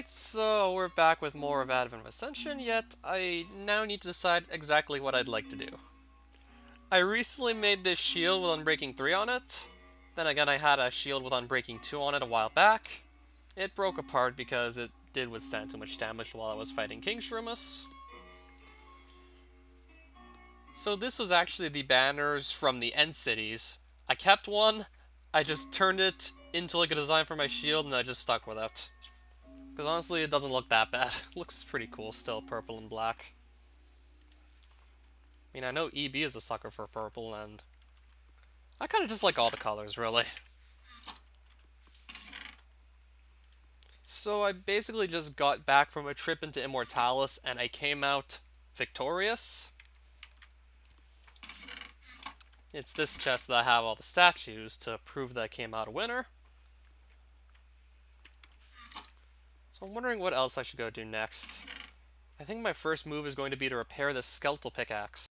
Alright, so we're back with more of Advent of Ascension, yet I now need to decide exactly what I'd like to do. I recently made this shield with Unbreaking 3 on it. Then again, I had a shield with Unbreaking 2 on it a while back. It broke apart because it did withstand too much damage while I was fighting King Shroomus. So this was actually the banners from the end cities. I kept one, I just turned it into like a design for my shield, and I just stuck with it. Because honestly, it doesn't look that bad. It looks pretty cool still, purple and black. I mean, I know EB is a sucker for purple, and I kind of just like all the colors, really. So I basically just got back from a trip into Immortalis, and I came out victorious. It's this chest that I have all the statues to prove that I came out a winner. So I'm wondering what else I should go do next. I think my first move is going to be to repair this skeletal pickaxe.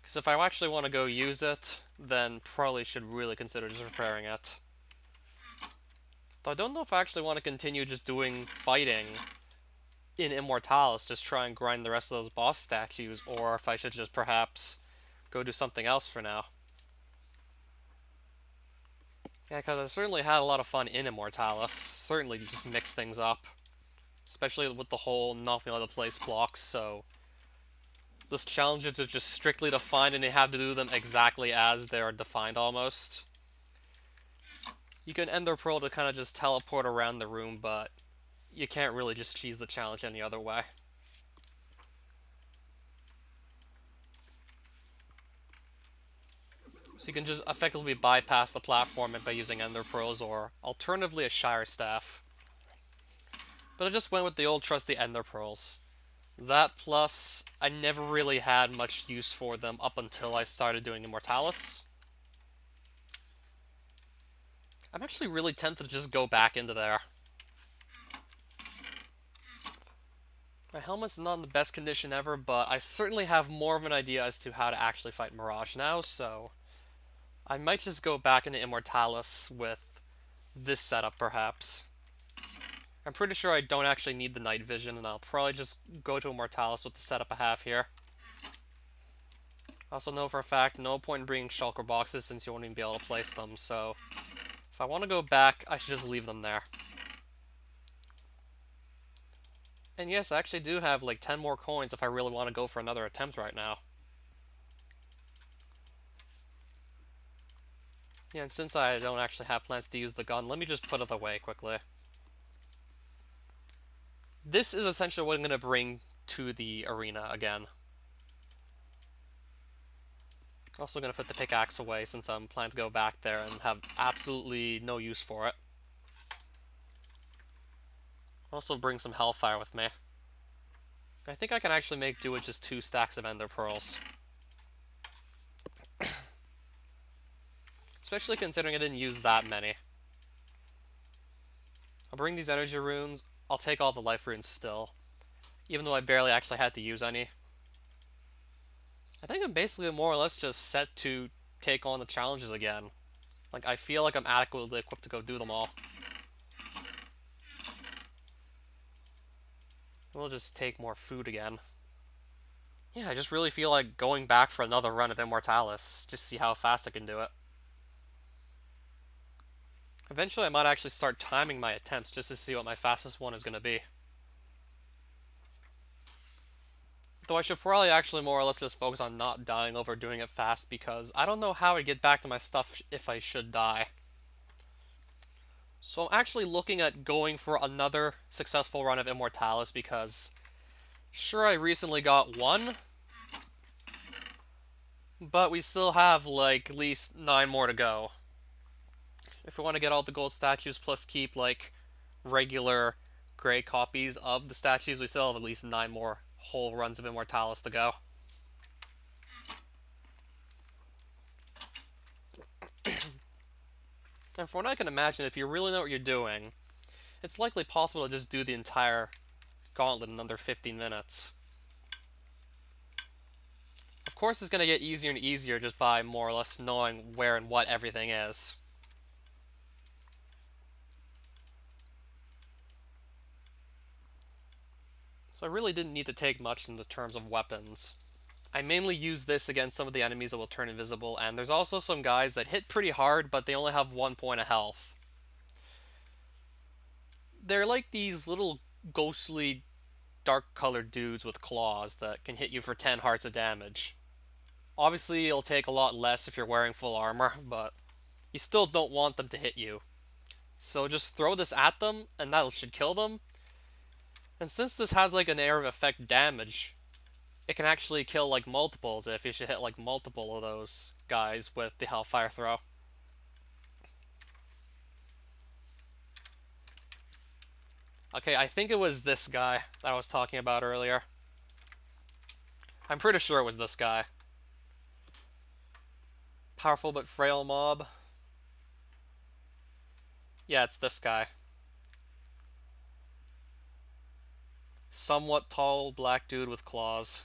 Because if I actually want to go use it, then probably should really consider just repairing it. Though I don't know if I actually want to continue just doing fighting in Immortalis, just try and grind the rest of those boss statues, or if I should just perhaps go do something else for now. Yeah, because I certainly had a lot of fun in Immortalis. Certainly just mix things up. Especially with the whole knock me out of the place blocks, so those challenges are just strictly defined and you have to do them exactly as they're defined almost. You can Ender Pearl to kind of just teleport around the room, but you can't really just cheese the challenge any other way. So you can just effectively bypass the platform by using Ender Pearls, or alternatively a Shire Staff. But I just went with the old trusty Ender Pearls. That plus, I never really had much use for them up until I started doing Immortalis. I'm actually really tempted to just go back into there. My helmet's not in the best condition ever, but I certainly have more of an idea as to how to actually fight Mirage now, so I might just go back into Immortalis with this setup, perhaps. I'm pretty sure I don't actually need the night vision, and I'll probably just go to Immortalis with the setup I have here. I also know for a fact no point in bringing shulker boxes since you won't even be able to place them, so if I want to go back, I should just leave them there. And yes, I actually do have like 10 more coins if I really want to go for another attempt right now. Yeah, and since I don't actually have plans to use the gun, let me just put it away quickly. This is essentially what I'm going to bring to the arena again. Also going to put the pickaxe away since I'm planning to go back there and have absolutely no use for it. Also bring some Hellfire with me. I think I can actually make do with just 2 stacks of Ender Pearls. Especially considering I didn't use that many. I'll bring these energy runes. I'll take all the life runes still. Even though I barely actually had to use any. I think I'm basically more or less just set to take on the challenges again. Like, I feel like I'm adequately equipped to go do them all. We'll just take more food again. Yeah, I just really feel like going back for another run of Immortalis. Just see how fast I can do it. Eventually I might actually start timing my attempts just to see what my fastest one is going to be. Though I should probably actually more or less just focus on not dying over doing it fast, because I don't know how I'd get back to my stuff if I should die. So I'm actually looking at going for another successful run of Immortalis, because sure, I recently got 1, but we still have like at least 9 more to go. If we want to get all the gold statues plus keep like regular gray copies of the statues, we still have at least 9 more whole runs of Immortalis to go. And from what I can imagine, if you really know what you're doing, it's likely possible to just do the entire gauntlet in under 15 minutes. Of course, it's going to get easier and easier just by more or less knowing where and what everything is. So I really didn't need to take much in the terms of weapons. I mainly use this against some of the enemies that will turn invisible, and there's also some guys that hit pretty hard, but they only have 1 point of health. They're like these little ghostly, dark-colored dudes with claws that can hit you for 10 hearts of damage. Obviously, it'll take a lot less if you're wearing full armor, but you still don't want them to hit you. So just throw this at them, and that should kill them. And since this has like an area of effect damage, it can actually kill like multiples if you should hit like multiple of those guys with the Hellfire throw. Okay, I think it was this guy that I was talking about earlier. I'm pretty sure it was this guy. Powerful but frail mob. Yeah, it's this guy. Somewhat tall black dude with claws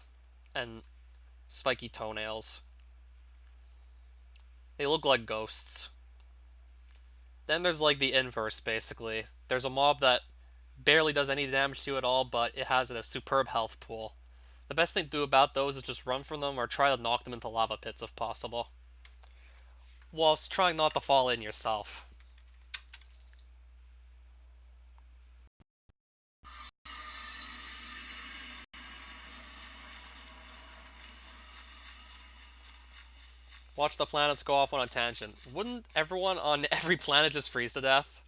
and spiky toenails. They look like ghosts. Then there's like the inverse, basically. There's a mob that barely does any damage to you at all, but it has a superb health pool. The best thing to do about those is just run from them or try to knock them into lava pits if possible, whilst trying not to fall in yourself. Watch the planets go off on a tangent. Wouldn't everyone on every planet just freeze to death?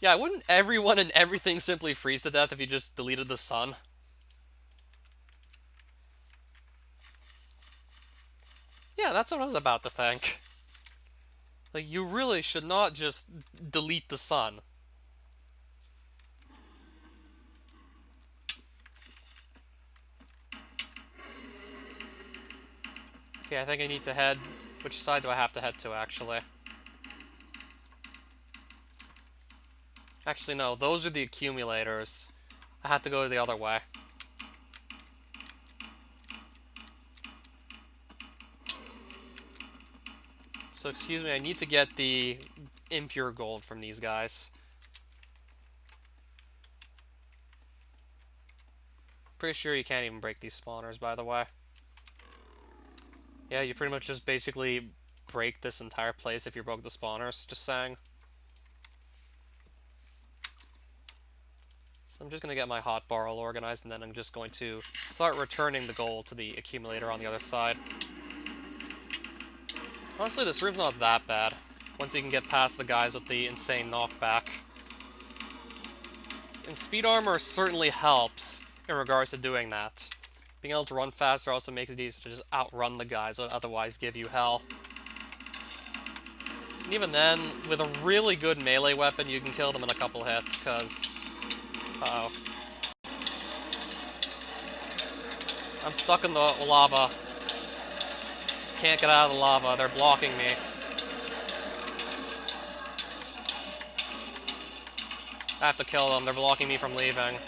Yeah, wouldn't everyone and everything simply freeze to death if you just deleted the sun? Yeah, that's what I was about to think. Like, you really should not just delete the sun. Okay, I think I need to head... Which side do I have to head to, actually? Actually, no. Those are the accumulators. I had to go the other way. So, excuse me, I need to get the impure gold from these guys. Pretty sure you can't even break these spawners, by the way. Yeah, you pretty much just basically break this entire place if you broke the spawners, just saying. So I'm just going to get my hotbar all organized, and then I'm just going to start returning the gold to the accumulator on the other side. Honestly, this room's not that bad, once you can get past the guys with the insane knockback. And speed armor certainly helps in regards to doing that. Being able to run faster also makes it easier to just outrun the guys that otherwise give you hell. And even then, with a really good melee weapon, you can kill them in a couple hits, because... Uh-oh. I'm stuck in the lava. Can't get out of the lava. They're blocking me. I have to kill them. They're blocking me from leaving.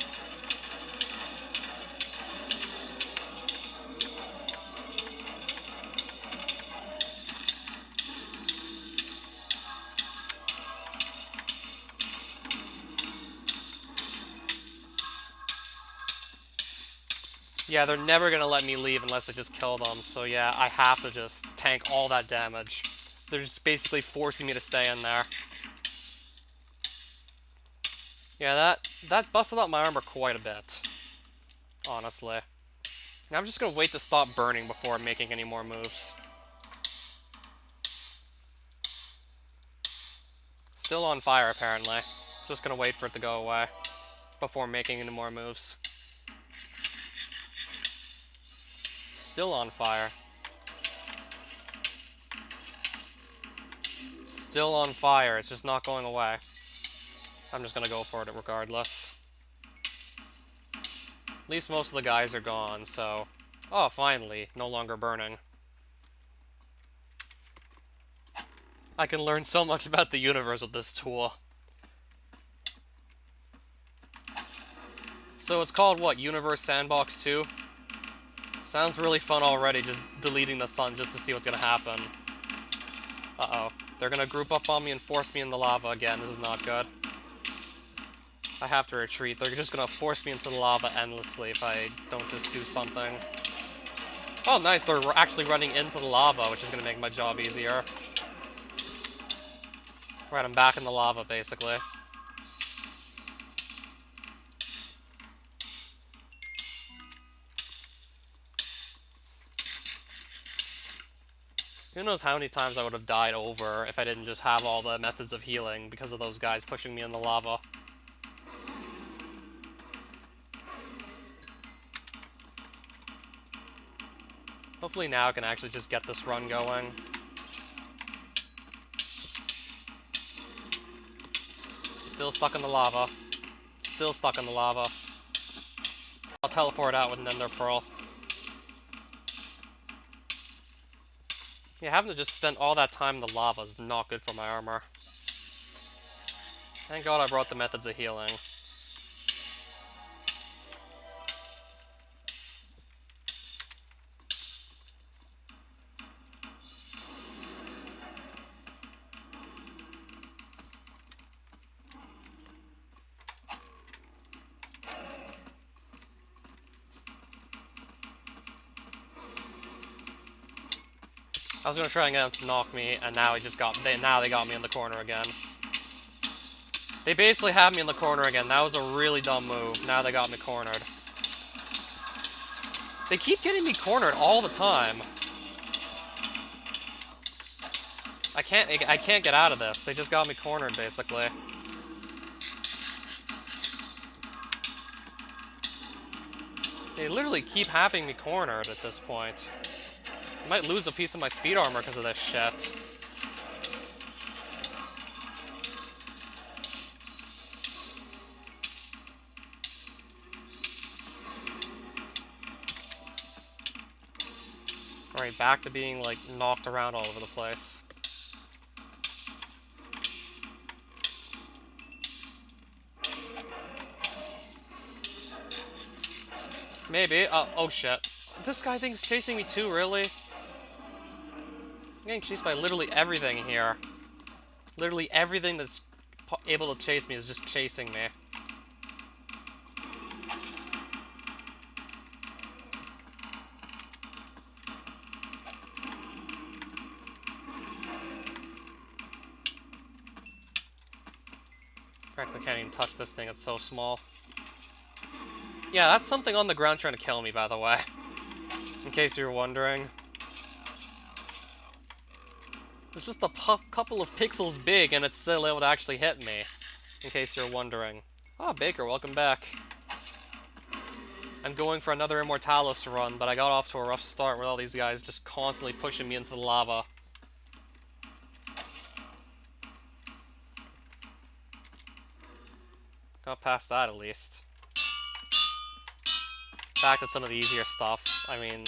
Yeah, they're never gonna let me leave unless I just kill them, so yeah, I have to just tank all that damage. They're just basically forcing me to stay in there. Yeah, that busted up my armor quite a bit, honestly. And I'm just gonna wait to stop burning before making any more moves. Still on fire, apparently. Just gonna wait for it to go away before making any more moves. Still on fire. Still on fire, it's just not going away. I'm just gonna go for it regardless. At least most of the guys are gone, so... Oh, finally, no longer burning. I can learn so much about the universe with this tool. So it's called, what, Universe Sandbox 2? Sounds really fun already, just deleting the sun just to see what's gonna happen. Uh-oh. They're gonna group up on me and force me in the lava again. This is not good. I have to retreat. They're just gonna force me into the lava endlessly if I don't just do something. Oh, nice. They're actually running into the lava, which is gonna make my job easier. Right, I'm back in the lava, basically. Who knows how many times I would have died over if I didn't just have all the methods of healing because of those guys pushing me in the lava. Hopefully now I can actually just get this run going. Still stuck in the lava. Still stuck in the lava. I'll teleport out with an Ender Pearl. Yeah, having to just spend all that time in the lava is not good for my armor. Thank God I brought the methods of healing. I was gonna try and get him to knock me, and now now they got me in the corner again. They basically have me in the corner again. That was a really dumb move. Now they got me cornered. They keep getting me cornered all the time. I can't get out of this. They just got me cornered, basically. They literally keep having me cornered at this point. I might lose a piece of my speed armor because of this shit. Alright, back to being, like, knocked around all over the place. Maybe. Oh shit. This guy thinks chasing me too, really? I'm getting chased by literally everything here. Literally everything that's able to chase me is just chasing me. Practically can't even touch this thing, it's so small. Yeah, that's something on the ground trying to kill me, by the way. In case you're wondering. It's just a couple of pixels big and it's still able to actually hit me. In case you're wondering. Oh, Baker, welcome back. I'm going for another Immortalis run, but I got off to a rough start with all these guys just constantly pushing me into the lava. Got past that at least. Back to some of the easier stuff. I mean,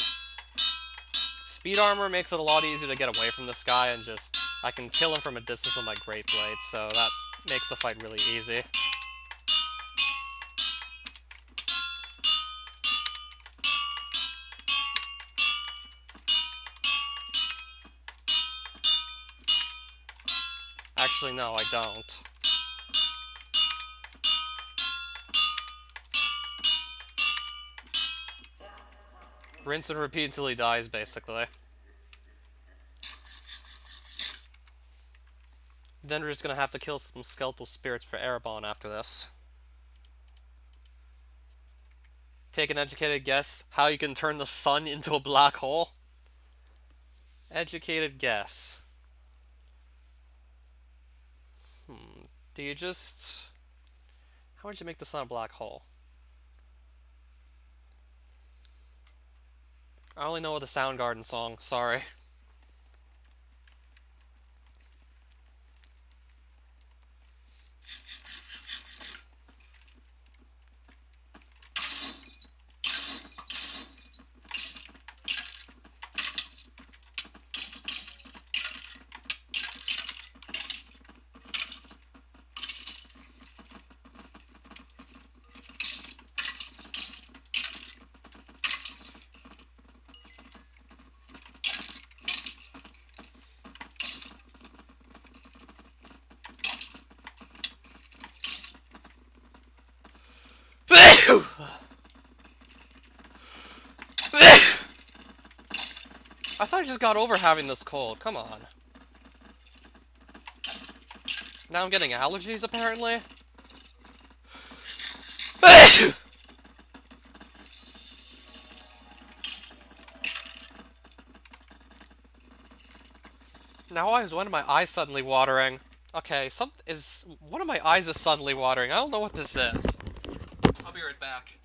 speed armor makes it a lot easier to get away from this guy and just... I can kill him from a distance with my Great Blade, so that makes the fight really easy. Actually, no, I don't. Rinse and repeat until he dies, basically. Then we're just gonna have to kill some skeletal spirits for Erebon after this. Take an educated guess how you can turn the sun into a black hole? Educated guess. Do you just... How would you make the sun a black hole? I only know the Soundgarden song, sorry. thought I just got over having this cold. Come on. Now I'm getting allergies, apparently. Now why is one of my eyes suddenly watering? Okay, one of my eyes is suddenly watering. I don't know what this is. I'll be right back.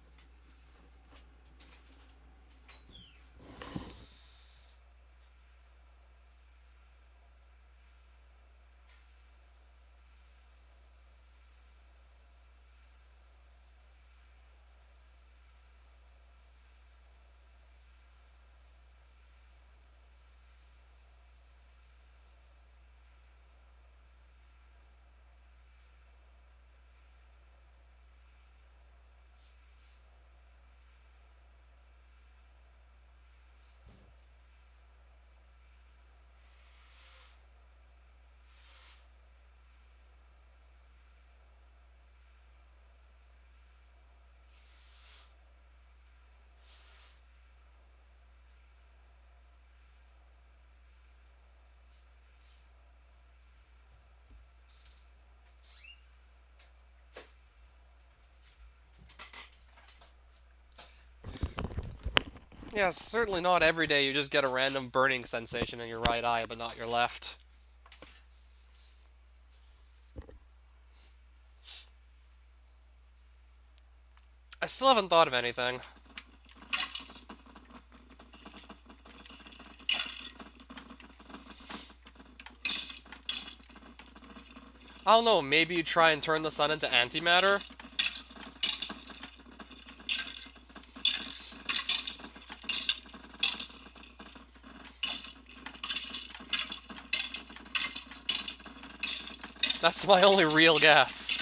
Yeah, it's certainly not every day you just get a random burning sensation in your right eye, but not your left. I still haven't thought of anything. I don't know, maybe you try and turn the sun into antimatter? That's my only real guess.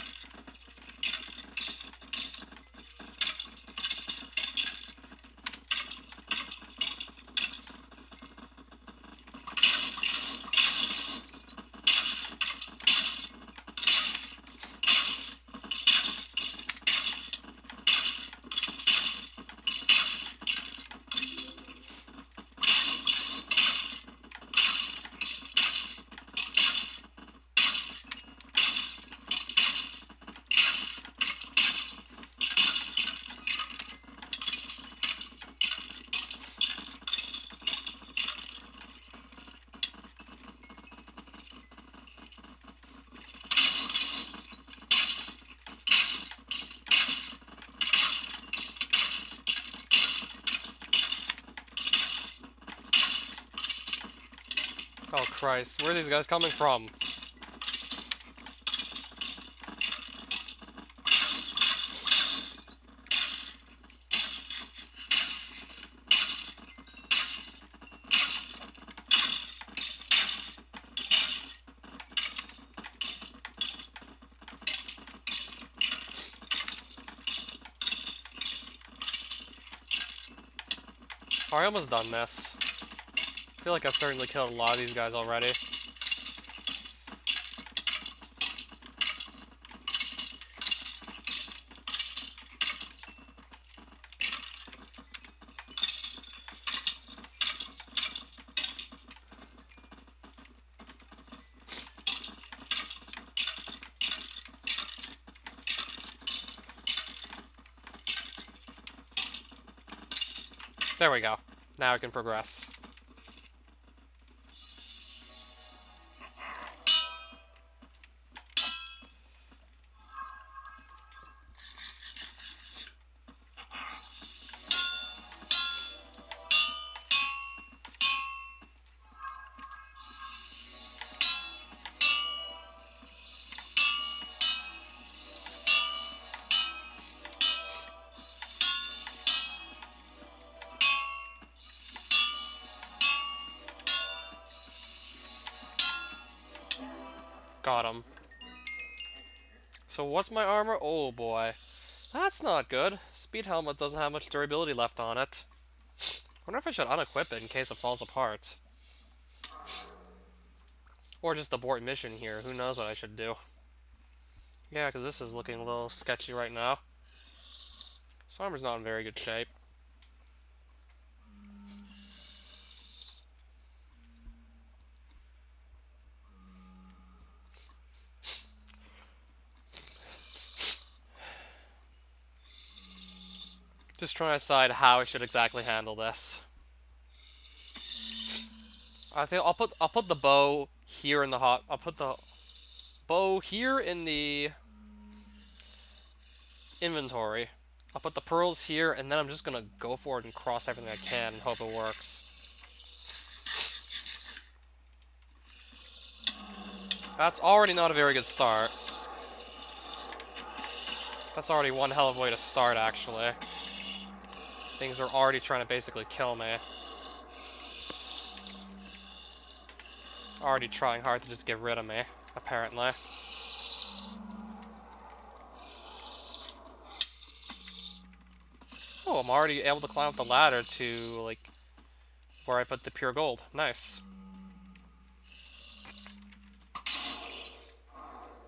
Oh Christ, where are these guys coming from? Oh, I almost done this. I feel like I've certainly killed a lot of these guys already. There we go. Now I can progress. Got him. So what's my armor? Oh boy. That's not good. Speed helmet doesn't have much durability left on it. Wonder if I should unequip it in case it falls apart. Or just abort mission here. Who knows what I should do. Yeah, because this is looking a little sketchy right now. This armor's not in very good shape. Just trying to decide how I should exactly handle this. I think I'll put the bow here in the hot. I'll put the bow here in the inventory. I'll put the pearls here, and then I'm just gonna go for it and cross everything I can and hope it works. That's already not a very good start. That's already one hell of a way to start, actually. Things are already trying to basically kill me. Already trying hard to just get rid of me, apparently. Oh, I'm already able to climb up the ladder to, like, where I put the pure gold. Nice.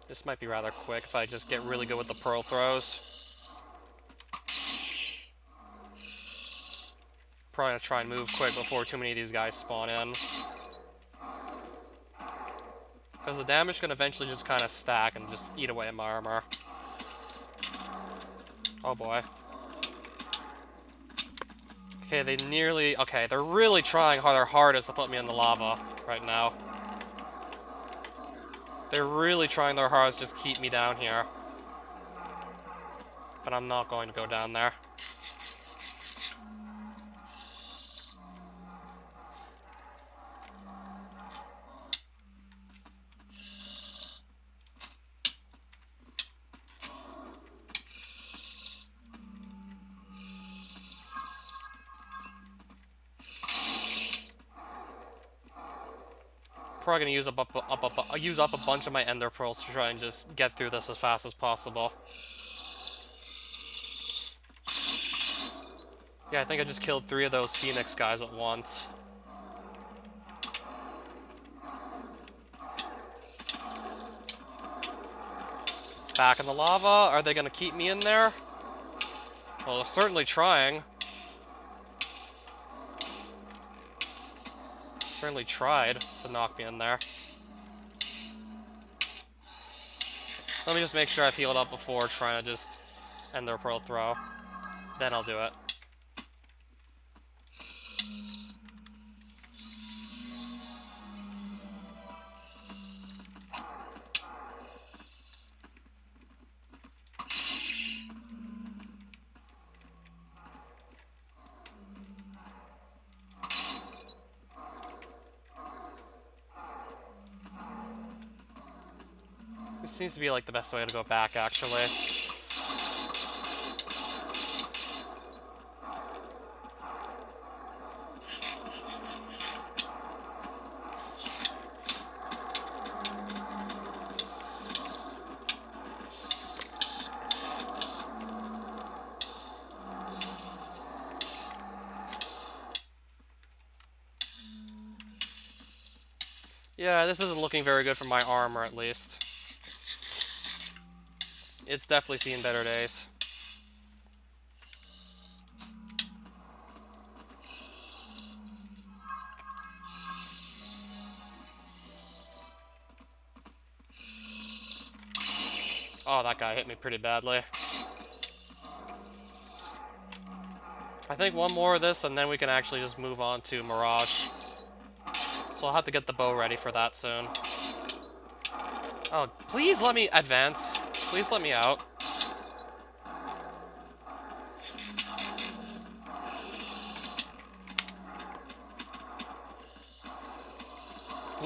This might be rather quick if I just get really good with the pearl throws. Probably gonna try and move quick before too many of these guys spawn in. Because the damage can eventually just kind of stack and just eat away at my armor. Oh boy. Okay, they nearly... Okay, they're really trying their hardest to put me in the lava right now. They're really trying their hardest to just keep me down here. But I'm not going to go down there. Probably gonna use up a bunch of my ender pearls to try and just get through this as fast as possible. Yeah, I think I just killed 3 of those Phoenix guys at once. Back in the lava. Are they gonna keep me in there? Well, they're certainly trying. Certainly tried to knock me in there. Let me just make sure I've healed up before trying to just end their pearl throw. Then I'll do it. This seems to be like the best way to go back, actually. Yeah, this isn't looking very good for my armor, at least. It's definitely seen better days. Oh, that guy hit me pretty badly. I think one more of this, and then we can actually just move on to Mirage. So I'll have to get the bow ready for that soon. Oh, please let me advance. Please let me out.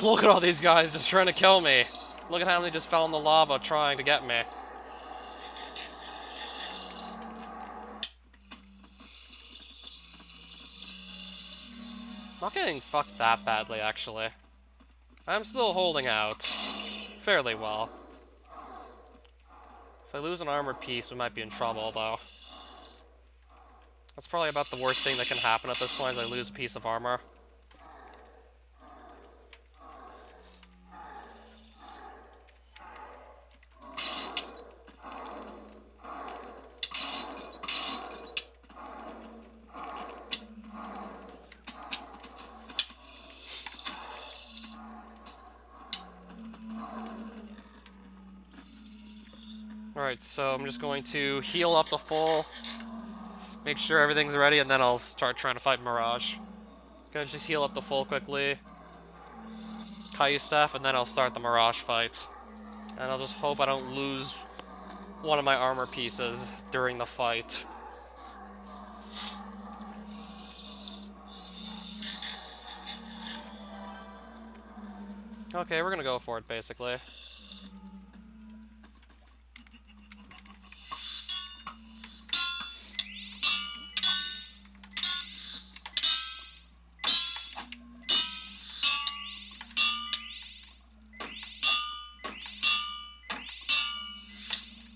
Look at all these guys just trying to kill me. Look at how many just fell in the lava trying to get me. Not getting fucked that badly, actually. I'm still holding out. Fairly well. If I lose an armor piece, we might be in trouble, though. That's probably about the worst thing that can happen at this point, is I lose a piece of armor. Alright, so I'm just going to heal up the full Make sure everything's ready, and then I'll start trying to fight Mirage. Gonna just heal up the full quickly. Caillou Staff, and then I'll start the Mirage fight. And I'll just hope I don't lose one of my armor pieces during the fight. Okay, we're gonna go for it, basically.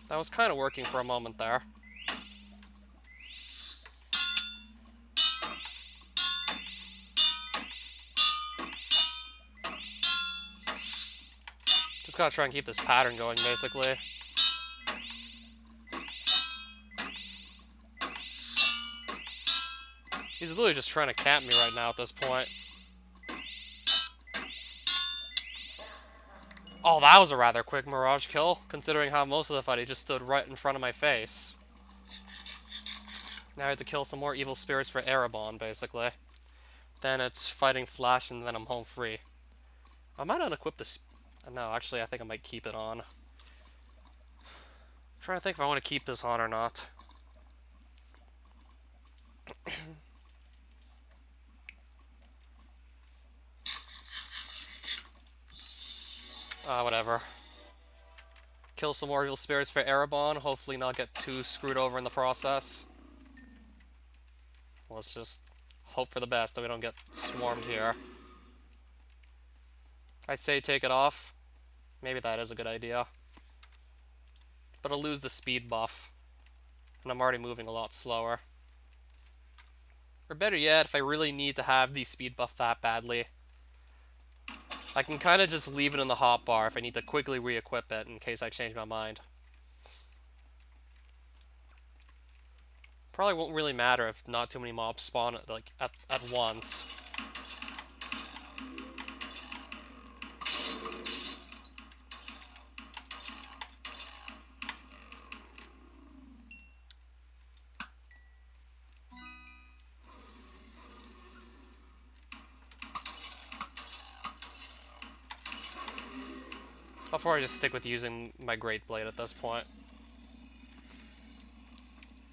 That was kind of working for a moment there. Just gotta try and keep this pattern going, basically. He's literally just trying to camp me right now at this point. Oh, that was a rather quick Mirage kill, considering how most of the fight he just stood right in front of my face. Now I have to kill some more evil spirits for Erebon, basically. Then it's fighting Flash, and then I'm home free. I might unequip this. No, actually, I think I might keep it on. I'm trying to think if I want to keep this on or not. Whatever. Kill some more evil spirits for Erebon, hopefully not get too screwed over in the process. Let's just hope for the best that we don't get swarmed here. I'd say take it off. Maybe that is a good idea. But I'll lose the speed buff. And I'm already moving a lot slower. Or better yet, if I really need to have the speed buff that badly, I can kind of just leave it in the hotbar if I need to quickly re-equip it in case I change my mind. Probably won't really matter if not too many mobs spawn like at once. I'll probably just stick with using my Great Blade at this point.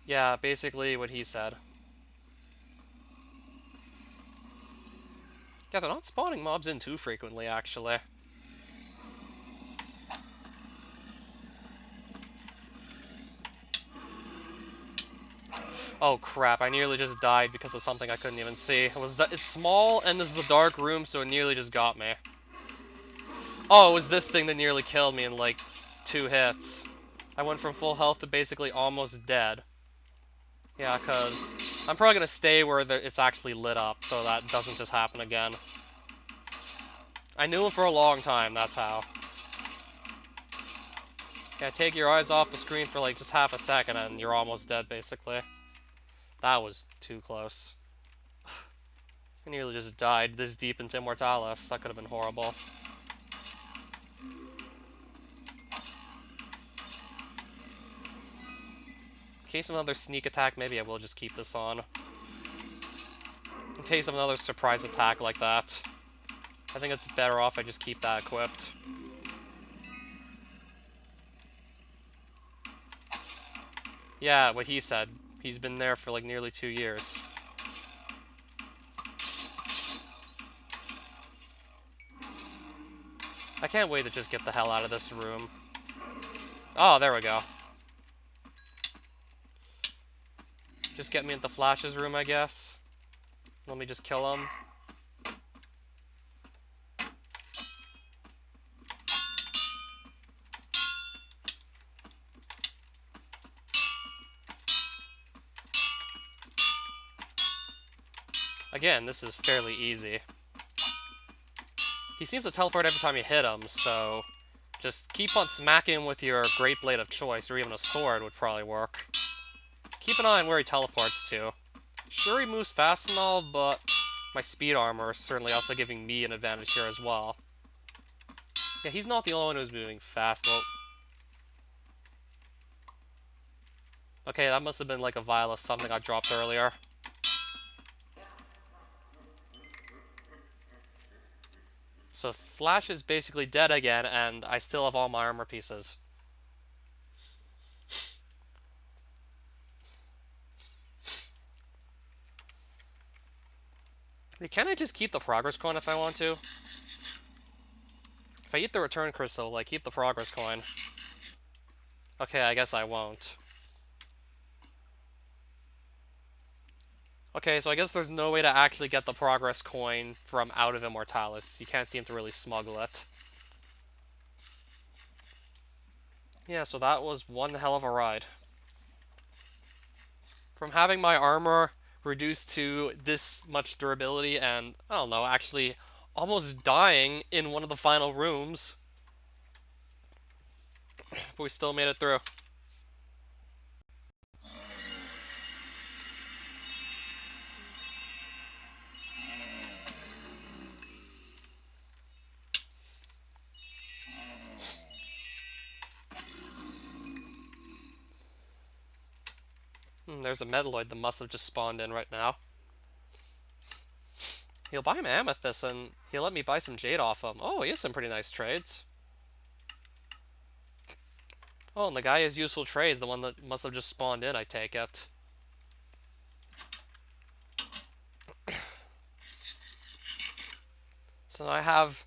Yeah, basically what he said. Yeah, they're not spawning mobs in too frequently, actually. Oh crap, I nearly just died because of something I couldn't even see. It's small, and this is a dark room, so it nearly just got me. Oh, it was this thing that nearly killed me in, like, 2 hits. I went from full health to basically almost dead. Yeah, because I'm probably going to stay where it's actually lit up, so that doesn't just happen again. I knew him for a long time, that's how. Yeah, take your eyes off the screen for, like, just half a second, and you're almost dead, basically. That was too close. I nearly just died this deep into Immortalis. That could have been horrible. In case of another sneak attack, maybe I will just keep this on. In case of another surprise attack like that, I think it's better off I just keep that equipped. Yeah, what he said. He's been there for like nearly 2 years. I can't wait to just get the hell out of this room. Oh, there we go. Just get me into Flash's room, I guess. Let me just kill him. Again, this is fairly easy. He seems to teleport every time you hit him, so just keep on smacking him with your Great Blade of choice, or even a sword would probably work. Keep an eye on where he teleports to. Sure, he moves fast and all, but my speed armor is certainly also giving me an advantage here as well. Yeah, he's not the only one who's moving fast. Well, Okay, that must have been like a vial of something I dropped earlier. So Flash is basically dead again, and I still have all my armor pieces. Can I just keep the progress coin if I want to? If I eat the return crystal, like, keep the progress coin. Okay, I guess I won't. Okay, so I guess there's no way to actually get the progress coin from out of Immortalis. You can't seem to really smuggle it. Yeah, so that was one hell of a ride. From having my armor reduced to this much durability and, I don't know, actually almost dying in one of the final rooms, but we still made it through. There's a Metalloid that must have just spawned in right now. He'll buy him Amethyst, and he'll let me buy some Jade off him. Oh, he has some pretty nice trades. Oh, and the guy has useful trades, the one that must have just spawned in, I take it. So I have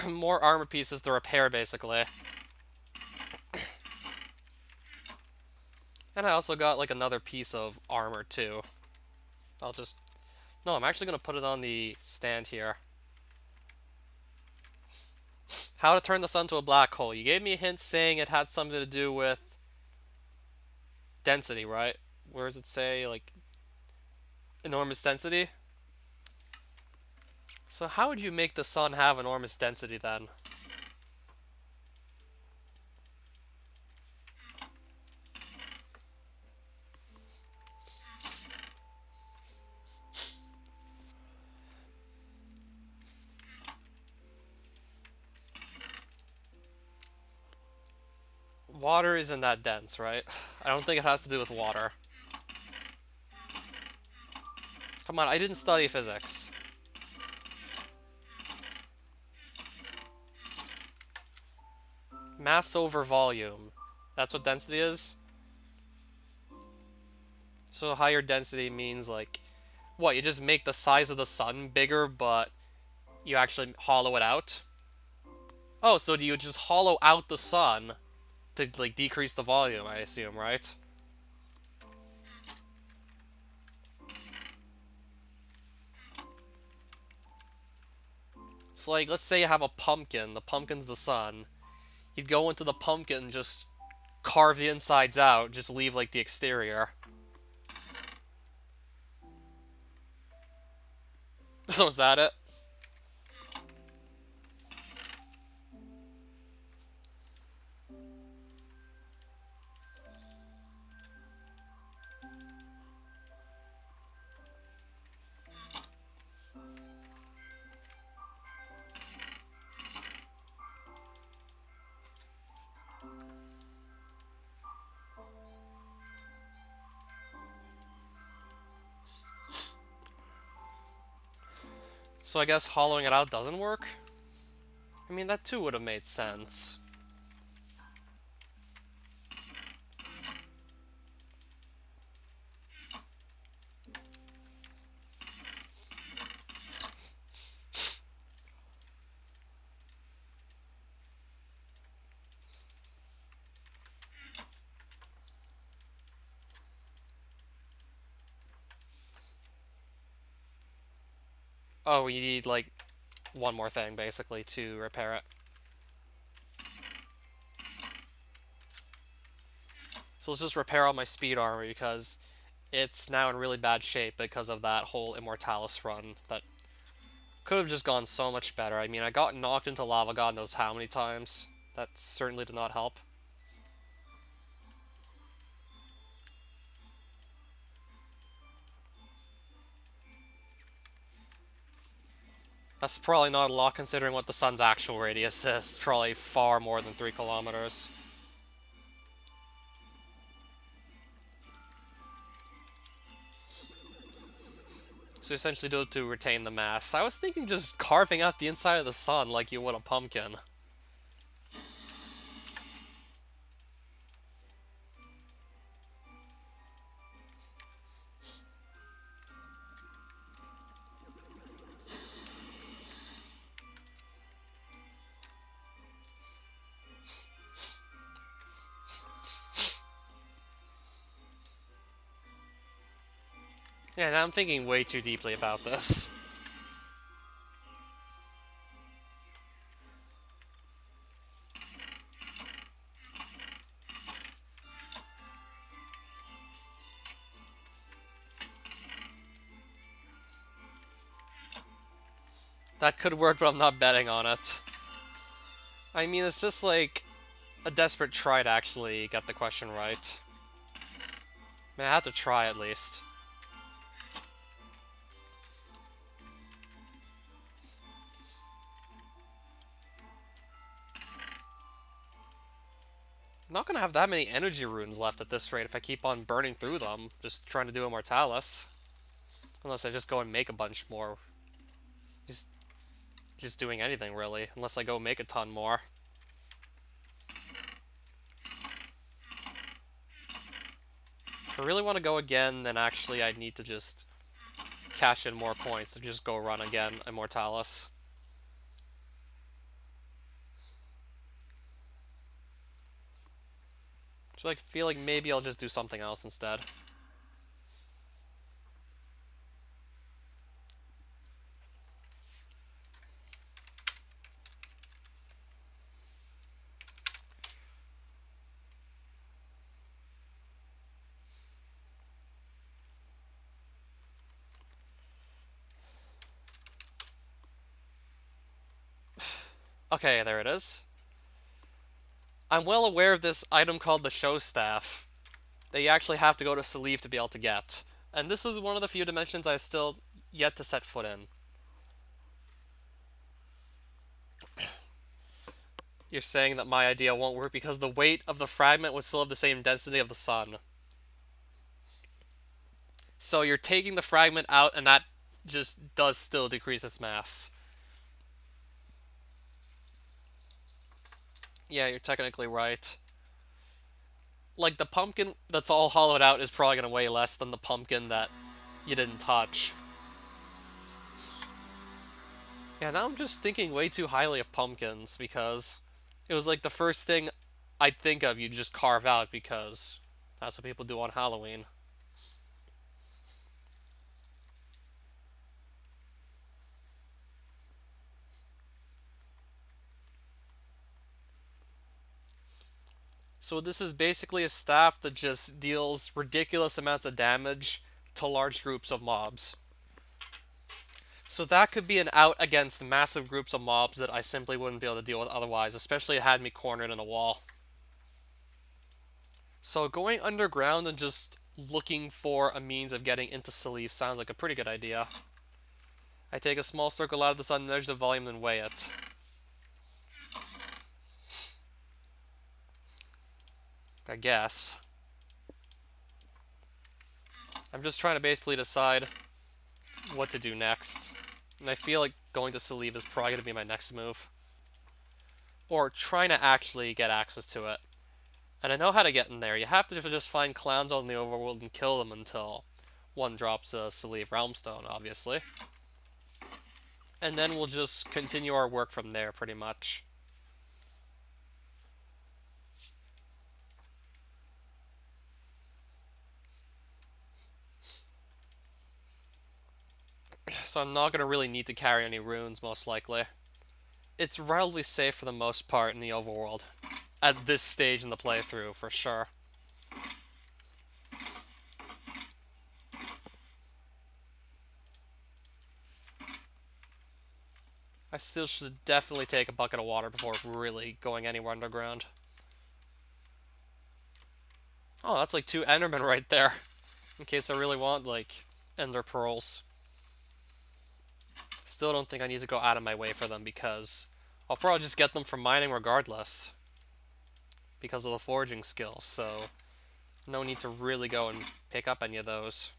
more armor pieces to repair, basically. And I also got, like, another piece of armor, too. I'll just... No, I'm actually going to put it on the stand here. How to turn the sun to a black hole. You gave me a hint saying it had something to do with density, right? Where does it say, like, enormous density? So how would you make the sun have enormous density, then? Water isn't that dense, right? I don't think it has to do with water. Come on, I didn't study physics. Mass over volume. That's what density is? So higher density means, like... What, you just make the size of the sun bigger, but you actually hollow it out? Oh, so do you just hollow out the sun to, like, decrease the volume, I assume, right? So, like, let's say you have a pumpkin. The pumpkin's the sun. You'd go into the pumpkin and just carve the insides out, just leave, like, the exterior. So is that it? So I guess hollowing it out doesn't work? I mean, that too would have made sense. Oh, we need, like, one more thing, basically, to repair it. So let's just repair all my speed armor, because it's now in really bad shape because of that whole Immortalis run that could have just gone so much better. I mean, I got knocked into lava god knows how many times. That certainly did not help. That's probably not a lot considering what the sun's actual radius is. It's probably far more than 3 kilometers. So essentially do it to retain the mass. I was thinking just carving out the inside of the sun like you would a pumpkin. Yeah, now I'm thinking way too deeply about this. That could work, but I'm not betting on it. I mean, it's just like a desperate try to actually get the question right. I mean, I have to try at least. I'm not gonna have that many energy runes left at this rate if I keep on burning through them, just trying to do Immortalis. Unless I just go and make a bunch more. Just, just doing anything, really. Unless I go make a ton more. If I really want to go again, then actually I'd need to just cash in more points to just go run again Immortalis. So I feel like maybe I'll just do something else instead. Okay, there it is. I'm well aware of this item called the Show Staff that you actually have to go to Salive to be able to get. And this is one of the few dimensions I still yet to set foot in. You're saying that my idea won't work because the weight of the fragment would still have the same density of the sun. So you're taking the fragment out and that just does still decrease its mass. Yeah, you're technically right. Like, the pumpkin that's all hollowed out is probably going to weigh less than the pumpkin that you didn't touch. Yeah, now I'm just thinking way too highly of pumpkins because it was like the first thing I'd think of you just carve out because that's what people do on Halloween. So this is basically a staff that just deals ridiculous amounts of damage to large groups of mobs. So that could be an out against massive groups of mobs that I simply wouldn't be able to deal with otherwise, especially if it had me cornered in a wall. So going underground and just looking for a means of getting into Salif sounds like a pretty good idea. I take a small circle out of the sun, measure the volume, and weigh it. I guess. I'm just trying to basically decide what to do next. And I feel like going to Salif is probably going to be my next move. Or trying to actually get access to it. And I know how to get in there. You have to just find clowns on the overworld and kill them until one drops a Salif Realmstone, obviously. And then we'll just continue our work from there, pretty much. So I'm not going to really need to carry any runes, most likely. It's relatively safe for the most part in the overworld. At this stage in the playthrough, for sure. I still should definitely take a bucket of water before really going anywhere underground. Oh, that's like 2 Endermen right there. In case I really want, like, Ender Pearls. Still don't think I need to go out of my way for them because I'll probably just get them from mining regardless. Because of the foraging skill, so no need to really go and pick up any of those.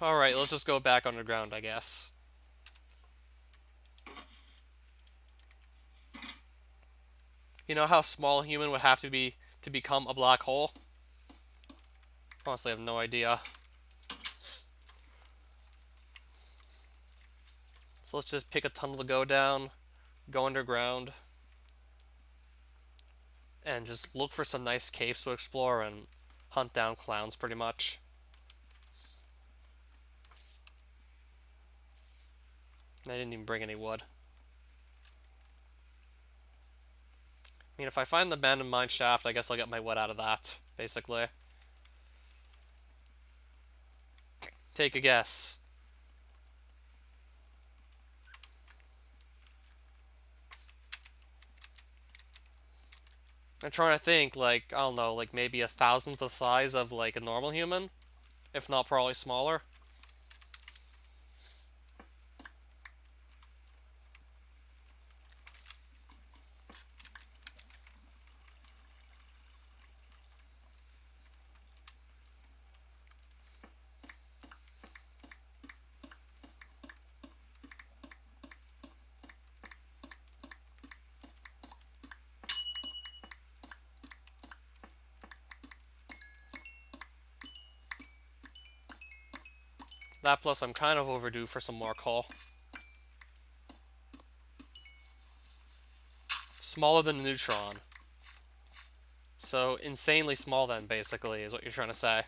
Alright, let's just go back underground, I guess. You know how small a human would have to be to become a black hole? Honestly, I have no idea. So let's just pick a tunnel to go down, go underground, and just look for some nice caves to explore and hunt down clowns, pretty much. I didn't even bring any wood. I mean, if I find the abandoned mine shaft, I guess I'll get my wood out of that, basically. Take a guess. I'm trying to think, like, I don't know, like maybe a thousandth the size of, like, a normal human? If not, probably smaller. That plus I'm kind of overdue for some more coal. Smaller than a neutron. So, insanely small then, basically, is what you're trying to say.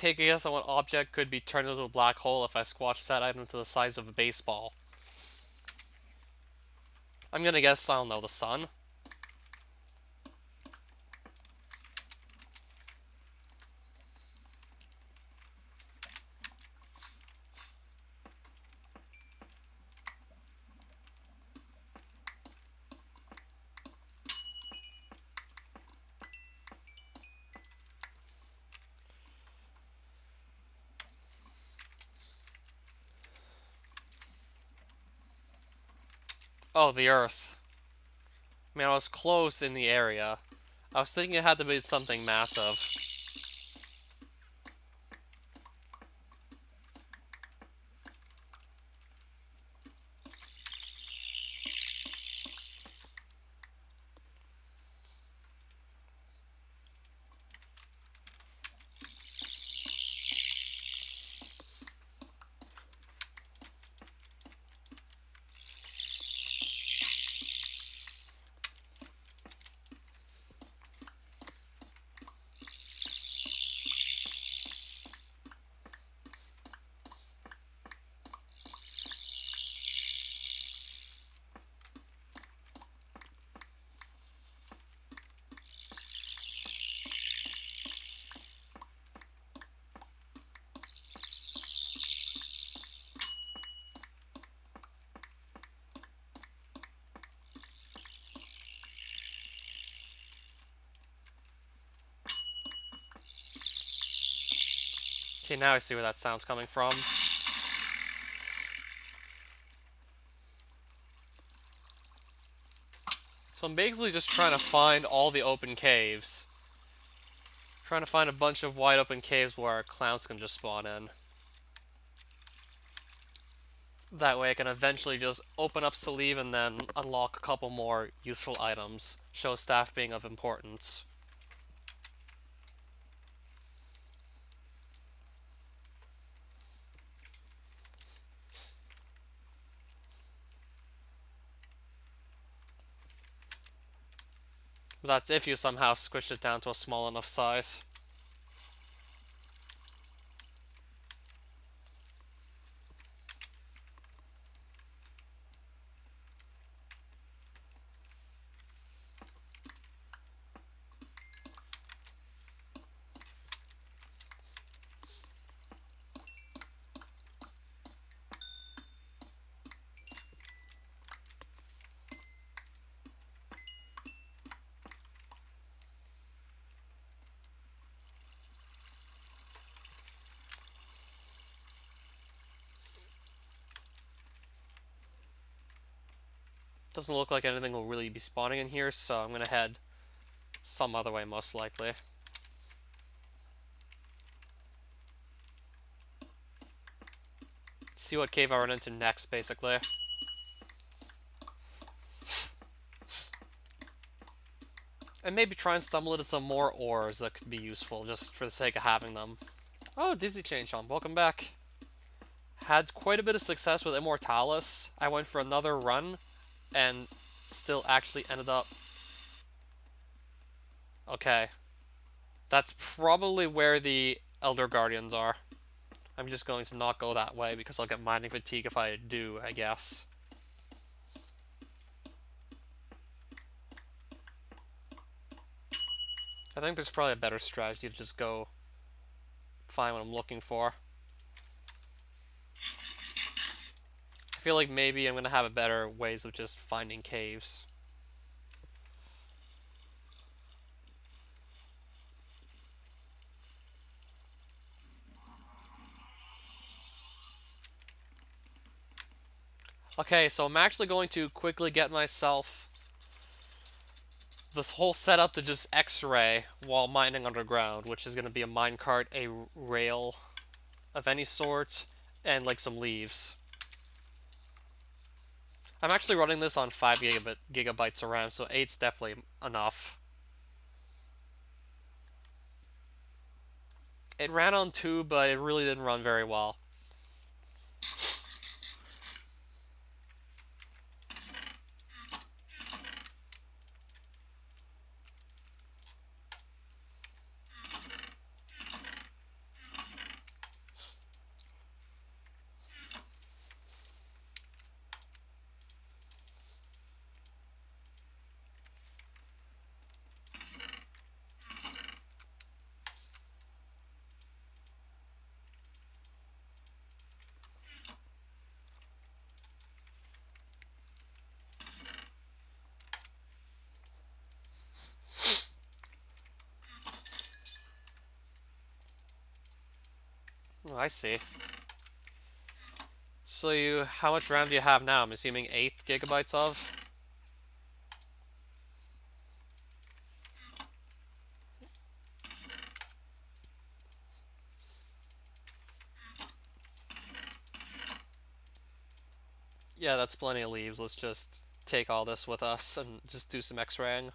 Take a guess on what object could be turned into a black hole if I squash that item to the size of a baseball. I'm gonna guess, I don't know, the sun? Oh, the Earth. I mean, I was close in the area. I was thinking it had to be something massive. Okay, now I see where that sound's coming from. So I'm basically just trying to find all the open caves. Trying to find a bunch of wide open caves where clowns can just spawn in. That way I can eventually just open up sleeve and then unlock a couple more useful items. Show staff being of importance. That's if you somehow squished it down to a small enough size. Doesn't look like anything will really be spawning in here, so I'm gonna head some other way most likely. See what cave I run into next, basically. And maybe try and stumble into some more ores that could be useful, just for the sake of having them. Oh, Dizzy Chain Sean, welcome back. Had quite a bit of success with Immortalis. I went for another run, and still actually ended up... Okay. That's probably where the Elder Guardians are. I'm just going to not go that way, because I'll get mining fatigue if I do, I guess. I think there's probably a better strategy to just go find what I'm looking for. I feel like maybe I'm going to have a better ways of just finding caves. Okay, so I'm actually going to quickly get myself this whole setup to just X-ray while mining underground, which is going to be a minecart, a rail of any sort, and like some leaves. I'm actually running this on 5 gigabytes of RAM, so 8's definitely enough. It ran on 2, but it really didn't run very well. Oh, I see. So how much RAM do you have now? I'm assuming 8 gigabytes of? Yeah, that's plenty of leaves. Let's just take all this with us and just do some X-raying.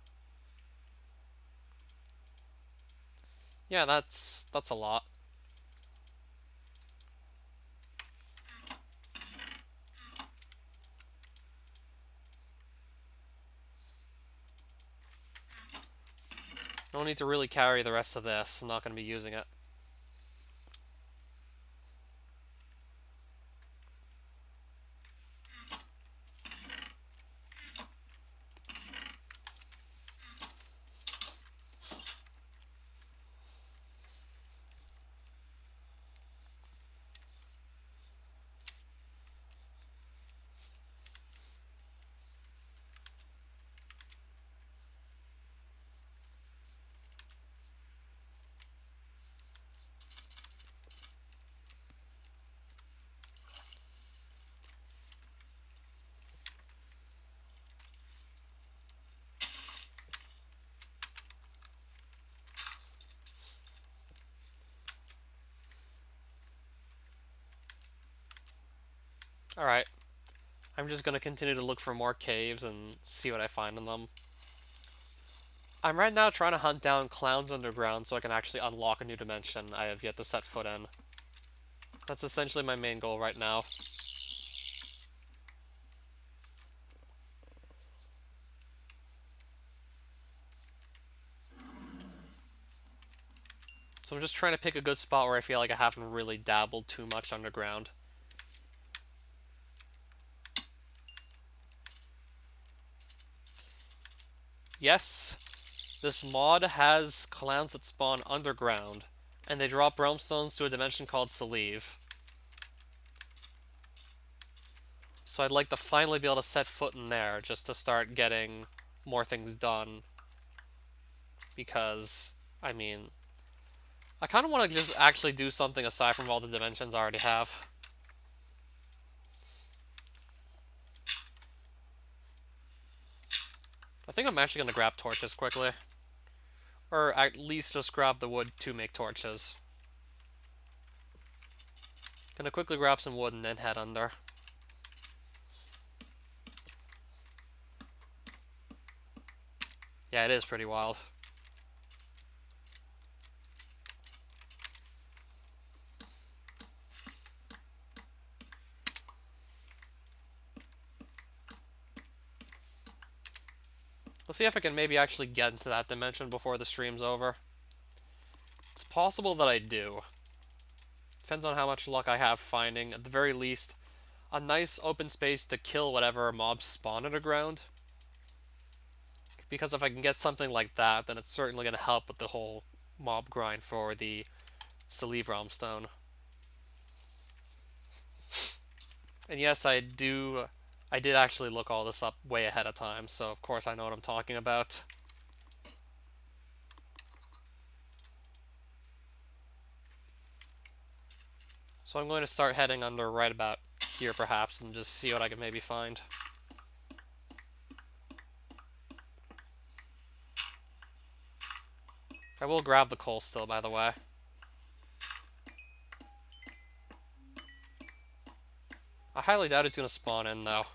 Yeah, that's a lot. No need to really carry the rest of this. I'm not going to be using it. Alright, I'm just gonna continue to look for more caves and see what I find in them. I'm right now trying to hunt down clowns underground so I can actually unlock a new dimension I have yet to set foot in. That's essentially my main goal right now. So I'm just trying to pick a good spot where I feel like I haven't really dabbled too much underground. Yes, this mod has clowns that spawn underground, and they drop realm stones to a dimension called Salive. So I'd like to finally be able to set foot in there just to start getting more things done. Because, I mean, I kind of want to just actually do something aside from all the dimensions I already have. I think I'm actually going to grab torches quickly. Or at least just grab the wood to make torches. Gonna quickly grab some wood and then head under. Yeah, it is pretty wild. Let's see if I can maybe actually get into that dimension before the stream's over. It's possible that I do. Depends on how much luck I have finding, at the very least, a nice open space to kill whatever mobs spawn underground. Because if I can get something like that, then it's certainly going to help with the whole mob grind for the Salive Realm Stone. And yes, I did actually look all this up way ahead of time, so of course I know what I'm talking about. So I'm going to start heading under right about here perhaps and just see what I can maybe find. I will grab the coal still, by the way. I highly doubt it's going to spawn in, though.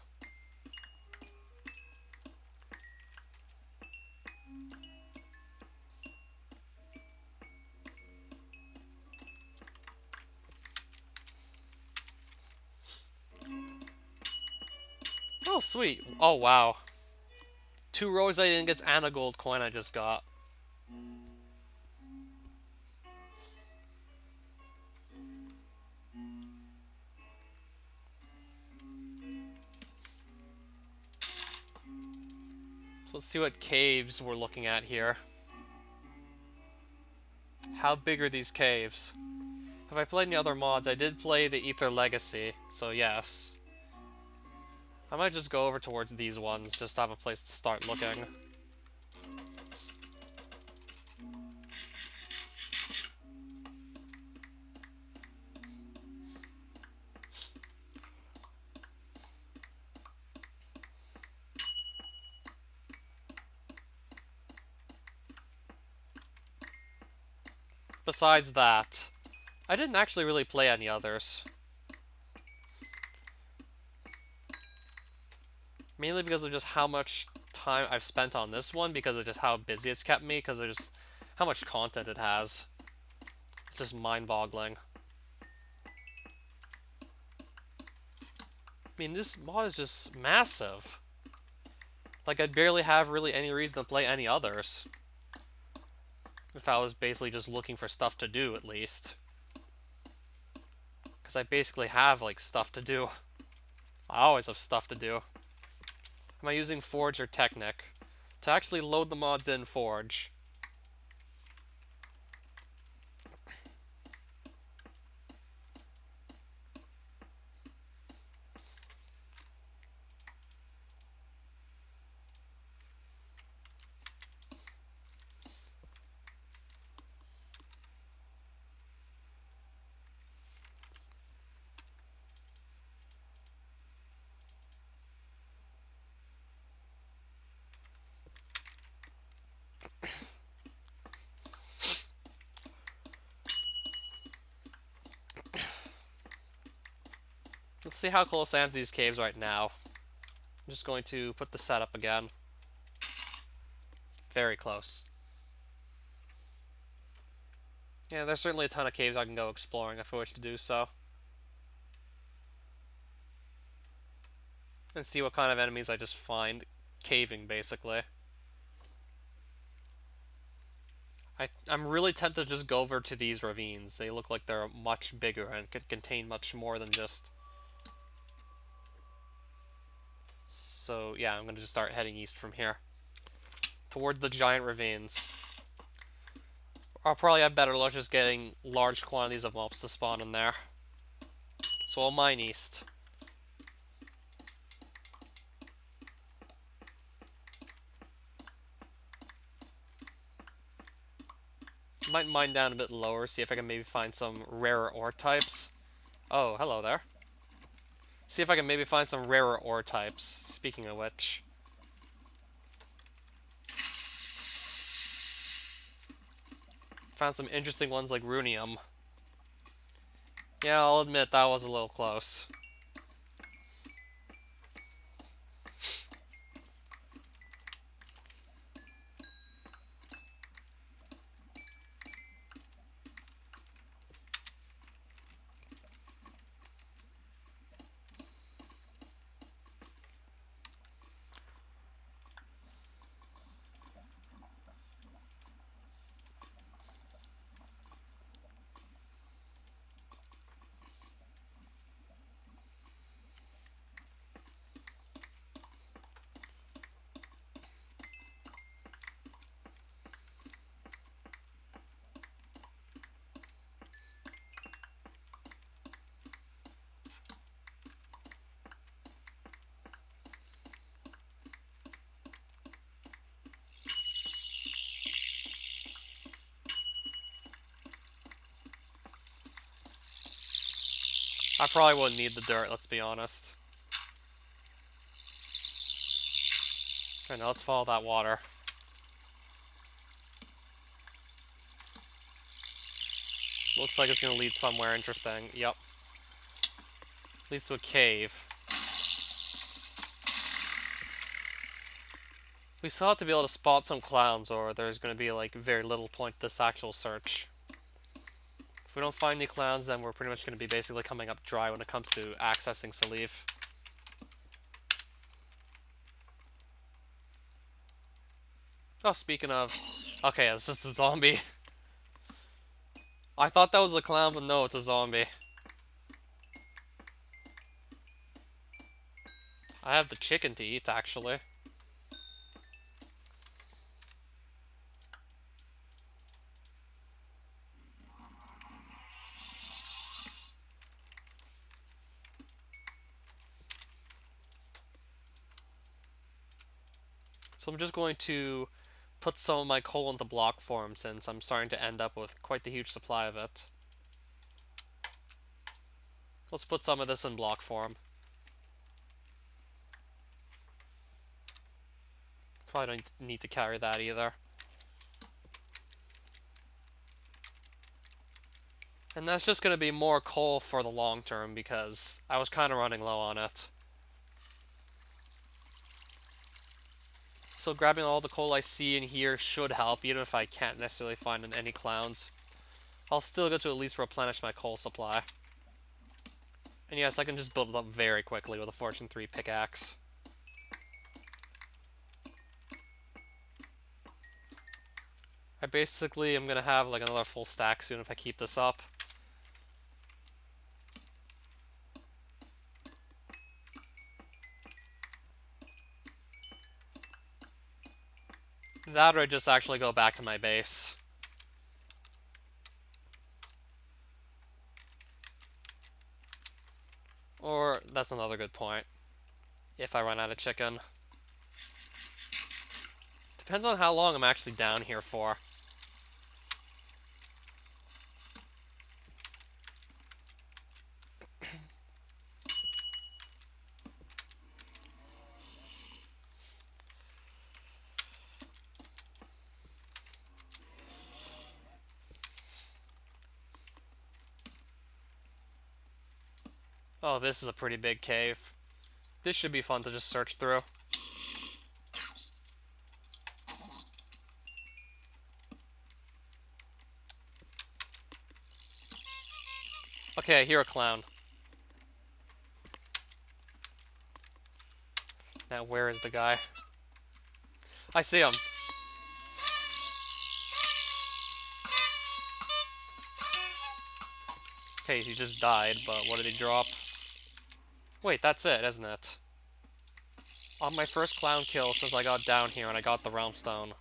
Oh, sweet. Oh, wow. 2 rosite ingots and a gold coin I just got. So let's see what caves we're looking at here. How big are these caves? Have I played any other mods? I did play the Ether Legacy, so yes. I might just go over towards these ones, just to have a place to start looking. Besides that, I didn't actually really play any others. Mainly because of just how much time I've spent on this one, because of just how busy it's kept me, because of just how much content it has. It's just mind-boggling. I mean, this mod is just massive. Like, I'd barely have really any reason to play any others. If I was basically just looking for stuff to do, at least. Because I basically have, like, stuff to do. I always have stuff to do. Am I using Forge or Technic? To actually load the mods in Forge. see how close I am to these caves right now. I'm just going to put the setup again. Very close. Yeah, there's certainly a ton of caves I can go exploring if I wish to do so. And see what kind of enemies I just find caving, basically. I'm really tempted to just go over to these ravines. They look like they're much bigger and could contain much more than just... So, yeah, I'm going to just start heading east from here. Toward the giant ravines. I'll probably have better luck just getting large quantities of mobs to spawn in there. So I'll mine east. Might mine down a bit lower, see if I can maybe find some rarer ore types. Oh, hello there. See if I can maybe find some rarer ore types, speaking of which. Found some interesting ones like runium. Yeah, I'll admit that was a little close. I probably wouldn't need the dirt, let's be honest. Alright, now let's follow that water. Looks like it's gonna lead somewhere interesting. Yep. Leads to a cave. We still have to be able to spot some clowns, or there's gonna be, like, very little point to this actual search. If we don't find any clowns, then we're pretty much gonna be basically coming up dry when it comes to accessing Salif. Oh, speaking of... Okay, it's just a zombie. I thought that was a clown, but no, it's a zombie. I have the chicken to eat, actually. So I'm just going to put some of my coal into block form since I'm starting to end up with quite the huge supply of it. Let's put some of this in block form. Probably don't need to carry that either. And that's just going to be more coal for the long term because I was kind of running low on it. So grabbing all the coal I see in here should help, even if I can't necessarily find any clowns. I'll still get to at least replenish my coal supply. And yes, I can just build it up very quickly with a Fortune 3 pickaxe. I basically am going to have like another full stack soon if I keep this up. That or I just actually go back to my base. Or, that's another good point. If I run out of chicken. Depends on how long I'm actually down here for. Oh, this is a pretty big cave. This should be fun to just search through. Okay, I hear a clown. Now, where is the guy? I see him. Okay, he just died, but what did he drop? Wait, that's it, isn't it? On my first clown kill since I got down here and I got the realm stone.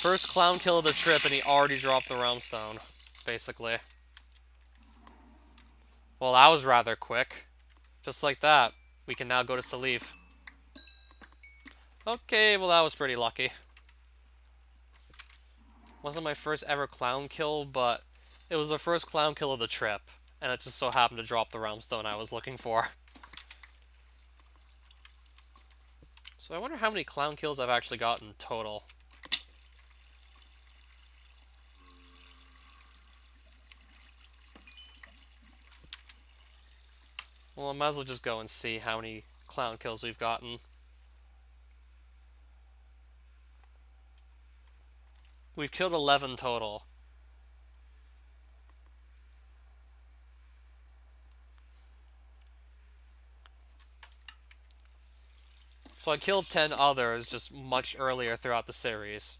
First clown kill of the trip and he already dropped the realm stone, basically. Well, that was rather quick. Just like that, we can now go to Salive. Okay, well that was pretty lucky. Wasn't my first ever clown kill, but it was the first clown kill of the trip. And it just so happened to drop the realm stone I was looking for. So I wonder how many clown kills I've actually gotten total. Well, I might as well just go and see how many clown kills we've gotten. We've killed 11 total. So I killed 10 others just much earlier throughout the series.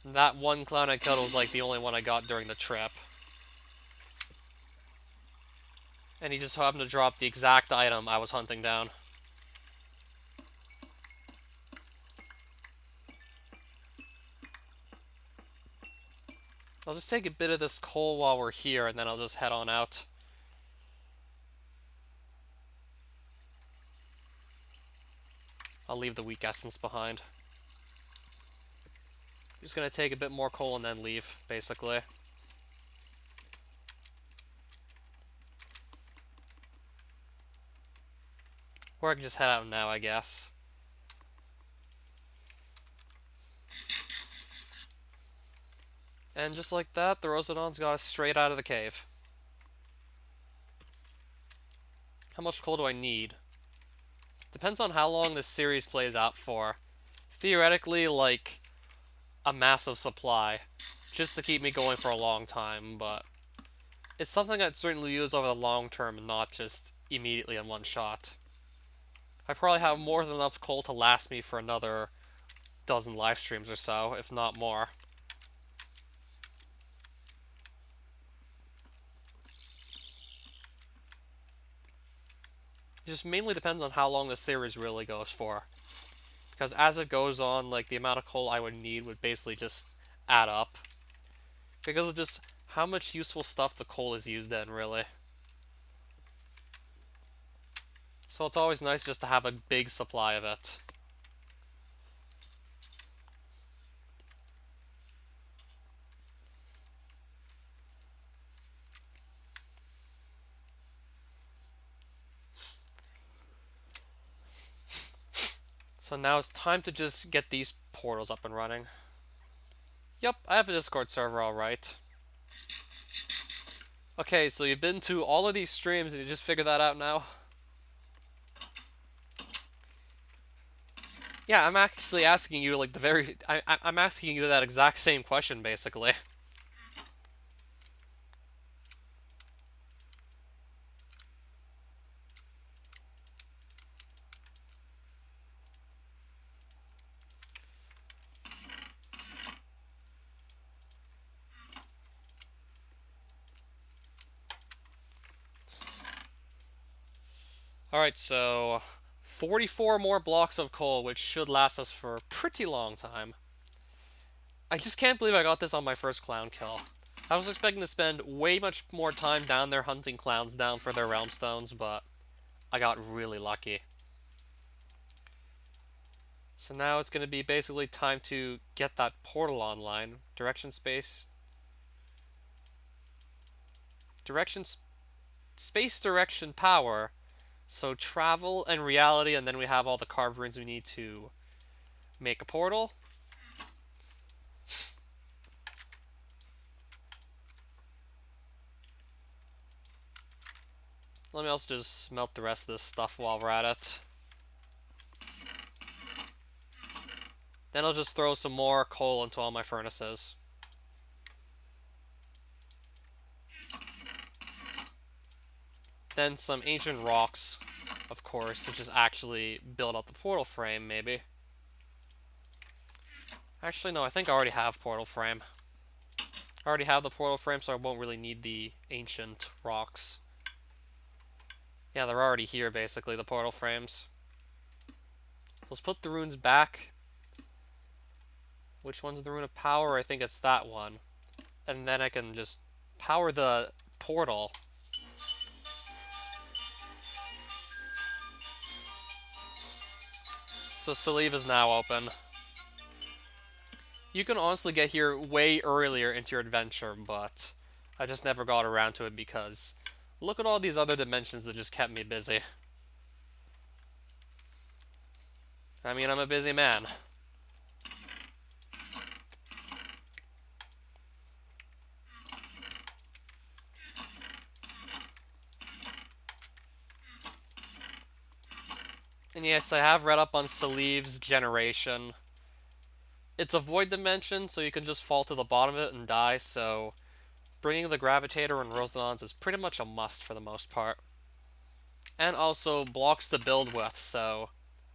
That one clown I killed was like the only one I got during the trip. And he just happened to drop the exact item I was hunting down. I'll just take a bit of this coal while we're here, and then I'll just head on out. I'll leave the weak essence behind. Just gonna take a bit more coal and then leave, basically. Or I can just head out now, I guess. And just like that, the Rosodon's got us straight out of the cave. How much coal do I need? Depends on how long this series plays out for. Theoretically, like, a massive supply. Just to keep me going for a long time, but it's something I'd certainly use over the long term and not just immediately in one shot. I probably have more than enough coal to last me for another dozen live streams or so, if not more. It just mainly depends on how long the series really goes for. Because as it goes on, like, the amount of coal I would need would basically just add up. Because of just how much useful stuff the coal is used in, really. So it's always nice just to have a big supply of it. So now it's time to just get these portals up and running. Yep, I have a Discord server alright. Okay, so you've been to all of these streams and you just figured that out now? Yeah, I'm actually asking you like I'm asking you that exact same question, basically. Alright, so 44 more blocks of coal, which should last us for a pretty long time. I just can't believe I got this on my first clown kill. I was expecting to spend way much more time down there hunting clowns down for their realm stones, but I got really lucky. So now it's going to be basically time to get that portal online. Direction space. Space direction power. So travel and reality, and then we have all the carved runes we need to make a portal. Let me also just smelt the rest of this stuff while we're at it. Then I'll just throw some more coal into all my furnaces. Then some ancient rocks, of course, to just actually build out the portal frame, maybe. Actually, no, I think I already have portal frame. I already have the portal frame, so I won't really need the ancient rocks. Yeah, they're already here, basically, the portal frames. Let's put the runes back. Which one's the rune of power? I think it's that one. And then I can just power the portal. So Salive is now open. You can honestly get here way earlier into your adventure, but I just never got around to it because look at all these other dimensions that just kept me busy. I mean, I'm a busy man. And yes, I have read up on Salive's generation. It's a void dimension, so you can just fall to the bottom of it and die, so bringing the Gravitator and Rosalons is pretty much a must for the most part. And also blocks to build with, so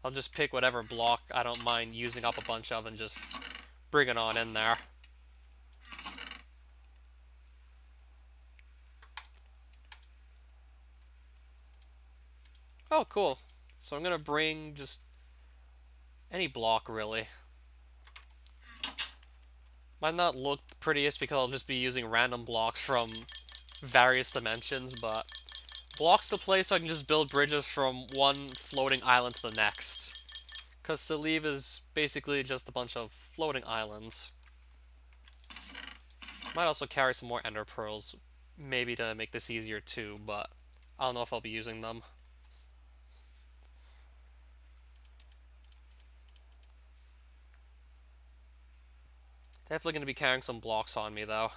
I'll just pick whatever block I don't mind using up a bunch of and just bring it on in there. Oh, cool. So I'm gonna bring just any block, really. Might not look the prettiest because I'll just be using random blocks from various dimensions, but blocks to place so I can just build bridges from one floating island to the next. Because Salive is basically just a bunch of floating islands. Might also carry some more ender pearls, maybe to make this easier too, but I don't know if I'll be using them. Definitely going to be carrying some blocks on me though.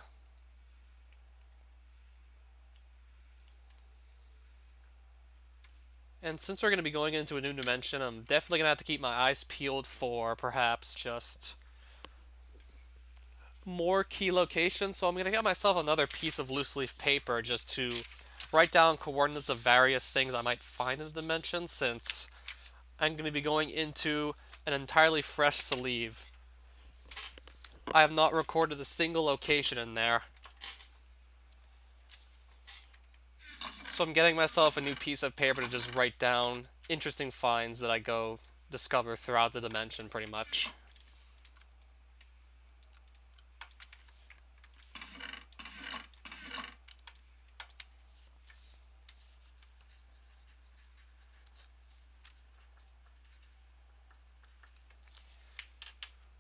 And since we're going to be going into a new dimension, I'm definitely going to have to keep my eyes peeled for perhaps just more key locations. So I'm going to get myself another piece of loose leaf paper just to write down coordinates of various things I might find in the dimension, since I'm going to be going into an entirely fresh Salive. I have not recorded a single location in there. So I'm getting myself a new piece of paper to just write down interesting finds that I go discover throughout the dimension, pretty much.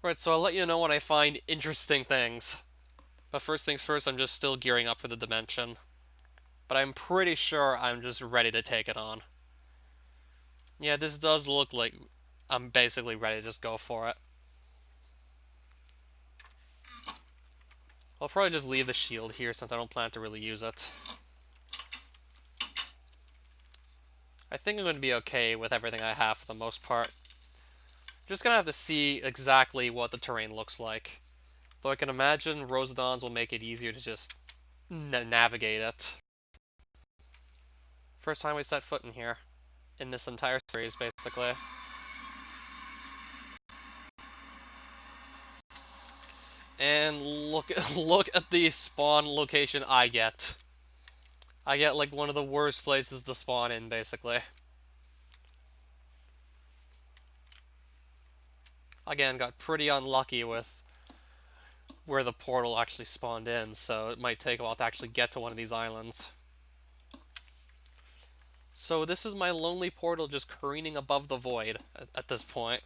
Right, so I'll let you know when I find interesting things. But first things first, I'm just still gearing up for the dimension. But I'm pretty sure I'm just ready to take it on. Yeah, this does look like I'm basically ready to just go for it. I'll probably just leave the shield here since I don't plan to really use it. I think I'm going to be okay with everything I have for the most part. Just gonna have to see exactly what the terrain looks like. Though I can imagine Rosadons will make it easier to just navigate it. First time we set foot in here. In this entire series, basically. And look at the spawn location I get. I get like one of the worst places to spawn in, basically. Again, got pretty unlucky with where the portal actually spawned in, so it might take a while to actually get to one of these islands. So this is my lonely portal just careening above the void at this point.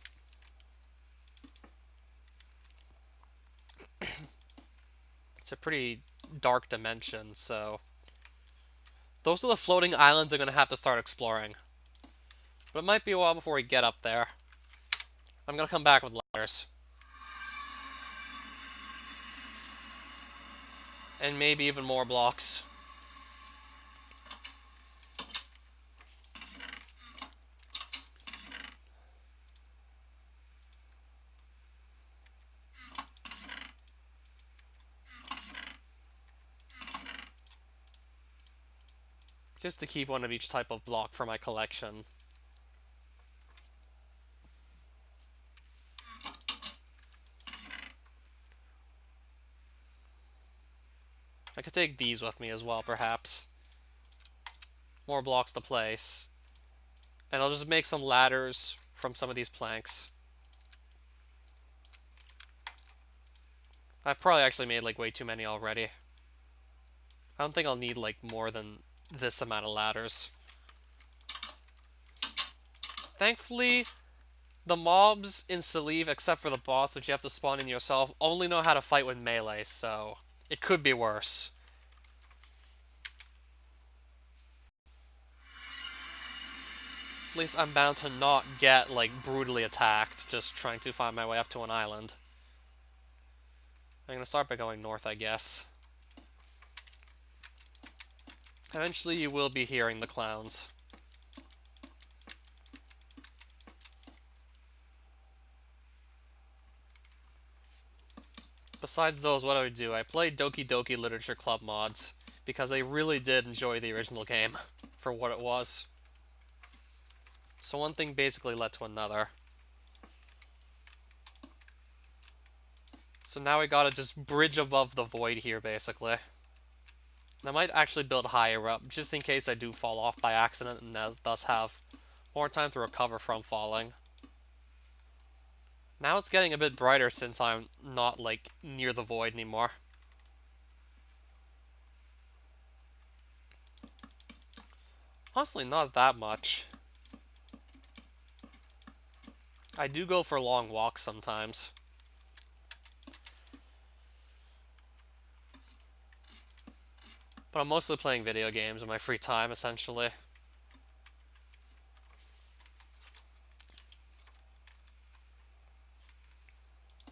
It's a pretty dark dimension, so those are the floating islands I'm going to have to start exploring. But it might be a while before we get up there. I'm going to come back with letters. And maybe even more blocks. Just to keep one of each type of block for my collection. I could take these with me as well, perhaps. More blocks to place. And I'll just make some ladders from some of these planks. I've probably actually made like way too many already. I don't think I'll need like more than this amount of ladders. Thankfully, the mobs in Salive, except for the boss, which you have to spawn in yourself, only know how to fight with melee, so it could be worse. At least I'm bound to not get, like, brutally attacked just trying to find my way up to an island. I'm gonna start by going north, I guess. Eventually you will be hearing the clowns. Besides those, what do I do? I play Doki Doki Literature Club mods, because I really did enjoy the original game for what it was. So one thing basically led to another. So now we gotta just bridge above the void here, basically. And I might actually build higher up, just in case I do fall off by accident, and thus have more time to recover from falling. Now it's getting a bit brighter since I'm not, like, near the void anymore. Honestly, not that much. I do go for long walks sometimes. But I'm mostly playing video games in my free time, essentially.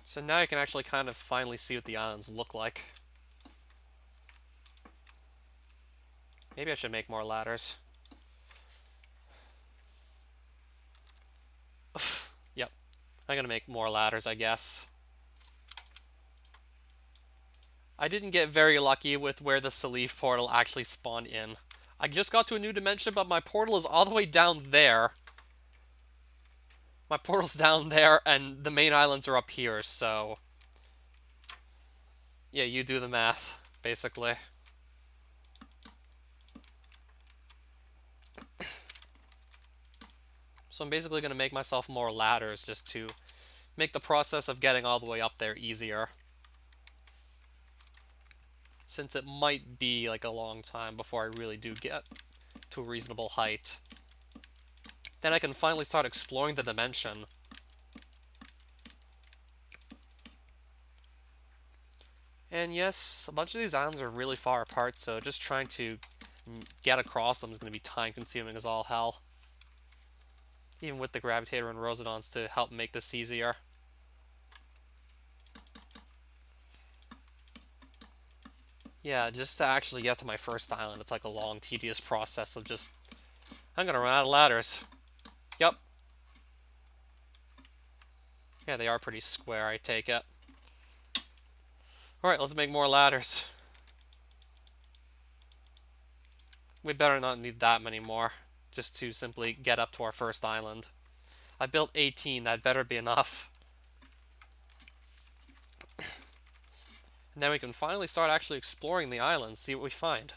So now you can actually kind of finally see what the islands look like. Maybe I should make more ladders. Yep. I'm gonna make more ladders, I guess. I didn't get very lucky with where the Salif portal actually spawned in. I just got to a new dimension, but my portal is all the way down there. My portal's down there, and the main islands are up here, so... yeah, you do the math, basically. So I'm basically going to make myself more ladders just to make the process of getting all the way up there easier. Since it might be like a long time before I really do get to a reasonable height. Then I can finally start exploring the dimension. And yes, a bunch of these islands are really far apart, so just trying to get across them is going to be time-consuming as all hell. Even with the Gravitator and Rosedons to help make this easier. Yeah, just to actually get to my first island, it's like a long, tedious process of just... I'm gonna run out of ladders. Yep. Yeah, they are pretty square, I take it. Alright, let's make more ladders. We better not need that many more, just to simply get up to our first island. I built 18, that better be enough. And then we can finally start actually exploring the island, see what we find.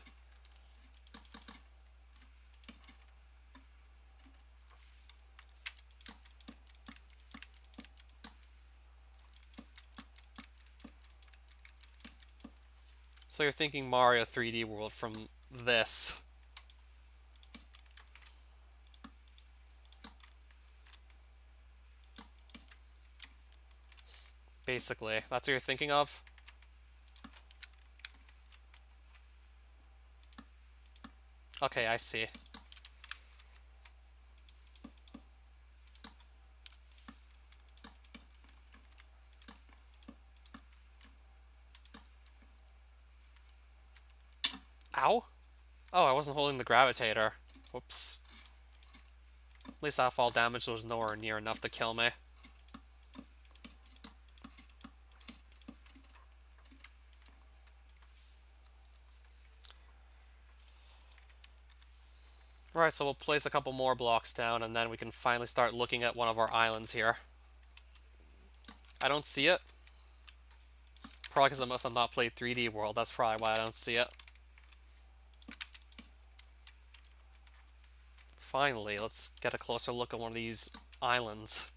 So you're thinking Mario 3D World from this. Basically, that's what you're thinking of? Okay, I see. Ow? Oh, I wasn't holding the gravitator. Whoops. At least that fall damage was nowhere near enough to kill me. Right, so we'll place a couple more blocks down, and then we can finally start looking at one of our islands here. I don't see it. Probably because I must have not played 3D World. That's probably why I don't see it. Finally, let's get a closer look at one of these islands.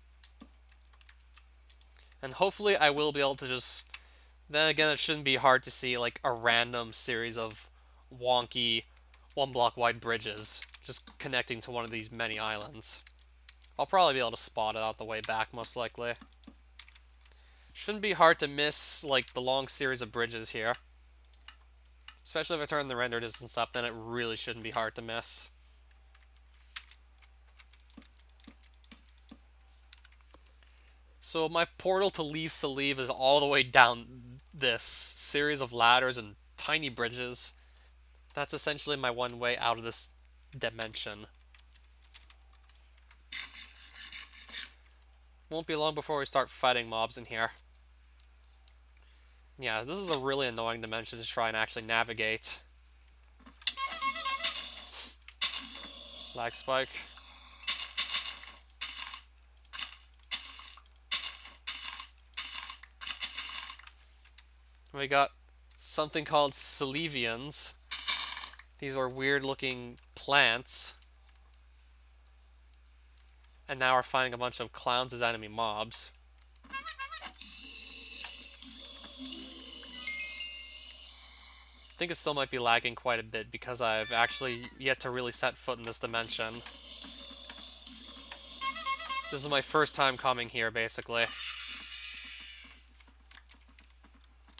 And hopefully I will be able to just... Then again, it shouldn't be hard to see like a random series of wonky one block wide bridges just connecting to one of these many islands. I'll probably be able to spot it out the way back, most likely. Shouldn't be hard to miss like the long series of bridges here. Especially if I turn the render distance up, then it really shouldn't be hard to miss. So my portal to Leave Salive is all the way down this series of ladders and tiny bridges. That's essentially my one way out of this dimension. Won't be long before we start fighting mobs in here. Yeah, this is a really annoying dimension to try and actually navigate. Lag spike. We got something called Salivians. These are weird looking plants. And now we're finding a bunch of clowns as enemy mobs. I think it still might be lagging quite a bit because I've actually yet to really set foot in this dimension. This is my first time coming here, basically.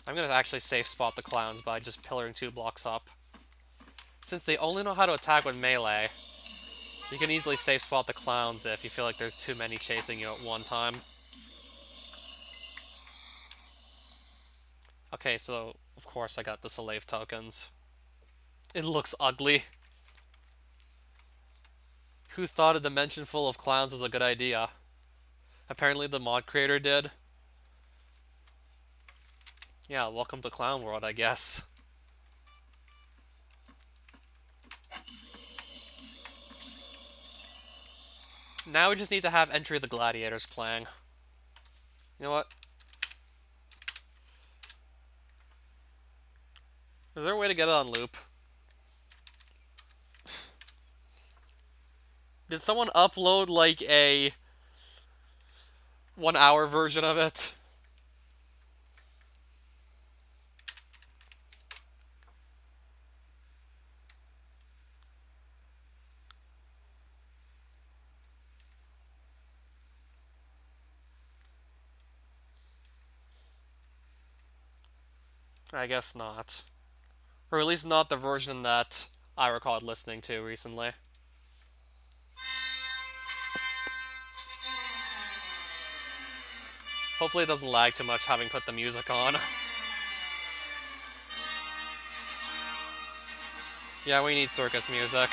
I'm gonna actually safe spot the clowns by just pillaring 2 blocks up. Since they only know how to attack with melee, you can easily safe spot the clowns if you feel like there's too many chasing you at one time. Okay, so of course I got the Slave tokens. It looks ugly. Who thought a dimension full of clowns was a good idea? Apparently the mod creator did. Yeah, welcome to Clown World, I guess. Now we just need to have Entry of the Gladiators playing. You know what? Is there a way to get it on loop? Did someone upload like a 1-hour version of it? I guess not. Or at least not the version that I recalled listening to recently. Hopefully it doesn't lag too much having put the music on. Yeah, we need circus music.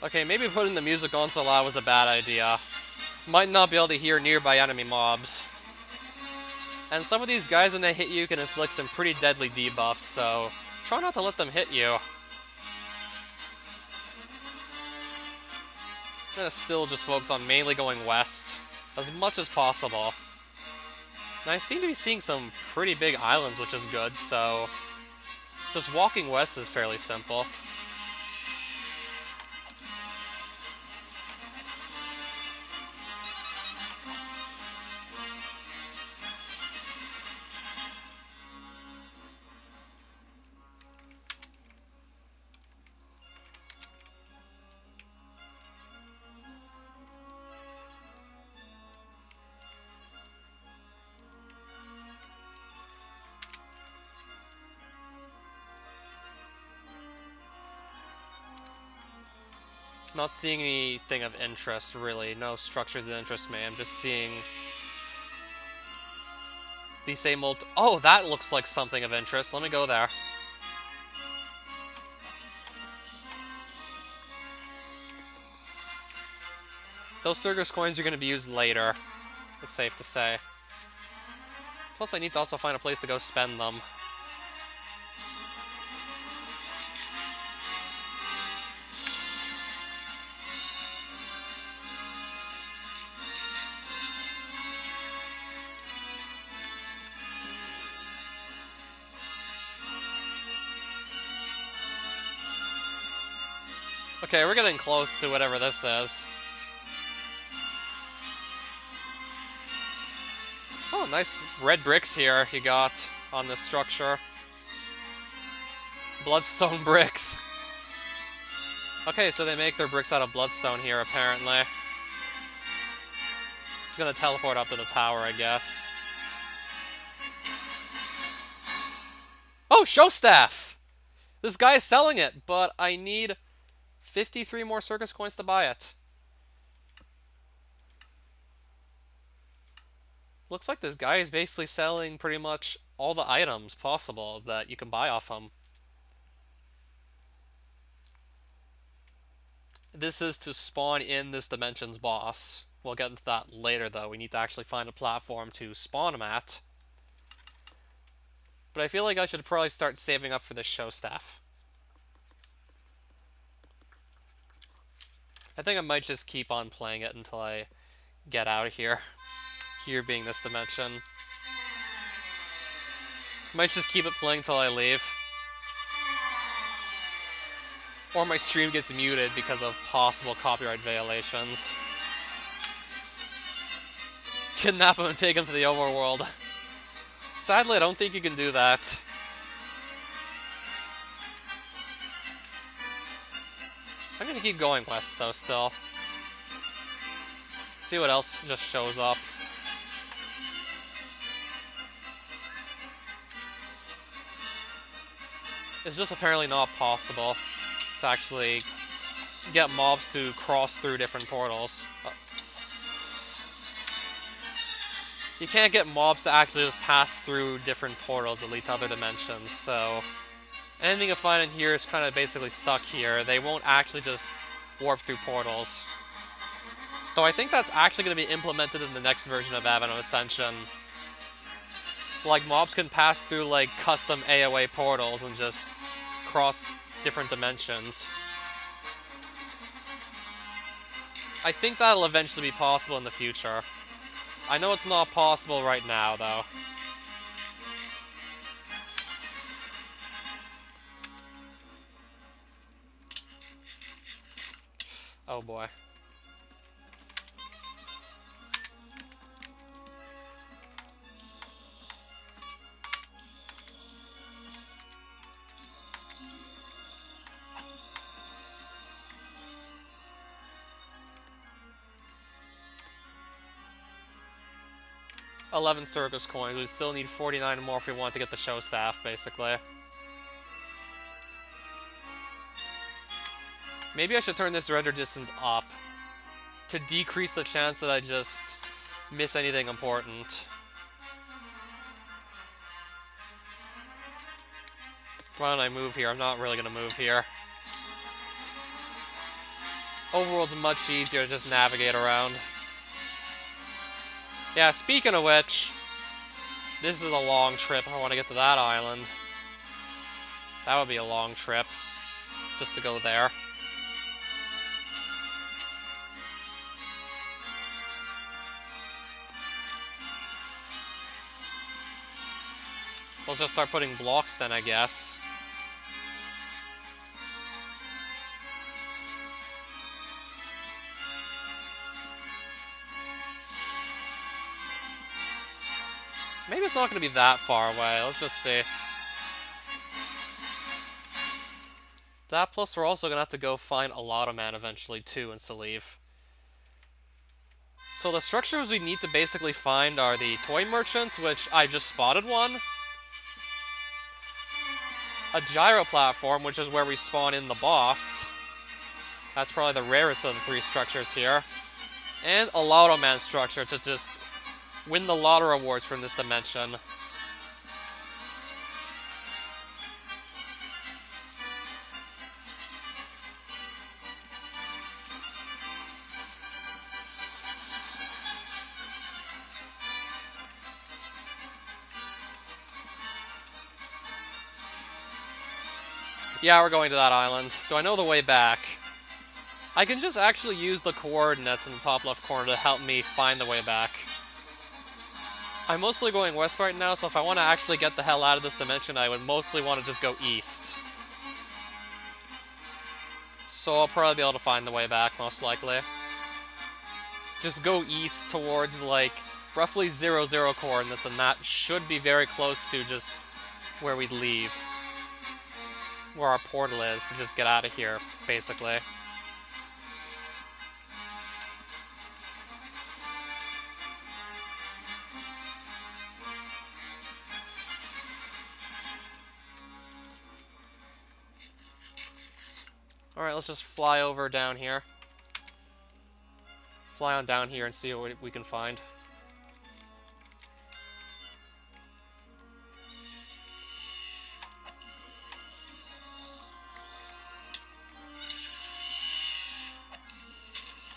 Okay, maybe putting the music on so loud was a bad idea. Might not be able to hear nearby enemy mobs. And some of these guys, when they hit you, can inflict some pretty deadly debuffs, so try not to let them hit you. I'm gonna still just focus on mainly going west as much as possible. And I seem to be seeing some pretty big islands, which is good, so just walking west is fairly simple. Not seeing anything of interest, really. No structure that interest me. I'm just seeing the same old... Oh, that looks like something of interest. Let me go there. Those circus coins are going to be used later. It's safe to say. Plus, I need to also find a place to go spend them. Okay, we're getting close to whatever this is. Oh, nice red bricks here he got on this structure. Bloodstone bricks. Okay, so they make their bricks out of bloodstone here, apparently. It's gonna teleport up to the tower, I guess. Oh, show staff! This guy is selling it, but I need 53 more circus coins to buy it. Looks like this guy is basically selling pretty much all the items possible that you can buy off him. This is to spawn in this dimension's boss. We'll get into that later, though. We need to actually find a platform to spawn him at. But I feel like I should probably start saving up for this show staff. I think I might just keep on playing it until I get out of here. Here being this dimension. Might just keep it playing till I leave. Or my stream gets muted because of possible copyright violations. Kidnap him and take him to the overworld. Sadly, I don't think you can do that. I'm gonna keep going west, though, still. See what else just shows up. It's just apparently not possible to actually get mobs to cross through different portals. You can't get mobs to actually just pass through different portals that lead to other dimensions, so anything you find in here is kind of basically stuck here. They won't actually just warp through portals. Though I think that's actually going to be implemented in the next version of Ascension. Like, mobs can pass through, like, custom AoA portals and just cross different dimensions. I think that'll eventually be possible in the future. I know it's not possible right now, though. Oh boy. $11 circus coins. We still need 49 more if we want to get the show staff, basically. Maybe I should turn this render distance up to decrease the chance that I just miss anything important. Why don't I move here? I'm not really going to move here. Overworld's much easier to just navigate around. Yeah, speaking of which, this is a long trip if I want to get to that island. That would be a long trip, just to go there. Let's just start putting blocks then, I guess. Maybe it's not going to be that far away. Let's just see. That plus we're also going to have to go find a Lotto Man eventually too in Salive. So the structures we need to basically find are the toy merchants, which I just spotted one. A gyro platform, which is where we spawn in the boss. That's probably the rarest of the 3 structures here. And a Lotto Man structure to just win the lotto rewards from this dimension. Yeah, we're going to that island. Do I know the way back? I can just actually use the coordinates in the top left corner to help me find the way back. I'm mostly going west right now, so if I want to actually get the hell out of this dimension, I would mostly want to just go east. So I'll probably be able to find the way back, most likely. Just go east towards, like, roughly 0, 0 coordinates, and that should be very close to just where we'd leave. Where our portal is, to just get out of here, basically. Alright, let's just fly over down here. Fly on down here and see what we can find.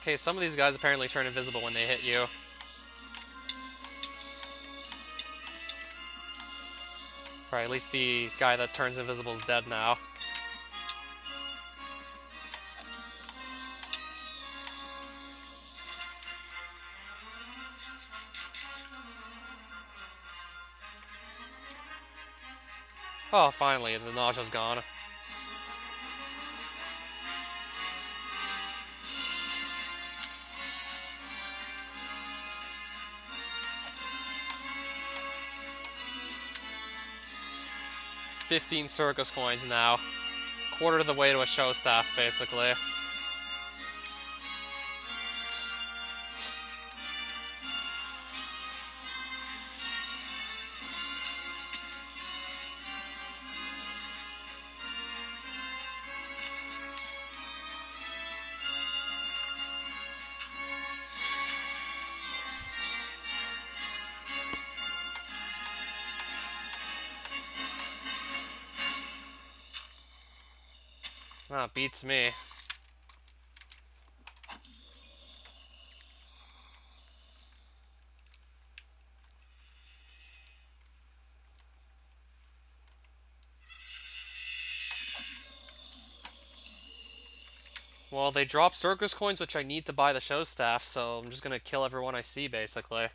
Okay, some of these guys apparently turn invisible when they hit you. Right, at least the guy that turns invisible is dead now. Oh, finally, the nausea's gone. $15 circus coins now. Quarter of the way to a show staff, basically. Ah, beats me. Well, they drop circus coins, which I need to buy the show staff, so I'm just gonna kill everyone I see, basically.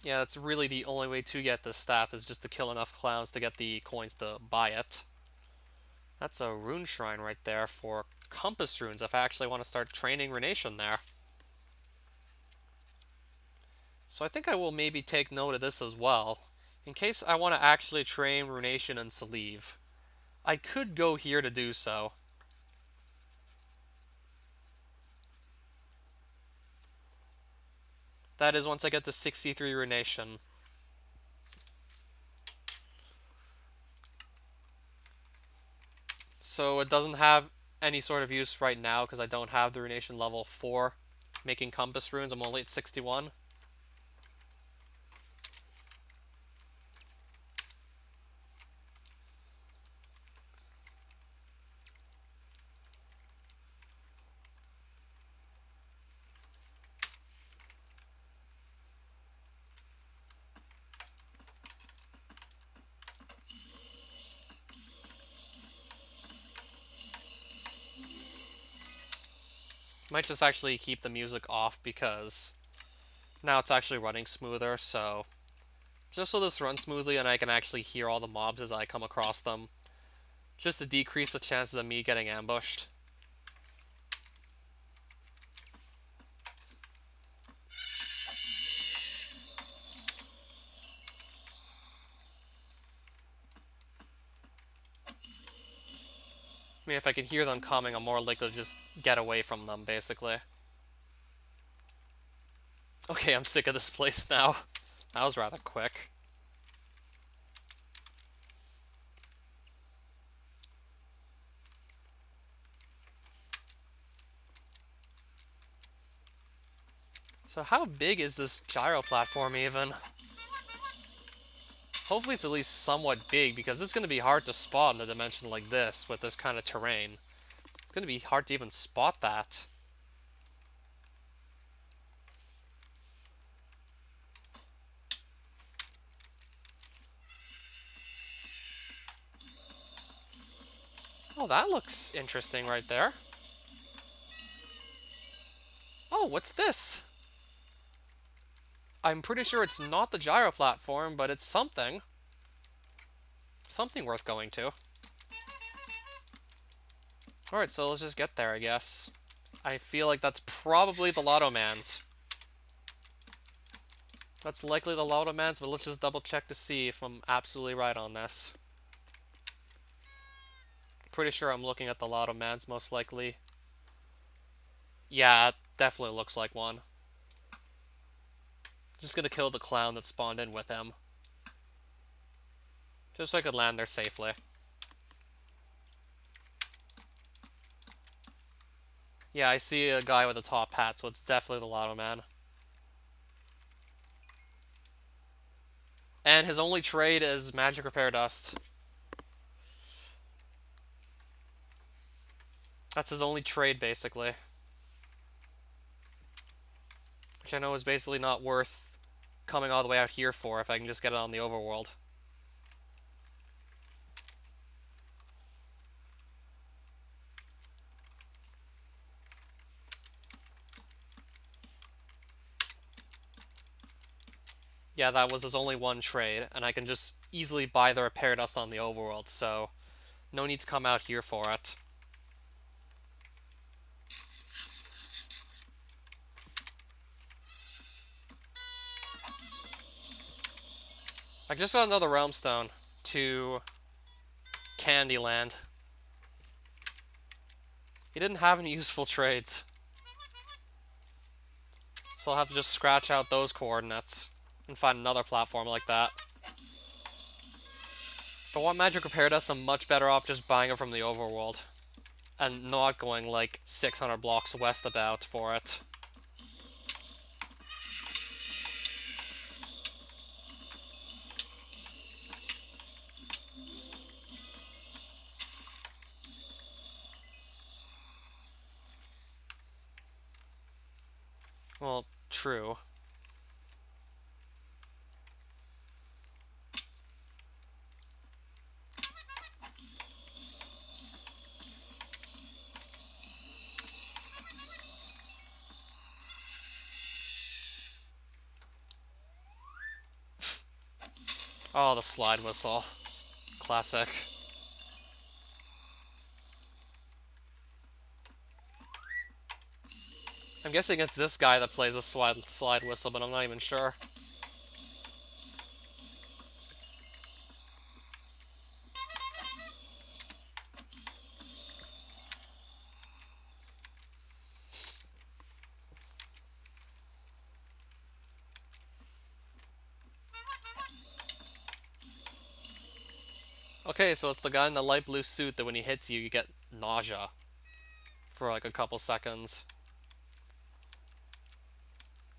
Yeah, that's really the only way to get this staff, is just to kill enough clowns to get the coins to buy it. That's a rune shrine right there for compass runes, if I actually want to start training Runation there. So I think I will maybe take note of this as well. In case I want to actually train Runation and Sleeve, I could go here to do so. That is once I get to 63 Runation. So it doesn't have any sort of use right now because I don't have the Runation level 4 making compass runes. I'm only at 61. Might just actually keep the music off because now it's actually running smoother, so just so this runs smoothly and I can actually hear all the mobs as I come across them, just to decrease the chances of me getting ambushed. I mean, if I can hear them coming, I'm more likely to just get away from them, basically. Okay, I'm sick of this place now. That was rather quick. So how big is this gyro platform even? Hopefully it's at least somewhat big, because it's going to be hard to spot in a dimension like this with this kind of terrain. It's going to be hard to even spot that. Oh, that looks interesting right there. Oh, what's this? I'm pretty sure it's not the gyro platform, but it's something. Something worth going to. Alright, so let's just get there, I guess. I feel like that's probably the Lotto Man's. That's likely the Lotto Man's, but let's just double check to see if I'm absolutely right on this. Pretty sure I'm looking at the Lotto Man's, most likely. Yeah, it definitely looks like one. Just gonna kill the clown that spawned in with him. Just so I could land there safely. Yeah, I see a guy with a top hat, so it's definitely the Lotto Man. And his only trade is magic repair dust. That's his only trade, basically. Which I know is basically not worth coming all the way out here for if I can just get it on the overworld. Yeah, that was his only one trade, and I can just easily buy the repair dust on the overworld, so no need to come out here for it. I just got another Realm Stone to Candyland. He didn't have any useful trades. So I'll have to just scratch out those coordinates and find another platform like that. If I want magic repair dust, I'm much better off just buying it from the overworld. And not going like 600 blocks west about for it. Well, true. Oh, the slide whistle. Classic. I'm guessing it's this guy that plays a slide whistle, but I'm not even sure. Okay, so it's the guy in the light blue suit that when he hits you, you get nausea for like a couple seconds.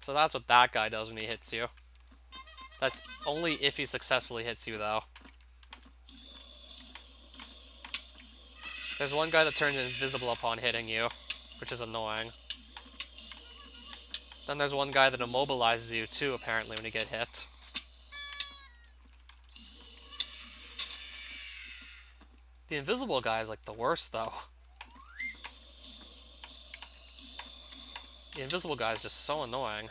So that's what that guy does when he hits you. That's only if he successfully hits you, though. There's one guy that turns invisible upon hitting you, which is annoying. Then there's one guy that immobilizes you, too, apparently, when you get hit. The invisible guy is, like, the worst, though. The invisible guy is just so annoying.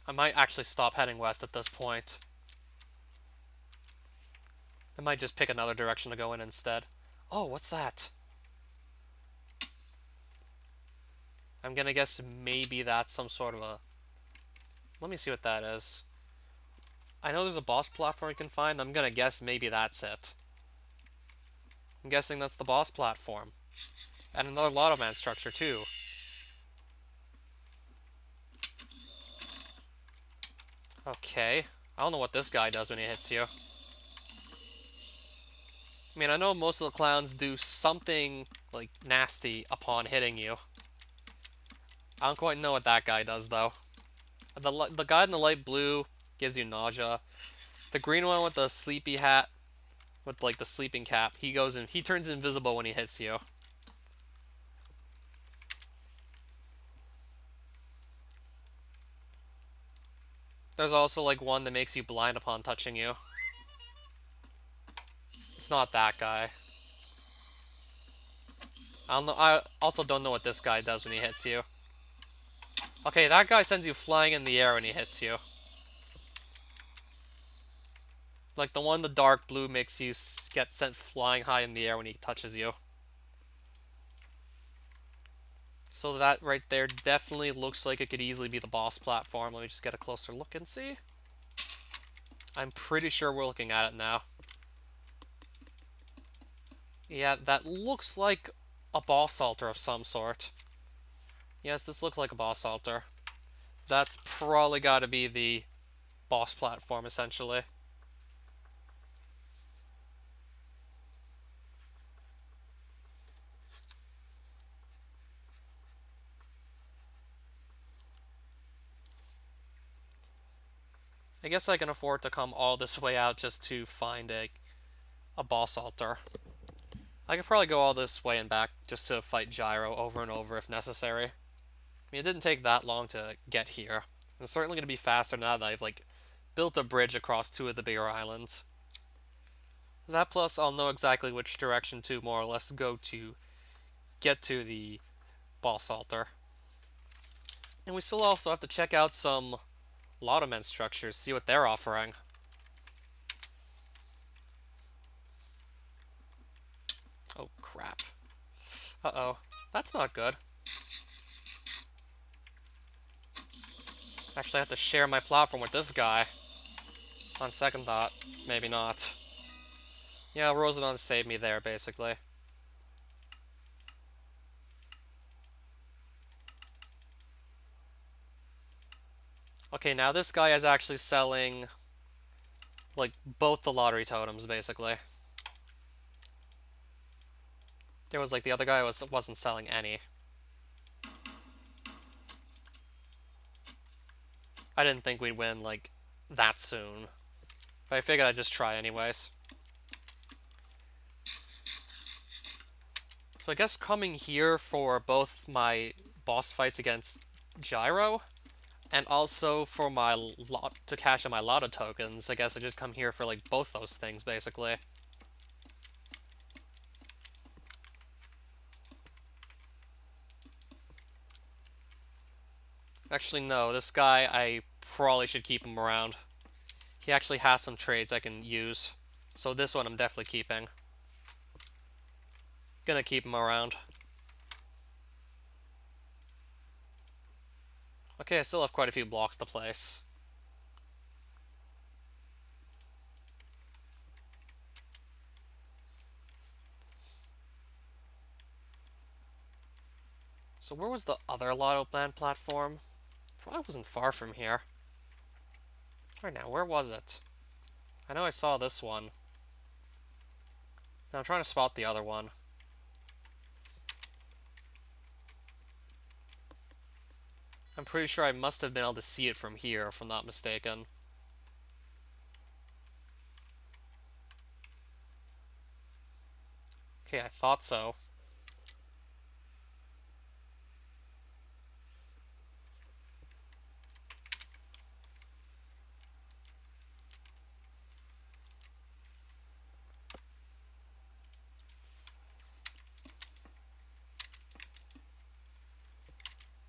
I might actually stop heading west at this point. I might just pick another direction to go in instead. Oh, what's that? I'm gonna guess maybe that's some sort of a... Let me see what that is. I know there's a boss platform you can find. I'm gonna guess maybe that's it. I'm guessing that's the boss platform. And another Lotto Man structure, too. Okay. I don't know what this guy does when he hits you. I mean, I know most of the clowns do something, like, nasty upon hitting you. I don't quite know what that guy does, though. The guy in the light blue gives you nausea. The green one with the sleepy hat, with, like, the sleeping cap, he turns invisible when he hits you. There's also, like, one that makes you blind upon touching you. It's not that guy. I don't know. I also don't know what this guy does when he hits you. Okay, that guy sends you flying in the air when he hits you. Like, the one in the dark blue makes you get sent flying high in the air when he touches you. So that right there definitely looks like it could easily be the boss platform. Let me just get a closer look and see. I'm pretty sure we're looking at it now. Yeah, that looks like a boss altar of some sort. Yes, this looks like a boss altar. That's probably got to be the boss platform, essentially. I guess I can afford to come all this way out just to find a boss altar. I could probably go all this way and back just to fight Gyro over and over if necessary. I mean, it didn't take that long to get here. It's certainly going to be faster now that I've, like, built a bridge across two of the bigger islands. That plus I'll know exactly which direction to more or less go to get to the boss altar. And we still also have to check out some Lottomen structures, see what they're offering. Oh, crap. Uh-oh. That's not good. Actually, I have to share my platform with this guy. On second thought, maybe not. Yeah, Rosadon saved me there, basically. Okay, now this guy is actually selling, like, both the lottery totems, basically. There was, like, the other guy wasn't selling any. I didn't think we'd win, like, that soon. But I figured I'd just try anyways. So I guess coming here for both my boss fights against Gyro, and also for my to cash in my Lotto tokens, I guess I just come here for, like, both those things, basically. Actually, no, this guy, I probably should keep him around. He actually has some trades I can use. So this one I'm definitely keeping. Gonna keep him around. Okay, I still have quite a few blocks to place. So where was the other Lotto Land platform? Probably wasn't far from here. Alright, now, where was it? I know I saw this one. Now I'm trying to spot the other one. I'm pretty sure I must have been able to see it from here, if I'm not mistaken. Okay, I thought so.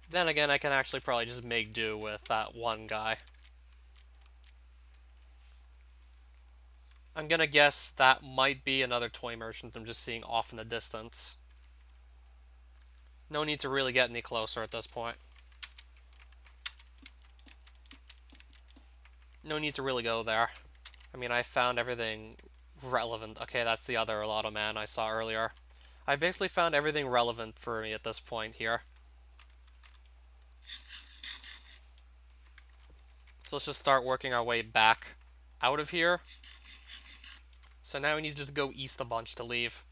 Then again, I can actually probably just make do with that one guy. I'm gonna guess that might be another toy merchant I'm just seeing off in the distance. No need to really get any closer at this point. No need to really go there. I mean, I found everything relevant. Okay, that's the other Lotto Man I saw earlier. I basically found everything relevant for me at this point here. So let's just start working our way back out of here. So now we need to just go east a bunch to leave.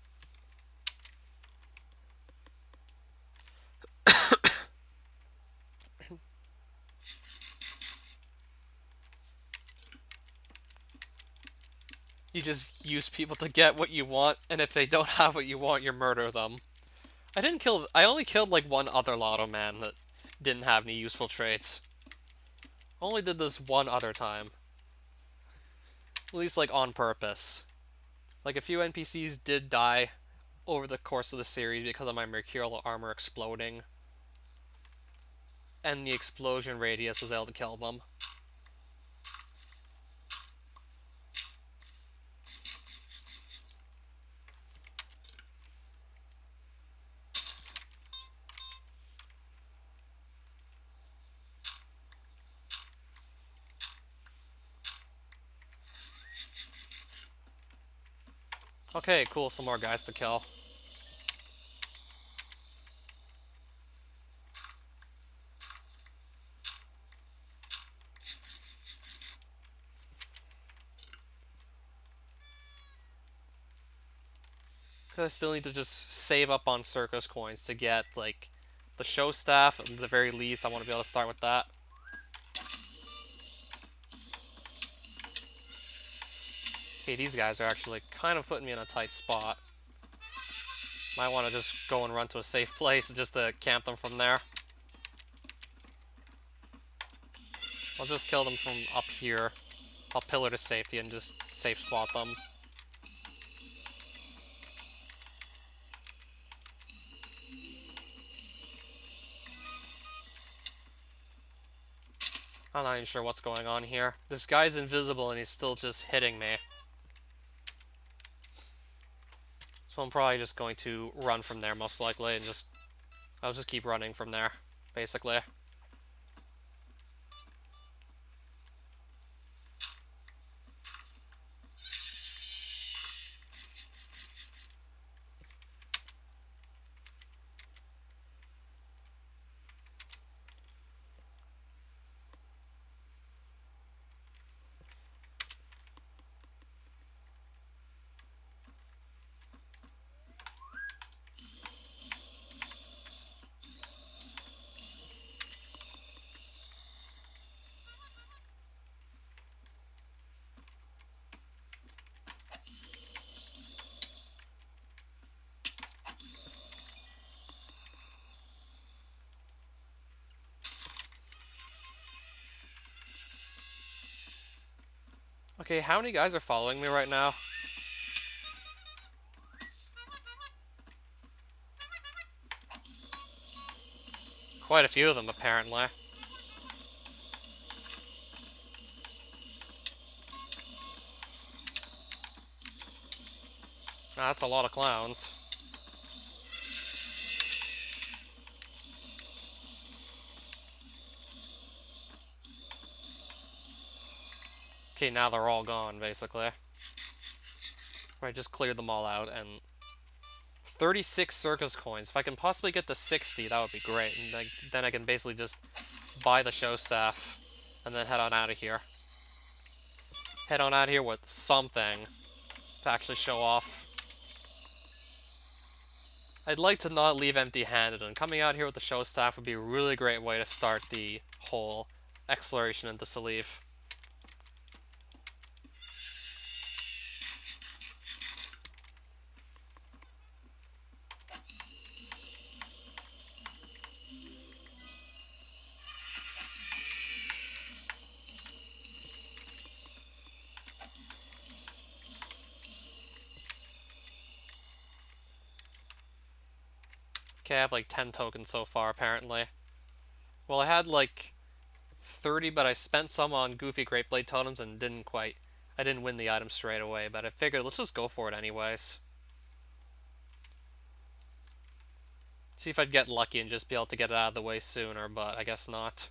You just use people to get what you want, and if they don't have what you want, you murder them. I only killed like one other Lotto Man that didn't have any useful traits. Only did this one other time. At least like on purpose. Like a few NPCs did die over the course of the series because of my mercurial armor exploding. And the explosion radius was able to kill them. Okay, cool, some more guys to kill. Because I still need to just save up on circus coins to get, like, the show staff. At the very least, I want to be able to start with that. Okay, these guys are actually kind of putting me in a tight spot. Might want to just go and run to a safe place just to camp them from there. I'll just kill them from up here. I'll pillar to safety and just safe spot them. I'm not even sure what's going on here. This guy's invisible and he's still just hitting me. So I'm probably just going to run from there most likely and I'll just keep running from there, basically. Okay, how many guys are following me right now? Quite a few of them, apparently. That's a lot of clowns. Okay, now they're all gone, basically. I just cleared them all out, and 36 circus coins. If I can possibly get to 60, that would be great. And then I can basically just buy the show staff and then head on out of here. Head on out of here with something to actually show off. I'd like to not leave empty-handed, and coming out here with the show staff would be a really great way to start the whole exploration into Salif. Okay, I have like 10 tokens so far, apparently. Well, I had like 30, but I spent some on Goofy Great Blade Totems and I didn't win the item straight away, but I figured let's just go for it anyways. See if I'd get lucky and just be able to get it out of the way sooner, but I guess not.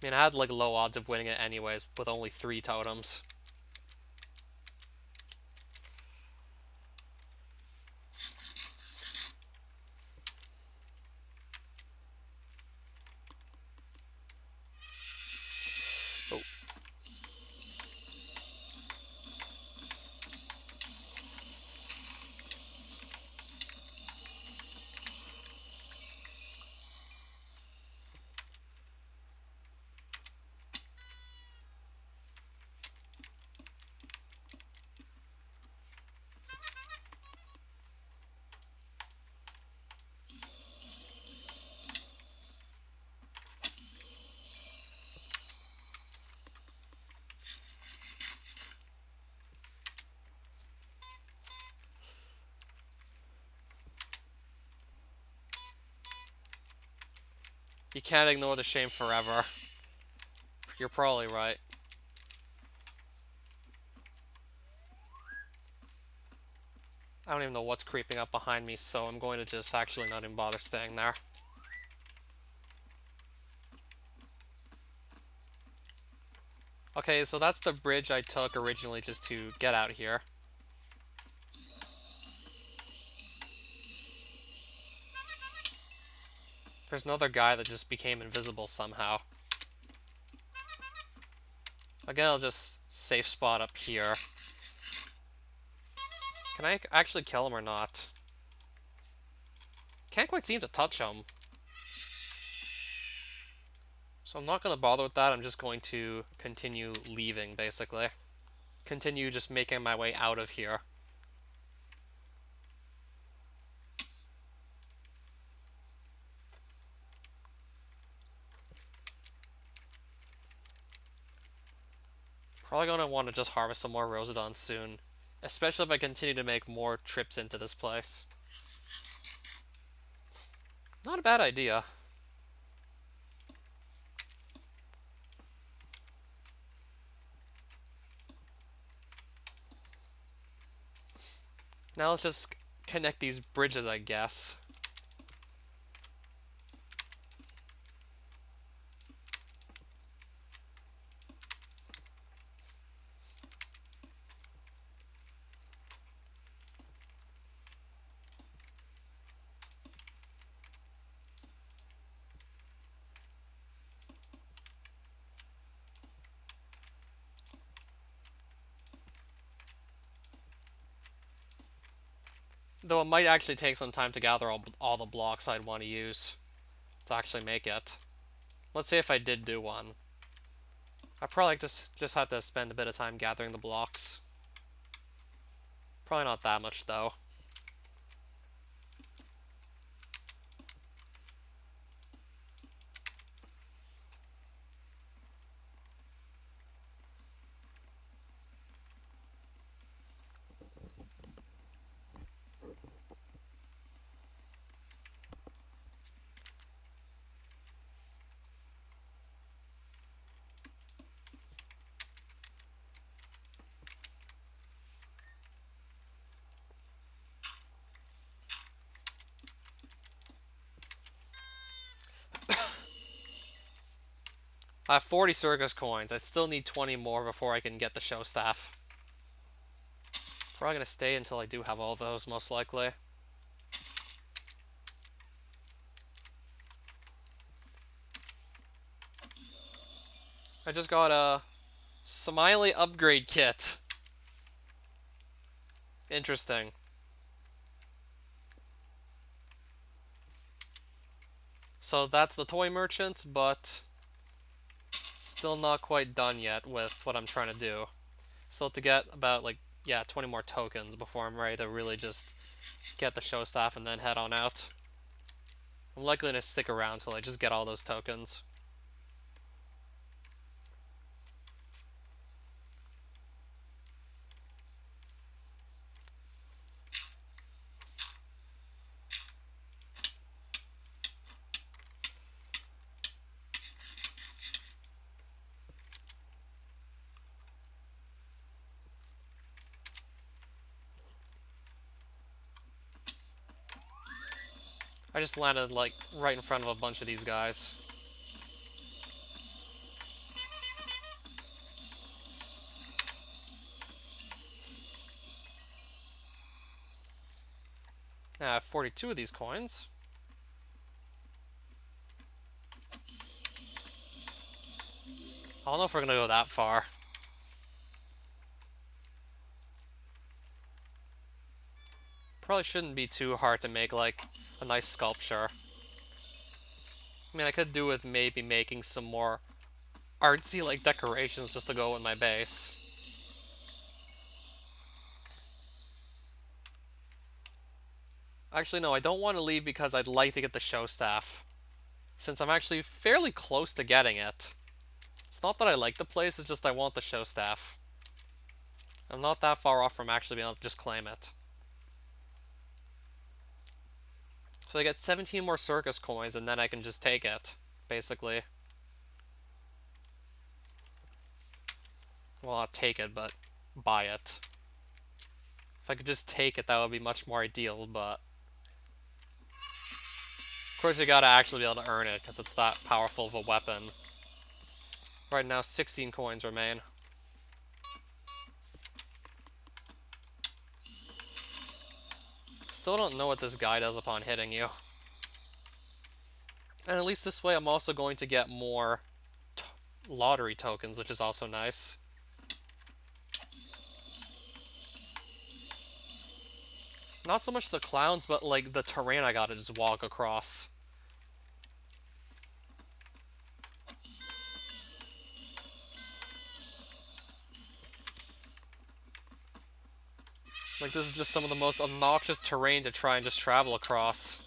I mean, I had like low odds of winning it anyways with only 3 totems. Oh. You can't ignore the shame forever. You're probably right. I don't even know what's creeping up behind me, so I'm going to just actually not even bother staying there. Okay, so that's the bridge I took originally just to get out here. There's another guy that just became invisible somehow. Again, I'll just safe spot up here. Can I actually kill him or not? Can't quite seem to touch him. So I'm not going to bother with that, I'm just going to continue leaving, basically. Continue just making my way out of here. Probably going to want to just harvest some more Rosedons soon. Especially if I continue to make more trips into this place. Not a bad idea. Now let's just connect these bridges, I guess. Though it might actually take some time to gather all the blocks I'd want to use to actually make it. Let's see if I did do one. I probably just have to spend a bit of time gathering the blocks. Probably not that much, though. I have 40 circus coins. I still need 20 more before I can get the show staff. Probably gonna stay until I do have all those, most likely. I just got a Smiley upgrade kit. Interesting. So that's the toy merchant, but still not quite done yet with what I'm trying to do. Still have to get about, like, yeah, 20 more tokens before I'm ready to really just get the show staff and then head on out. I'm likely to stick around till I just get all those tokens. I just landed, like, right in front of a bunch of these guys. I have 42 of these coins. I don't know if we're gonna go that far. Probably shouldn't be too hard to make, like, a nice sculpture. I mean, I could do with maybe making some more artsy, like, decorations just to go with my base. Actually, no, I don't want to leave because I'd like to get the show staff, since I'm actually fairly close to getting it. It's not that I like the place, it's just I want the show staff. I'm not that far off from actually being able to just claim it. So I get 17 more circus coins, and then I can just take it, basically. Well, not take it, but buy it. If I could just take it, that would be much more ideal, but... Of course, you gotta actually be able to earn it, because it's that powerful of a weapon. Right now, 16 coins remain. Still don't know what this guy does upon hitting you. And at least this way, I'm also going to get more lottery tokens, which is also nice. Not so much the clowns, but like the terrain I gotta just walk across. Like, this is just some of the most obnoxious terrain to try and just travel across.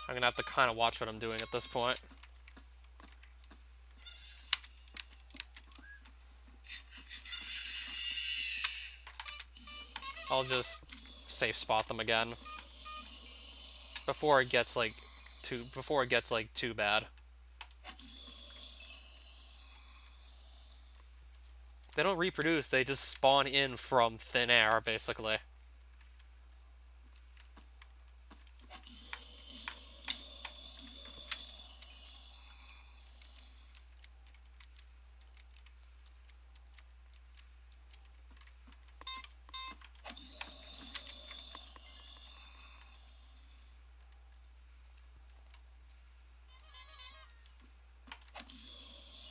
I'm gonna have to kind of watch what I'm doing at this point. I'll just safe spot them again before it gets like too bad. They don't reproduce, they just spawn in from thin air, basically.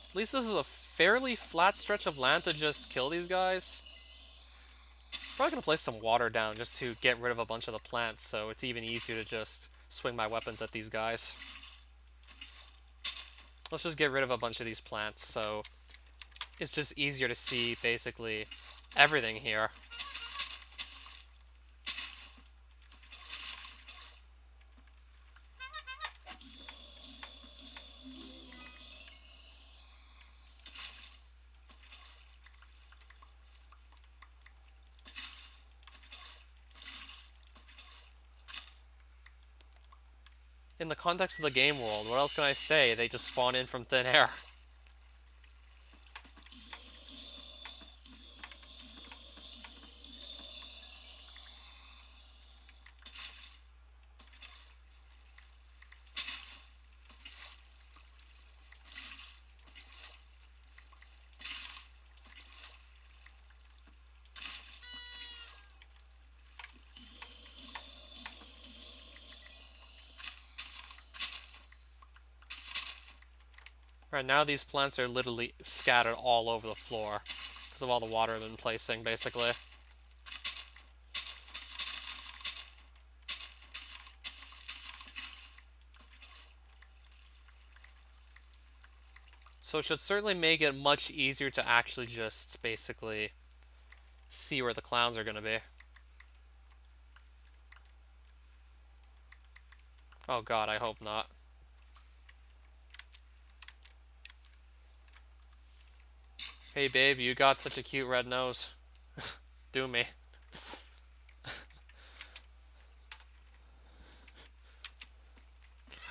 At least this is a fairly flat stretch of land to just kill these guys. Probably gonna place some water down just to get rid of a bunch of the plants, so it's even easier to just swing my weapons at these guys. Let's just get rid of a bunch of these plants, so it's just easier to see, basically, everything here. In the context of the game world, what else can I say? They just spawn in from thin air. Right now, these plants are literally scattered all over the floor because of all the water I've been placing, basically. So it should certainly make it much easier to actually just, basically, see where the clowns are going to be. Oh god, I hope not. Hey babe, you got such a cute red nose. Do me.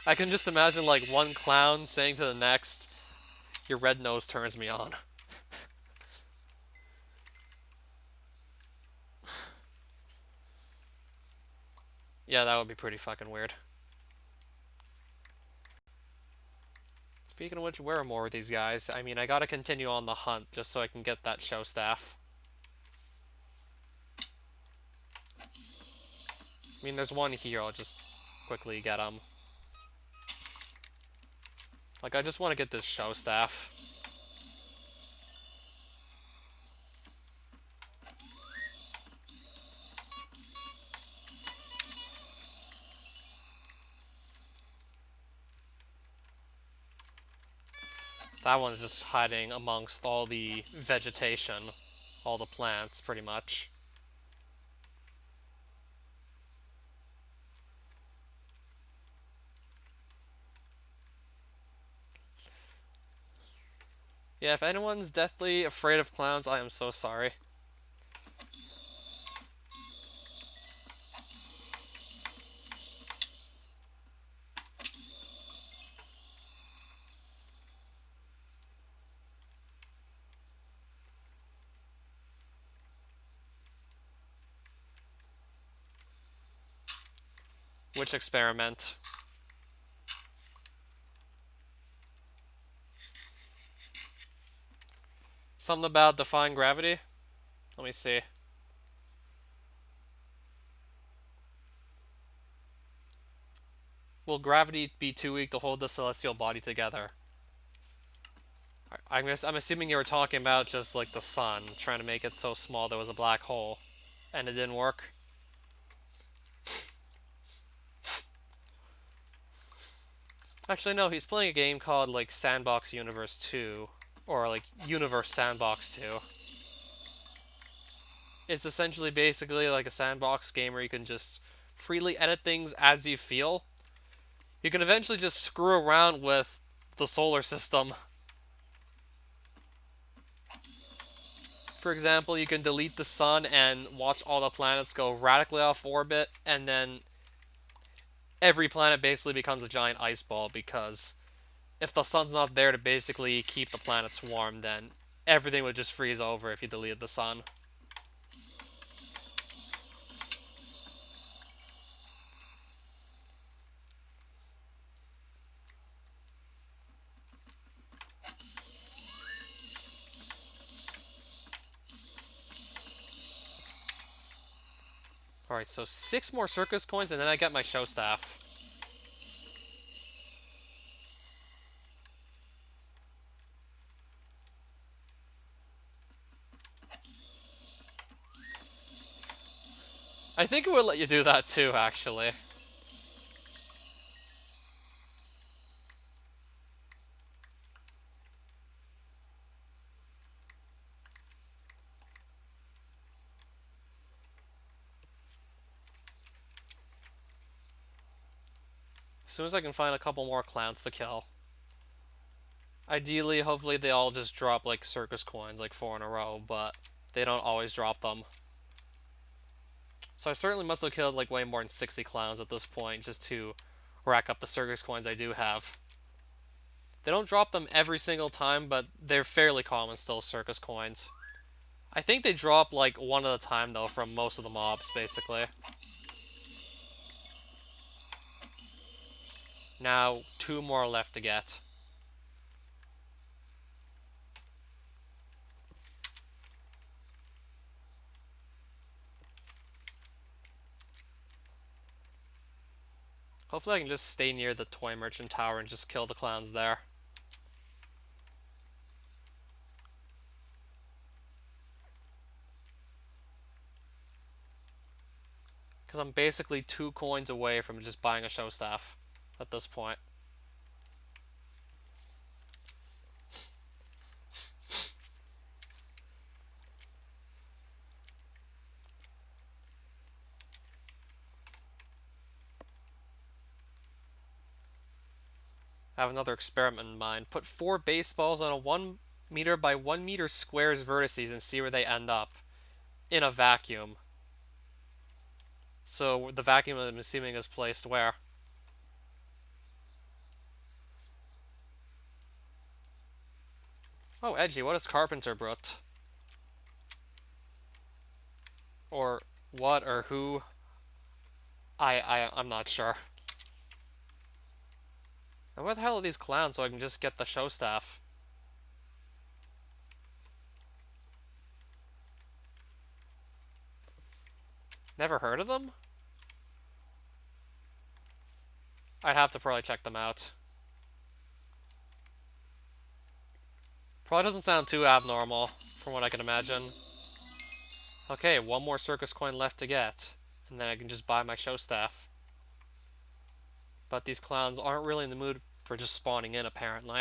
I can just imagine like one clown saying to the next, Your red nose turns me on. Yeah, that would be pretty fucking weird. Speaking of which, where are more of these guys? I mean, I gotta continue on the hunt just so I can get that show staff. I mean, there's one here. I'll just quickly get him. Like, I just want to get this show staff. That one's just hiding amongst all the vegetation. All the plants, pretty much. Yeah, if anyone's deathly afraid of clowns, I am so sorry. Which experiment? Something about defying gravity? Let me see. Will gravity be too weak to hold the celestial body together? I'm assuming you were talking about just like the sun, trying to make it so small there was a black hole, and it didn't work. Actually, no, he's playing a game called like Sandbox Universe 2, or like Universe Sandbox 2. It's essentially basically like a sandbox game where you can just freely edit things as you feel. You can eventually just screw around with the solar system. For example, you can delete the sun and watch all the planets go radically off orbit, and then every planet basically becomes a giant ice ball, because if the sun's not there to basically keep the planets warm, then everything would just freeze over if you deleted the sun. Alright, so 6 more circus coins and then I get my show staff. I think it would let you do that too, actually. As soon as I can find a couple more clowns to kill. Ideally, hopefully they all just drop like circus coins, like 4 in a row, but they don't always drop them. So I certainly must have killed like way more than 60 clowns at this point just to rack up the circus coins I do have. They don't drop them every single time, but they're fairly common still, circus coins. I think they drop like one at a time though from most of the mobs, basically. Now, 2 more left to get. Hopefully I can just stay near the Toy Merchant Tower and just kill the clowns there. Because I'm basically 2 coins away from just buying a show staff at this point. I have another experiment in mind. Put 4 baseballs on a 1 meter by 1 meter square's vertices and see where they end up. In a vacuum. So the vacuum I'm assuming is placed where? Oh, edgy, what is Carpenter Brut? Or what or who? I'm not sure. And where the hell are these clowns so I can just get the show staff? Never heard of them? I'd have to probably check them out. Probably doesn't sound too abnormal, from what I can imagine. Okay, one more circus coin left to get, and then I can just buy my show staff. But these clowns aren't really in the mood for just spawning in, apparently.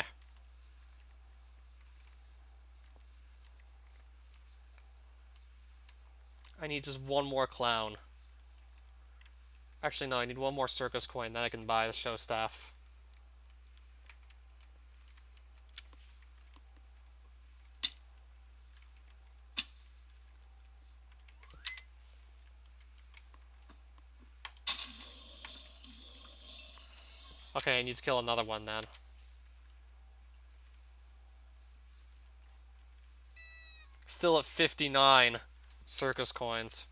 I need just one more clown. Actually, no, I need one more circus coin, then I can buy the show staff. Okay, I need to kill another one then. Still at 59 circus coins.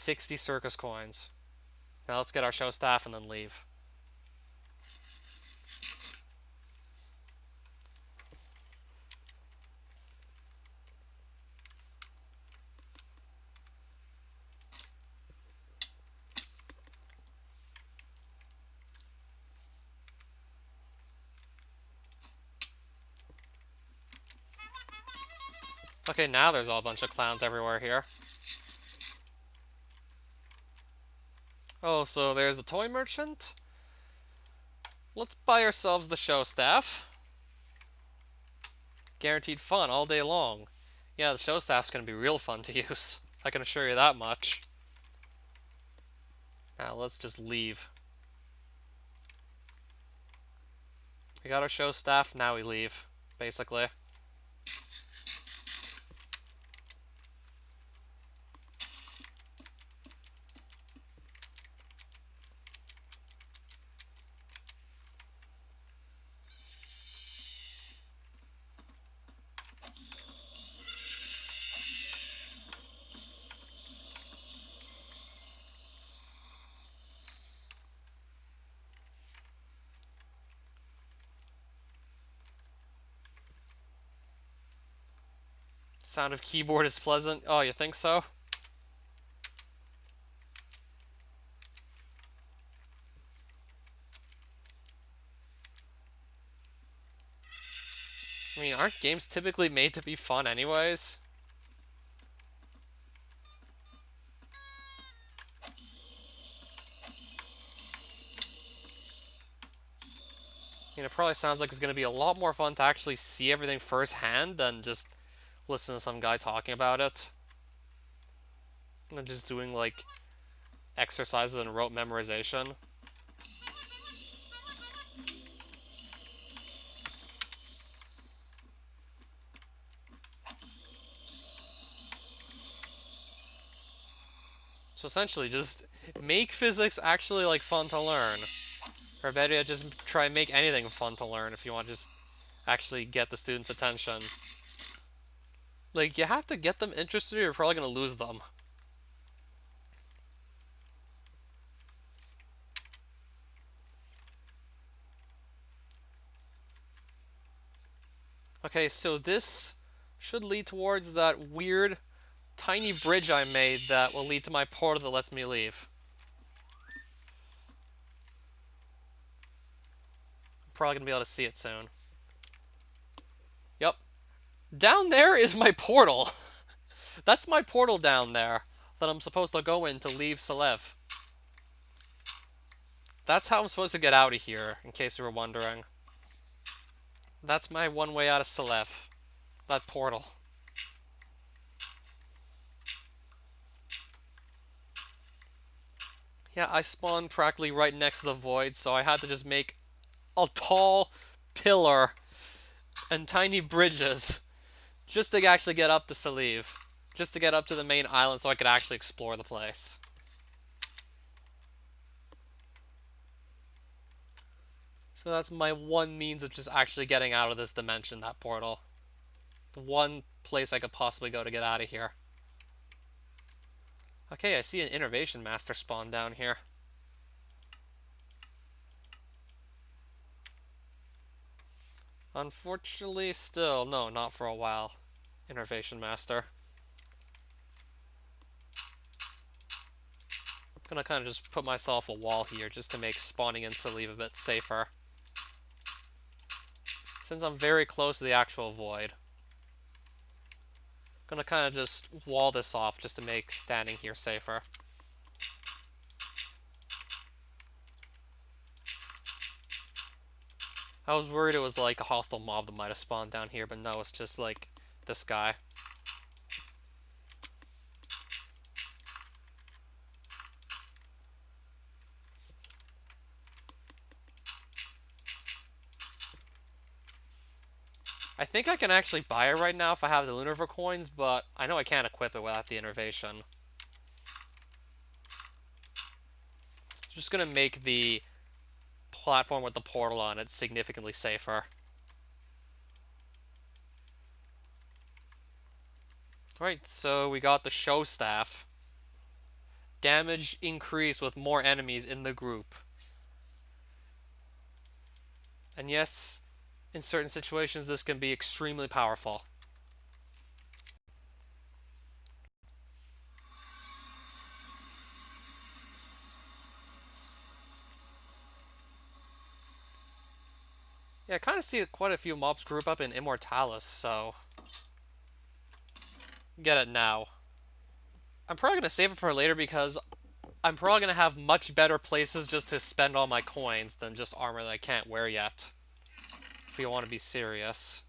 $60 circus coins. Now let's get our show staff and then leave. Okay, now there's all a bunch of clowns everywhere here. Oh, so there's the toy merchant. Let's buy ourselves the show staff. Guaranteed fun all day long. Yeah, the show staff's gonna be real fun to use. I can assure you that much. Now let's just leave. We got our show staff, now we leave, basically. Sound of keyboard is pleasant. Oh, you think so? I mean, aren't games typically made to be fun anyways? I mean, it probably sounds like it's going to be a lot more fun to actually see everything firsthand than just listen to some guy talking about it. And just doing, like, exercises and rote memorization. So essentially, just make physics actually, like, fun to learn. Or better yet, just try and make anything fun to learn if you want to just actually get the students' attention. Like, you have to get them interested or you're probably going to lose them. Okay, so this should lead towards that weird tiny bridge I made that will lead to my portal that lets me leave. I'm probably going to be able to see it soon. Yep. Down there is my portal. That's my portal down there that I'm supposed to go in to leave Selev. That's how I'm supposed to get out of here, in case you were wondering. That's my one way out of Selev. That portal. Yeah, I spawned practically right next to the void, so I had to just make a tall pillar and tiny bridges just to actually get up to Salive. Just to get up to the main island so I could actually explore the place. So that's my one means of just actually getting out of this dimension, that portal. The one place I could possibly go to get out of here. Okay, I see an Innovation Master spawn down here. Unfortunately, still, no, not for a while. Innovation Master. I'm gonna kind of just put myself a wall here just to make spawning in Salive a bit safer. Since I'm very close to the actual void. I'm gonna kind of just wall this off just to make standing here safer. I was worried it was like a hostile mob that might have spawned down here, but no, it's just like this guy. I think I can actually buy it right now if I have the Lunar coins, but I know I can't equip it without the innervation. Just gonna make the platform with the portal on it significantly safer. Right, so we got the show staff. Damage increased with more enemies in the group. And yes, in certain situations this can be extremely powerful. Yeah, I kind of see quite a few mobs group up in Immortalis, so... Get it now. I'm probably going to save it for later because I'm probably going to have much better places just to spend all my coins than just armor that I can't wear yet. If you want to be serious.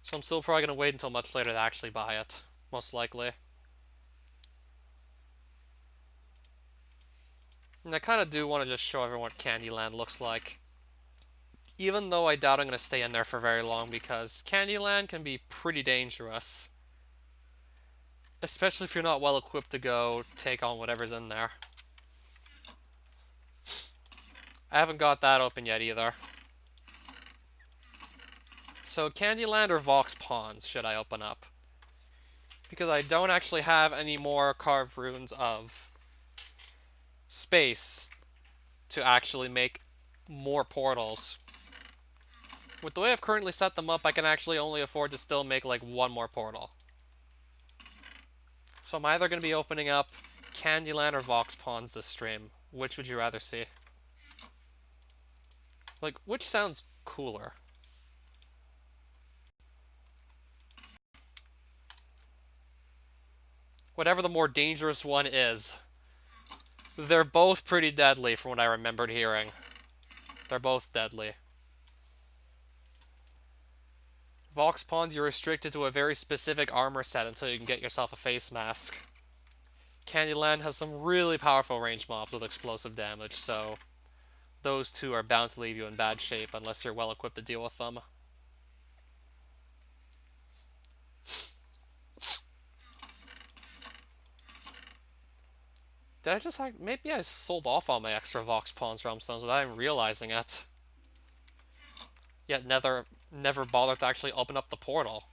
So I'm still probably going to wait until much later to actually buy it. Most likely. And I kind of do want to just show everyone what Candyland looks like. Even though I doubt I'm going to stay in there for very long because Candyland can be pretty dangerous. Especially if you're not well equipped to go take on whatever's in there. I haven't got that open yet either. So Candyland or Vox Pawns should I open up? Because I don't actually have any more carved runes of space to actually make more portals. With the way I've currently set them up, I can actually only afford to still make like one more portal. So I'm either going to be opening up Candyland or Vox Pawns this stream. Which would you rather see? Like, which sounds cooler? Whatever the more dangerous one is. They're both pretty deadly from what I remembered hearing. They're both deadly. Vox Pawns, you're restricted to a very specific armor set until you can get yourself a face mask. Candyland has some really powerful range mobs with explosive damage, so those two are bound to leave you in bad shape unless you're well equipped to deal with them. Did I just... maybe I sold off all my extra Vox Pawns Realm Stones without even realizing it. Yet never bothered to actually open up the portal.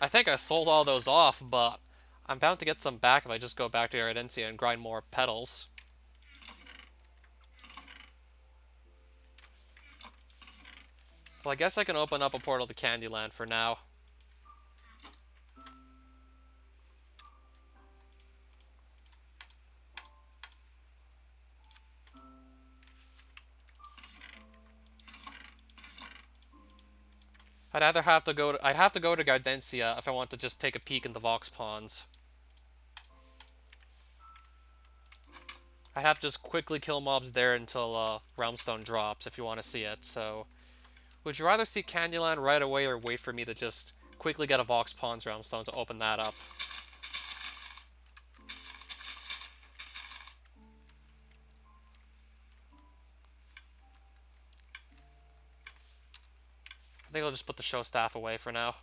I think I sold all those off, but I'm bound to get some back if I just go back to Iridencia and grind more petals. Well, I guess I can open up a portal to Candyland for now. I'd have to go to Gardencia if I want to just take a peek in the Vox Pawns. I'd have to just quickly kill mobs there until Realmstone drops if you want to see it, so... Would you rather see Candyland right away or wait for me to just quickly get a Vox Pawns Realm Stone to open that up. I think I'll just put the Show Staff away for now.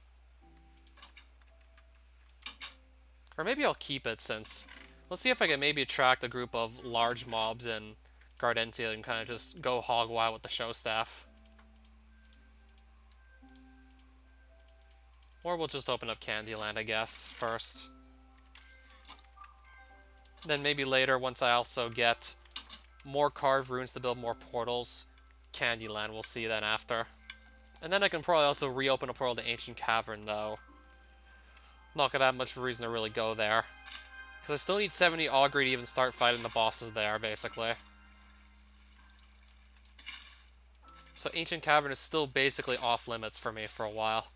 Or maybe I'll keep it since... Let's see if I can maybe attract a group of large mobs in Gardentia and kind of just go hog wild with the Show Staff. Or we'll just open up Candyland, I guess, first. Then maybe later, once I also get more carved runes to build more portals, Candyland we'll see then after. And then I can probably also reopen a portal to Ancient Cavern, though. Not gonna have much reason to really go there. Because I still need 70 Augury to even start fighting the bosses there, basically. So Ancient Cavern is still basically off limits for me for a while.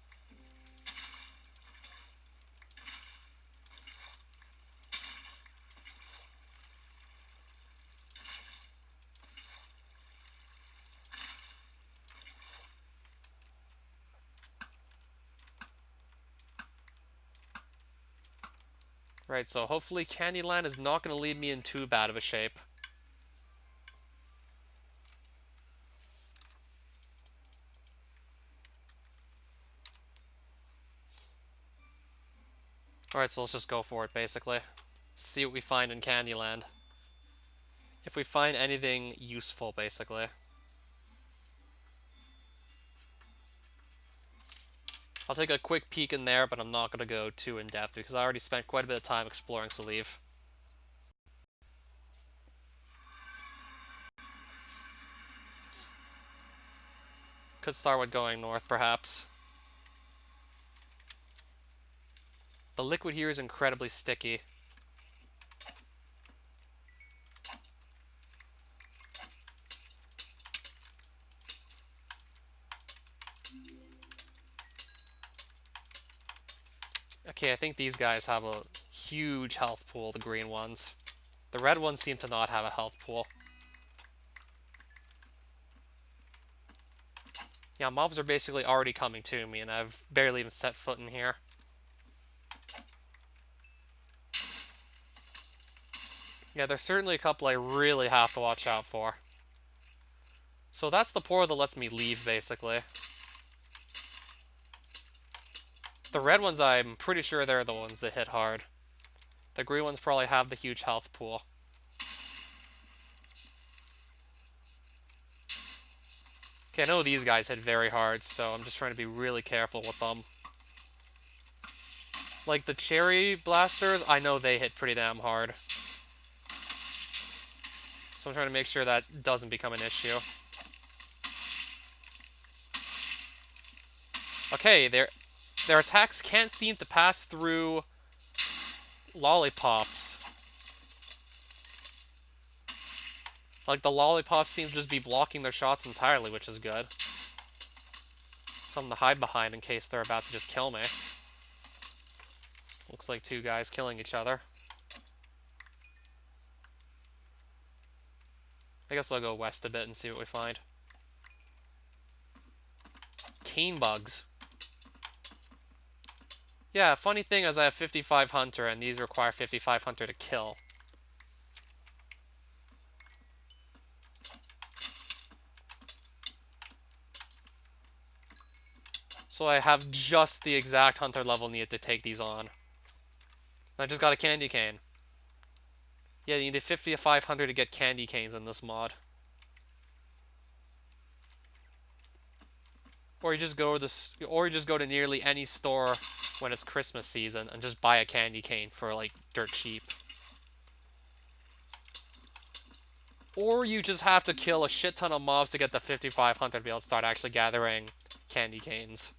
Right, so hopefully Candyland is not going to leave me in too bad of a shape. Alright, so let's just go for it, basically. See what we find in Candyland. If we find anything useful, basically. I'll take a quick peek in there, but I'm not going to go too in-depth because I already spent quite a bit of time exploring Salive. Could start with going north, perhaps. The liquid here is incredibly sticky. Okay, I think these guys have a huge health pool, the green ones. The red ones seem to not have a health pool. Yeah, mobs are basically already coming to me, and I've barely even set foot in here. Yeah, there's certainly a couple I really have to watch out for. So that's the portal that lets me leave, basically. The red ones, I'm pretty sure they're the ones that hit hard. The green ones probably have the huge health pool. Okay, I know these guys hit very hard, so I'm just trying to be really careful with them. Like the cherry blasters, I know they hit pretty damn hard. So I'm trying to make sure that doesn't become an issue. Okay, their attacks can't seem to pass through lollipops. Like, the lollipops seem to just be blocking their shots entirely, which is good. Something to hide behind in case they're about to just kill me. Looks like two guys killing each other. I guess I'll go west a bit and see what we find. Cane bugs. Yeah, funny thing is I have 55 Hunter, and these require 55 Hunter to kill. So I have just the exact Hunter level needed to take these on. I just got a Candy Cane. Yeah, you need 5500 to get Candy Canes in this mod. Or you just go to nearly any store when it's Christmas season and just buy a Candy Cane for like dirt cheap. Or you just have to kill a shit ton of mobs to get the 5500 to be able to start actually gathering Candy Canes.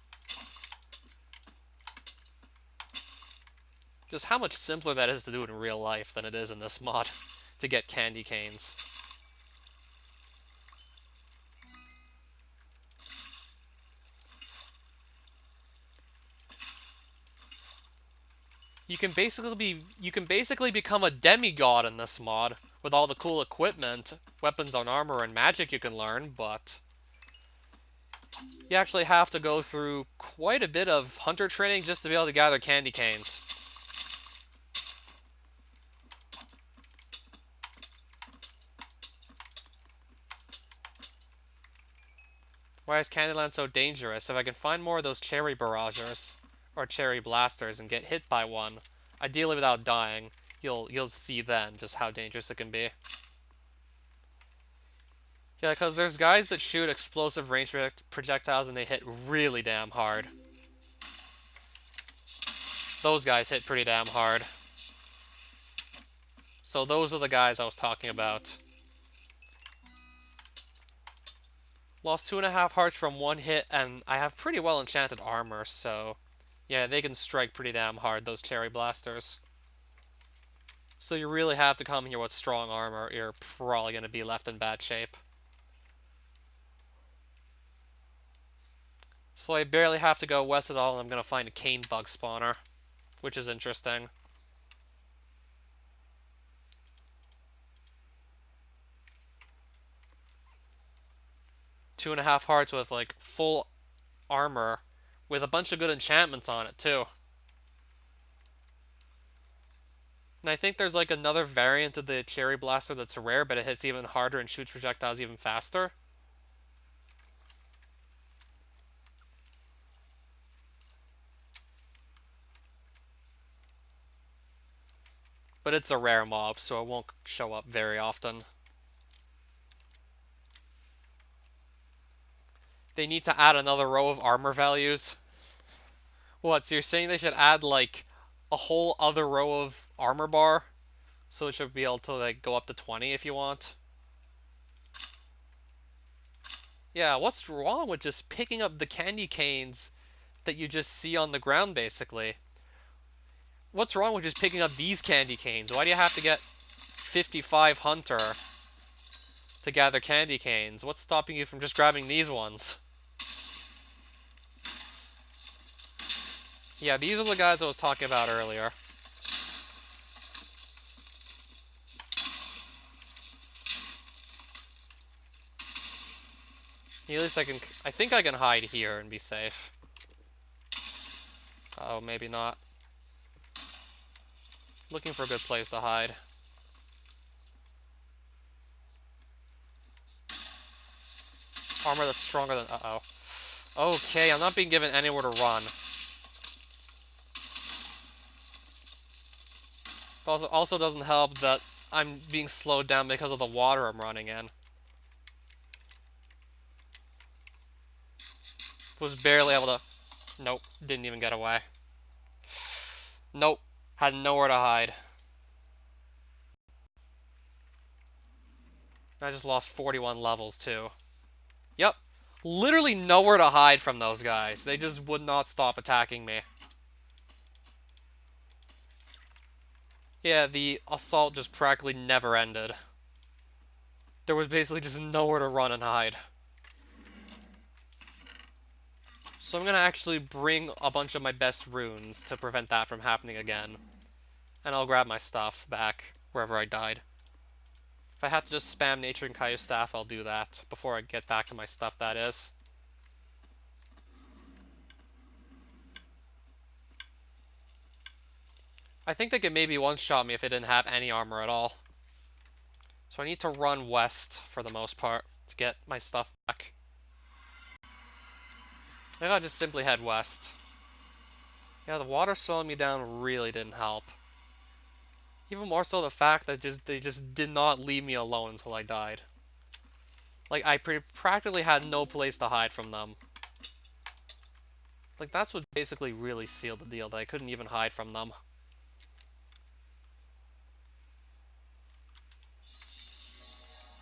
Just how much simpler that is to do in real life than it is in this mod to get Candy Canes. You can basically become a demigod in this mod with all the cool equipment, weapons on armor, and magic you can learn, but You actually have to go through quite a bit of hunter training just to be able to gather candy canes. Why is Candyland so dangerous? If I can find more of those cherry barragers or cherry blasters and get hit by one, ideally without dying, you'll see then just how dangerous it can be. Yeah, because there's guys that shoot explosive range projectiles and they hit really damn hard. Those guys hit pretty damn hard. So those are the guys I was talking about. Lost 2.5 hearts from one hit, and I have pretty well enchanted armor, so yeah, they can strike pretty damn hard, those cherry blasters. So you really have to come here with strong armor, you're probably going to be left in bad shape. So I barely have to go west at all, and I'm going to find a cane bug spawner, which is interesting. Two and a half hearts with like full armor with a bunch of good enchantments on it too. And I think there's like another variant of the cherry blaster that's rare, but it hits even harder and shoots projectiles even faster. But it's a rare mob, so it won't show up very often. They need to add another row of armor values. What, so you're saying they should add like a whole other row of armor bar? So it should be able to like go up to 20 if you want. Yeah, what's wrong with just picking up the candy canes that you just see on the ground basically? What's wrong with just picking up these candy canes? Why do you have to get 55 hunter to gather candy canes? What's stopping you from just grabbing these ones? Yeah, these are the guys I was talking about earlier. At least I think I can hide here and be safe. Oh, maybe not. Looking for a good place to hide. Armor that's stronger than... Uh-oh. Okay, I'm not being given anywhere to run. It also doesn't help that I'm being slowed down because of the water I'm running in. Was barely able to... Nope, didn't even get away. Nope, had nowhere to hide. I just lost 41 levels, too. Yep, literally nowhere to hide from those guys. They just would not stop attacking me. Yeah, the assault just practically never ended. There was basically just nowhere to run and hide. So I'm gonna actually bring a bunch of my best runes to prevent that from happening again. And I'll grab my stuff back wherever I died. If I have to just spam Nature and Kaiju Staff, I'll do that before I get back to my stuff, that is. I think they could maybe one-shot me if I didn't have any armor at all. So I need to run west for the most part to get my stuff back. Maybe I'll just simply head west. Yeah, the water slowing me down really didn't help. Even more so the fact that they just did not leave me alone until I died. Like, I practically had no place to hide from them. Like, that's what basically really sealed the deal, that I couldn't even hide from them.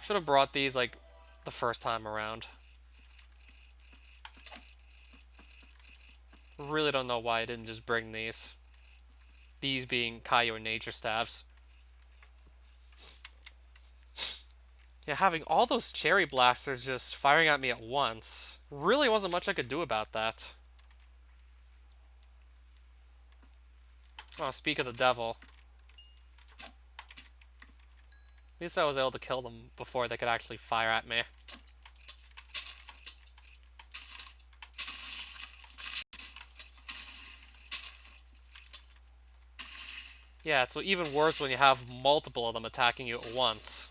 Should have brought these, like, the first time around. Really don't know why I didn't just bring these. These being Kaiju and Nature Staffs. Yeah, having all those cherry blasters just firing at me at once. Really wasn't much I could do about that. Oh, speak of the devil. At least I was able to kill them before they could actually fire at me. Yeah, it's even worse when you have multiple of them attacking you at once.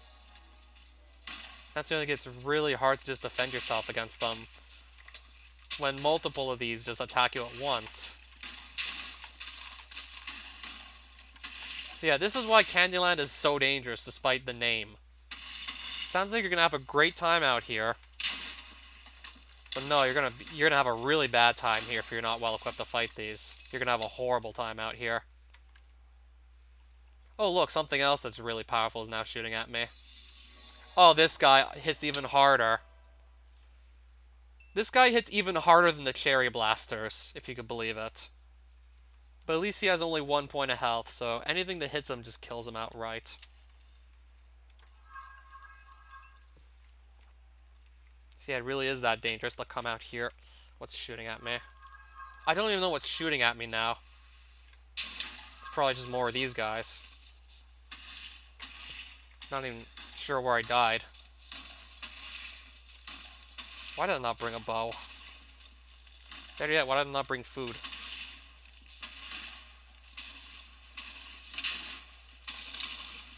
That's when it gets really hard to just defend yourself against them. When multiple of these just attack you at once. So yeah, this is why Candyland is so dangerous despite the name. Sounds like you're gonna have a great time out here. But no, you're gonna have a really bad time here if you're not well equipped to fight these. You're gonna have a horrible time out here. Oh look, something else that's really powerful is now shooting at me. Oh, this guy hits even harder. This guy hits even harder than the cherry blasters, if you could believe it. But at least he has only 1 point of health, so anything that hits him just kills him outright. See, it really is that dangerous to come out here. What's shooting at me? I don't even know what's shooting at me now. It's probably just more of these guys. Not even sure where I died. Why did I not bring a bow? Better yet, why did I not bring food?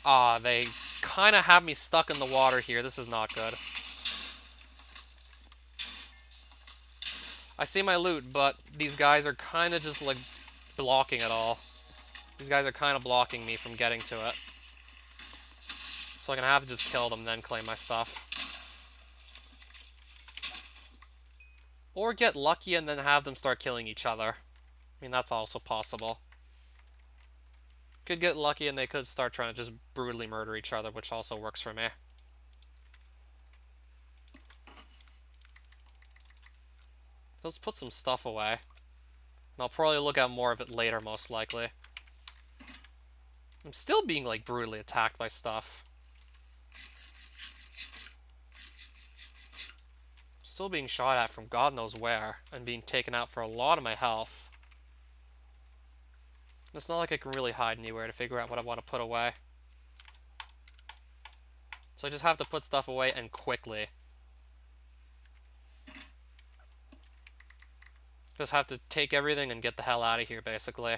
Ah, they kind of have me stuck in the water here. This is not good. I see my loot, but these guys are kind of just, like, blocking it all. These guys are kind of blocking me from getting to it. So I'm gonna have to just kill them, then claim my stuff. Or get lucky and then have them start killing each other. I mean, that's also possible. Could get lucky and they could start trying to just brutally murder each other, which also works for me. So let's put some stuff away. And I'll probably look at more of it later, most likely. I'm still being, like, brutally attacked by stuff. Still being shot at from God knows where, and being taken out for a lot of my health. It's not like I can really hide anywhere to figure out what I want to put away. So I just have to put stuff away, and quickly. Just have to take everything and get the hell out of here, basically.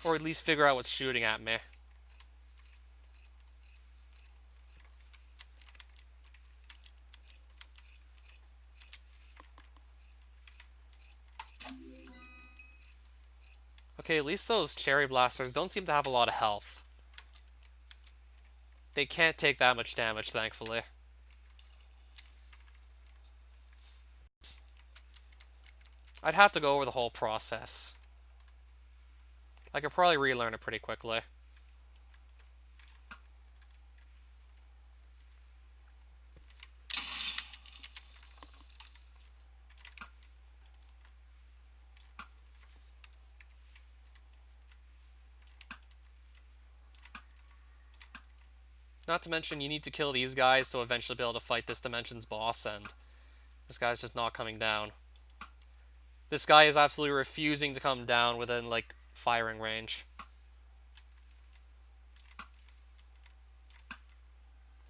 Or at least figure out what's shooting at me. Okay, at least those cherry blasters don't seem to have a lot of health. They can't take that much damage, thankfully. I'd have to go over the whole process. I could probably relearn it pretty quickly. Not to mention, you need to kill these guys to eventually be able to fight this dimension's boss, and this guy's just not coming down. This guy is absolutely refusing to come down within, like, firing range.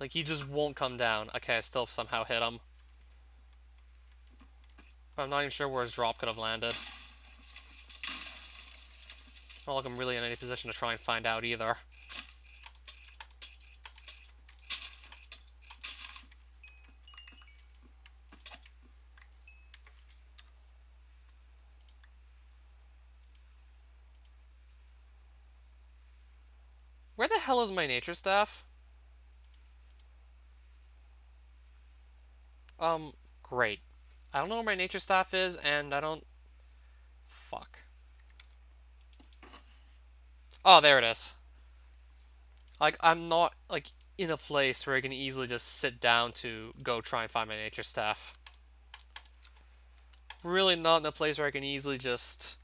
Like, he just won't come down. Okay, I still somehow hit him. But I'm not even sure where his drop could have landed. Not like I'm really in any position to try and find out either. Where the hell is my nature staff? Great. I don't know where my nature staff is, and I don't... Fuck. Oh, there it is. Like, I'm not, like, in a place where I can easily just sit down to go try and find my nature staff. Really not in a place where I can easily just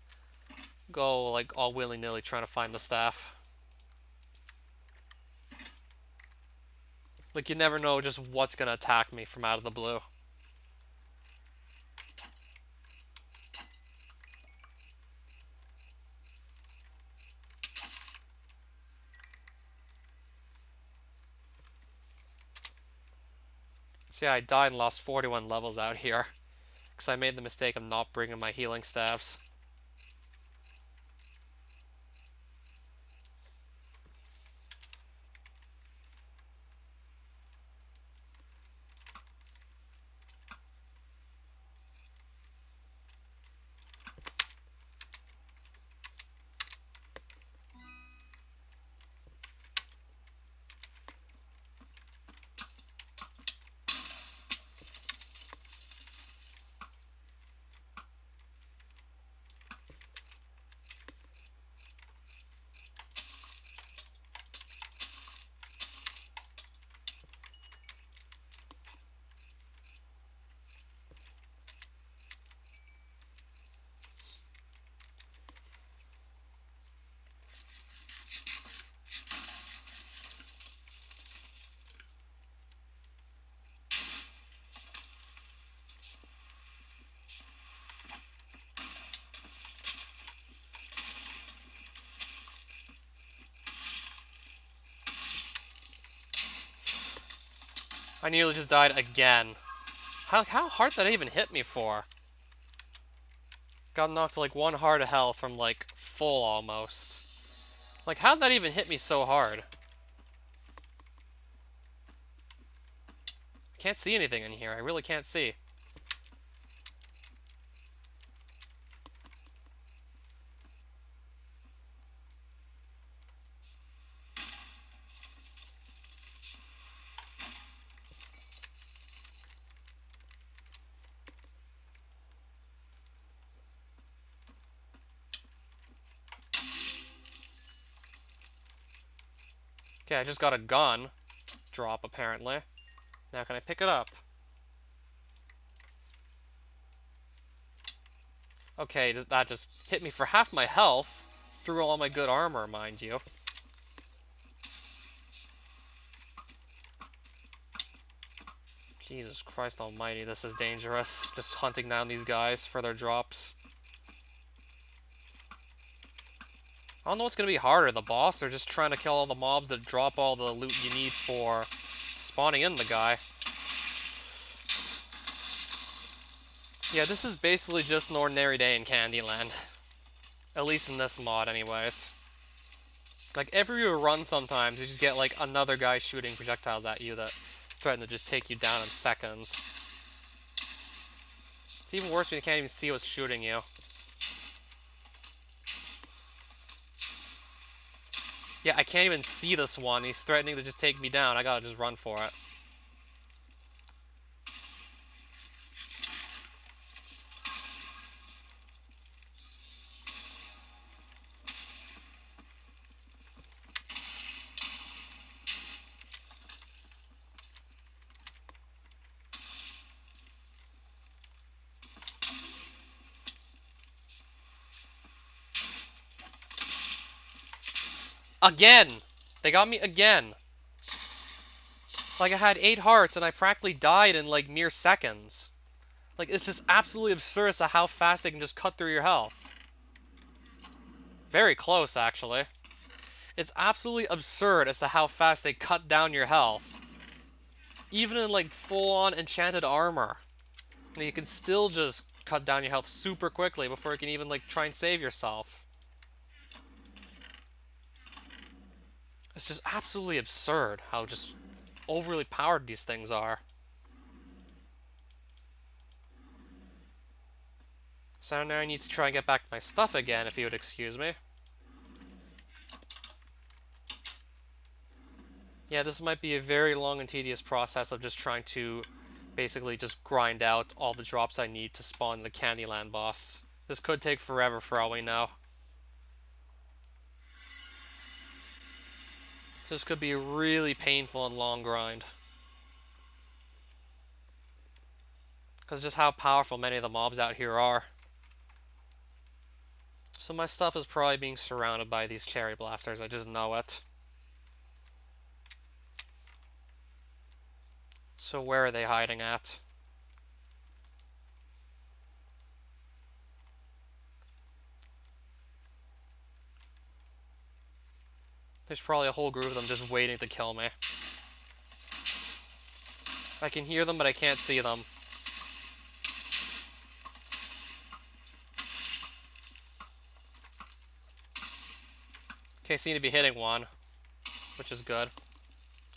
go, like, all willy-nilly trying to find the staff. Like, you never know just what's gonna attack me from out of the blue. See, I died and lost 41 levels out here. Because I made the mistake of not bringing my healing staves. I nearly just died again. How hard did that even hit me for? Got knocked to like 1 heart of health from like full almost. Like, how'd that even hit me so hard? I can't see anything in here. I really can't see. Okay, I just got a gun drop, apparently. Now can I pick it up? Okay, that just hit me for half my health through all my good armor, mind you. Jesus Christ almighty, this is dangerous. Just hunting down these guys for their drops. I don't know what's going to be harder, the boss, or just trying to kill all the mobs that drop all the loot you need for spawning in the guy. Yeah, this is basically just an ordinary day in Candyland. At least in this mod, anyways. Like, every run sometimes, you just get, like, another guy shooting projectiles at you that threaten to just take you down in seconds. It's even worse when you can't even see what's shooting you. Yeah, I can't even see this one. He's threatening to just take me down. I gotta just run for it. Again! They got me again. Like, I had 8 hearts and I practically died in, like, mere seconds. Like, it's just absolutely absurd as to how fast they can just cut through your health. Very close, actually. It's absolutely absurd as to how fast they cut down your health. Even in, like, full-on enchanted armor. And you can still just cut down your health super quickly before you can even, like, try and save yourself. It's just absolutely absurd how just overly powered these things are. So now I need to try and get back to my stuff again, if you would excuse me. Yeah, this might be a very long and tedious process of just trying to basically just grind out all the drops I need to spawn the Candyland boss. This could take forever for all we know. So this could be a really painful and long grind. Because just how powerful many of the mobs out here are. So my stuff is probably being surrounded by these cherry blasters, I just know it. So where are they hiding at? There's probably a whole group of them just waiting to kill me. I can hear them, but I can't see them. Okay, seem to be hitting one, which is good.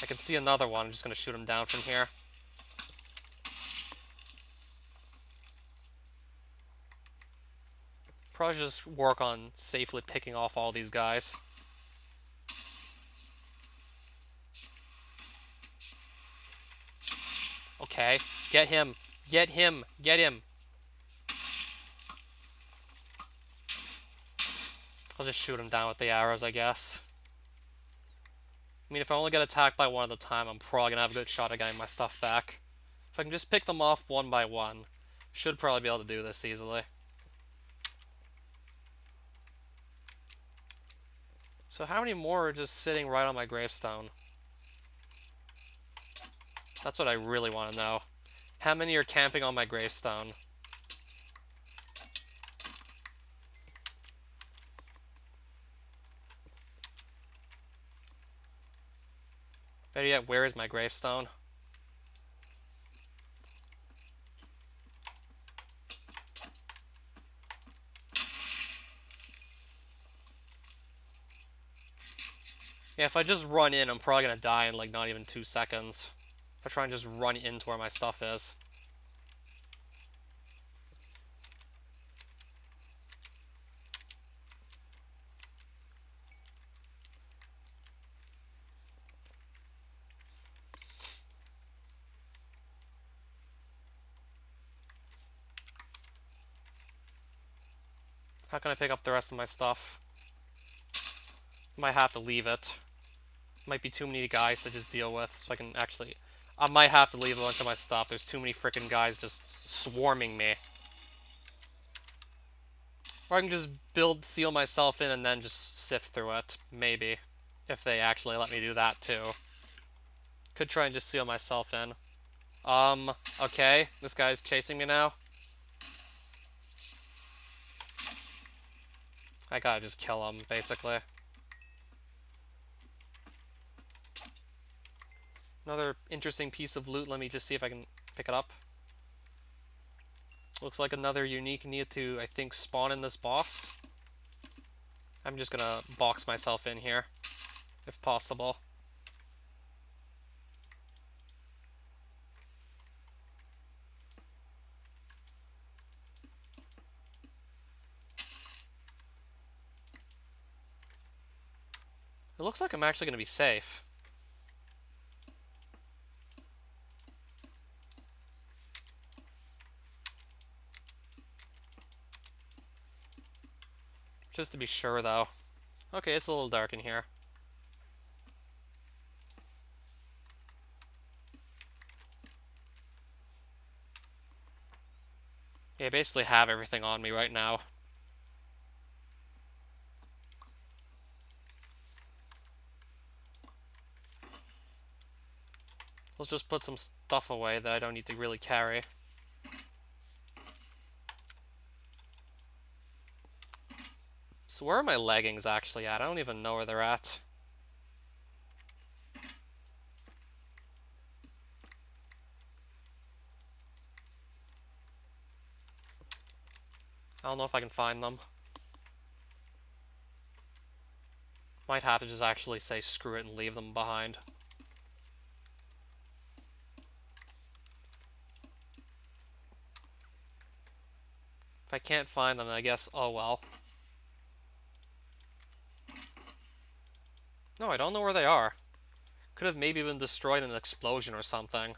I can see another one. I'm just going to shoot him down from here. Probably just work on safely picking off all these guys. Okay, get him. Get him. Get him. I'll just shoot him down with the arrows, I guess. I mean, if I only get attacked by one at a time, I'm probably going to have a good shot at getting my stuff back. If I can just pick them off one by one, should probably be able to do this easily. So how many more are just sitting right on my gravestone? That's what I really want to know. How many are camping on my gravestone? Better yet, where is my gravestone? Yeah, if I just run in, I'm probably gonna die in like not even 2 seconds. If I try and just run into where my stuff is. How can I pick up the rest of my stuff? Might have to leave it. Might be too many guys to just deal with, so I can actually... I might have to leave a bunch of my stuff. There's too many freaking guys just swarming me. Or I can just seal myself in and then just sift through it. Maybe. If they actually let me do that too. Could try and just seal myself in. Okay. This guy's chasing me now. I gotta just kill him, basically. Another interesting piece of loot. Let me just see if I can pick it up. Looks like another unique need to, I think, spawn in this boss. I'm just gonna box myself in here, if possible. It looks like I'm actually gonna be safe. Just to be sure, though. Okay, it's a little dark in here. Yeah, I basically have everything on me right now. Let's just put some stuff away that I don't need to really carry. So where are my leggings actually at? I don't even know where they're at. I don't know if I can find them. Might have to just actually say screw it and leave them behind. If I can't find them, I guess, oh well. No, I don't know where they are. Could have maybe been destroyed in an explosion or something.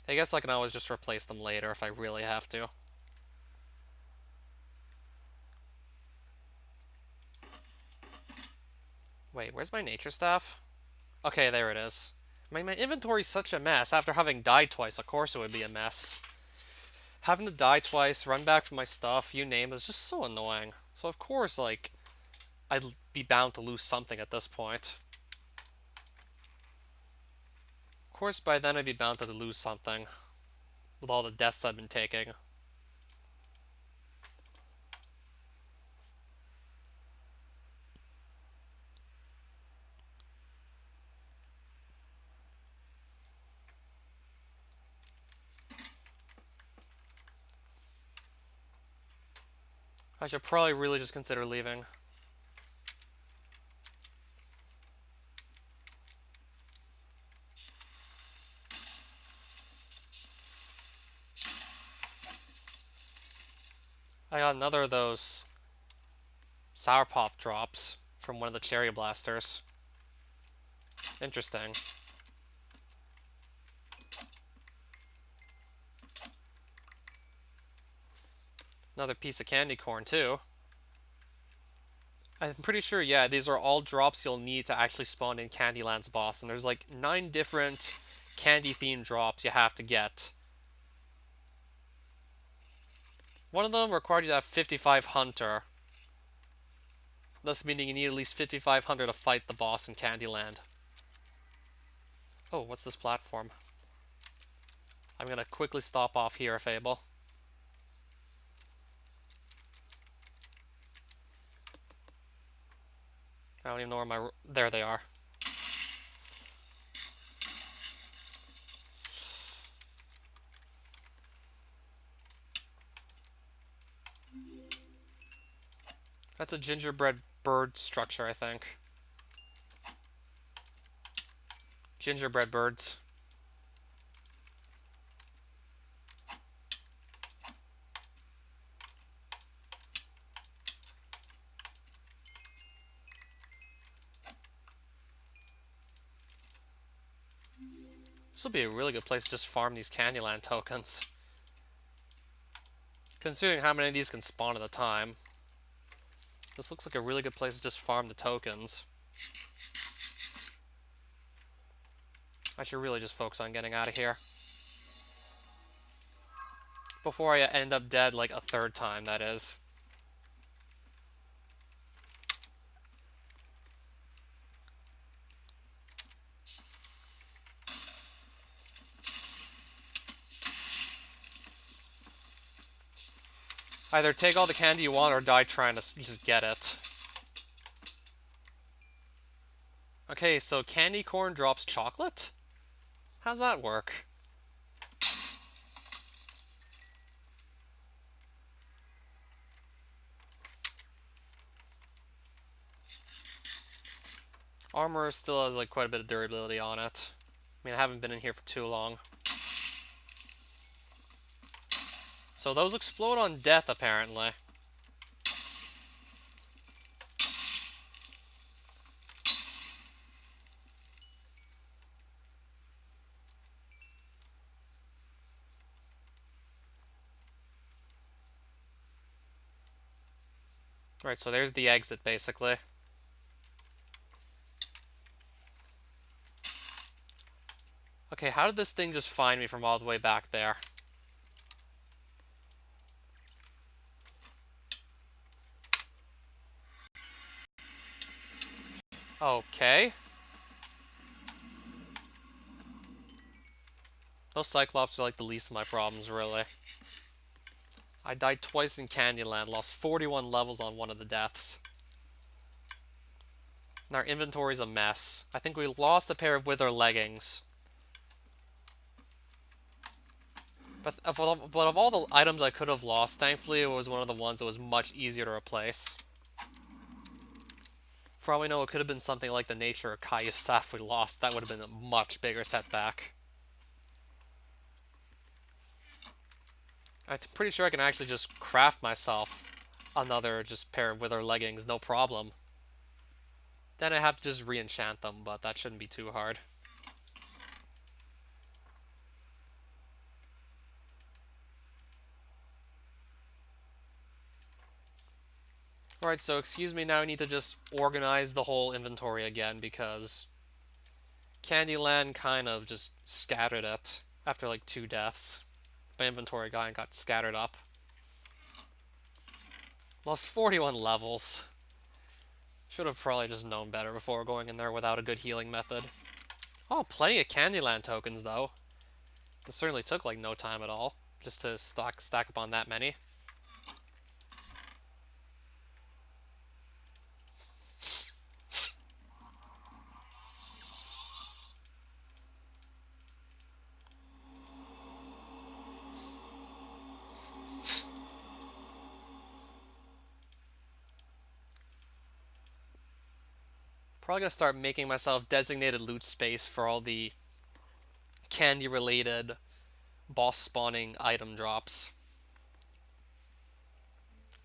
I guess I can always just replace them later if I really have to. Wait, where's my nature staff? Okay, there it is. My inventory's such a mess. After having died twice, of course it would be a mess. Having to die twice, run back for my stuff, you name it, is just so annoying. So of course, like, I'd be bound to lose something at this point. Of course, by then I'd be bound to lose something. With all the deaths I've been taking. I should probably really just consider leaving. I got another of those sour pop drops from one of the cherry blasters. Interesting. Another piece of candy corn too. I'm pretty sure, yeah, these are all drops you'll need to actually spawn in Candyland's boss, and there's like 9 different candy-themed drops you have to get. One of them requires you to have 55 Hunter. Thus meaning you need at least 55 Hunter to fight the boss in Candyland. Oh, what's this platform? I'm gonna quickly stop off here if able. I don't even know where my... There they are. That's a gingerbread bird structure, I think. Gingerbread birds. This will be a really good place to just farm these Candyland tokens. Considering how many of these can spawn at a time, this looks like a really good place to just farm the tokens. I should really just focus on getting out of here. Before I end up dead like a third time, that is. Either take all the candy you want or die trying to just get it. Okay, so candy corn drops chocolate? How's that work? Armor still has like quite a bit of durability on it. I mean, I haven't been in here for too long. So those explode on death, apparently. Right, so there's the exit, basically. Okay, how did this thing just find me from all the way back there? Okay. Those Cyclops are like the least of my problems, really. I died twice in Candyland, lost 41 levels on one of the deaths. And our inventory's a mess. I think we lost a pair of Wither leggings. But of all the items I could have lost, thankfully it was one of the ones that was much easier to replace. For all we know, it could have been something like the Nature or Kaya staff we lost. That would have been a much bigger setback. I'm pretty sure I can actually just craft myself another just pair of Wither leggings, no problem. Then I have to just re-enchant them, but that shouldn't be too hard. Alright, so excuse me, now I need to just organize the whole inventory again because Candyland kind of just scattered it after like 2 deaths. My inventory got scattered up. Lost 41 levels. Should have probably just known better before going in there without a good healing method. Oh, plenty of Candyland tokens though. It certainly took like no time at all just to stack up on that many. Probably gonna start making myself designated loot space for all the candy related boss spawning item drops.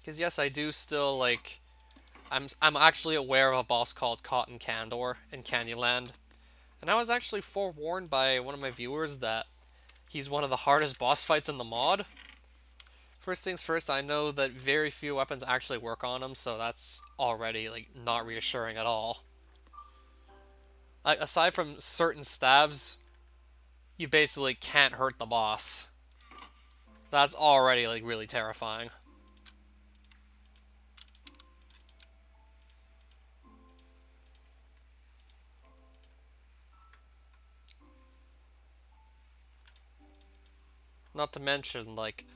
Because yes, I do still like I'm actually aware of a boss called Cotton Candor in Candyland. And I was actually forewarned by one of my viewers that he's one of the hardest boss fights in the mod. First things first, I know that very few weapons actually work on him, so that's already like not reassuring at all. Like, aside from certain stabs, you basically can't hurt the boss. That's already like really terrifying. Not to mention, like,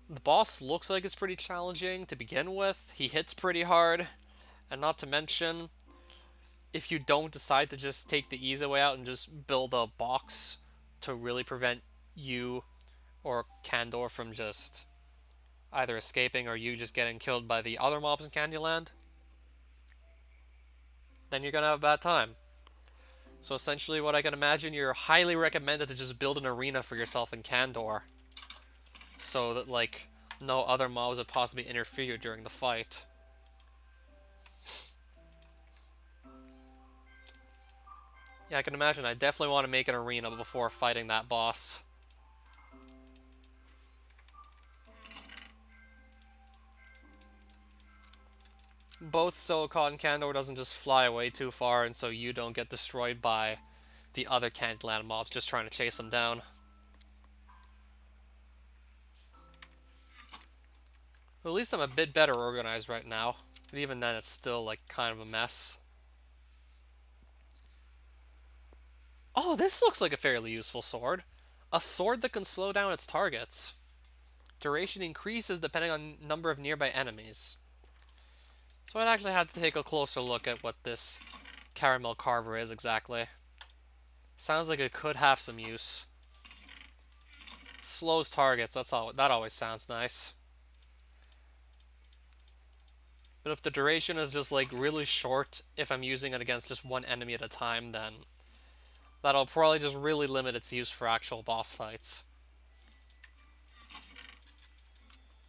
the boss looks like it's pretty challenging to begin with. He hits pretty hard. And not to mention, if you don't decide to just take the easy way out and just build a box to really prevent you or Candor from just either escaping or you just getting killed by the other mobs in Candyland, then you're gonna have a bad time. So essentially, what I can imagine, you're highly recommended to just build an arena for yourself in Kandor, so that like no other mobs would possibly interfere during the fight. Yeah, I can imagine. I definitely want to make an arena before fighting that boss. Both so Cotton Candor doesn't just fly away too far, and so you don't get destroyed by the other Candyland mobs just trying to chase them down. At least I'm a bit better organized right now, but even then it's still like kind of a mess. Oh, this looks like a fairly useful sword. A sword that can slow down its targets. Duration increases depending on number of nearby enemies. So I'd actually have to take a closer look at what this caramel carver is exactly. Sounds like it could have some use. Slows targets, that always sounds nice. But if the duration is just like really short, if I'm using it against just one enemy at a time, then that'll probably just really limit its use for actual boss fights.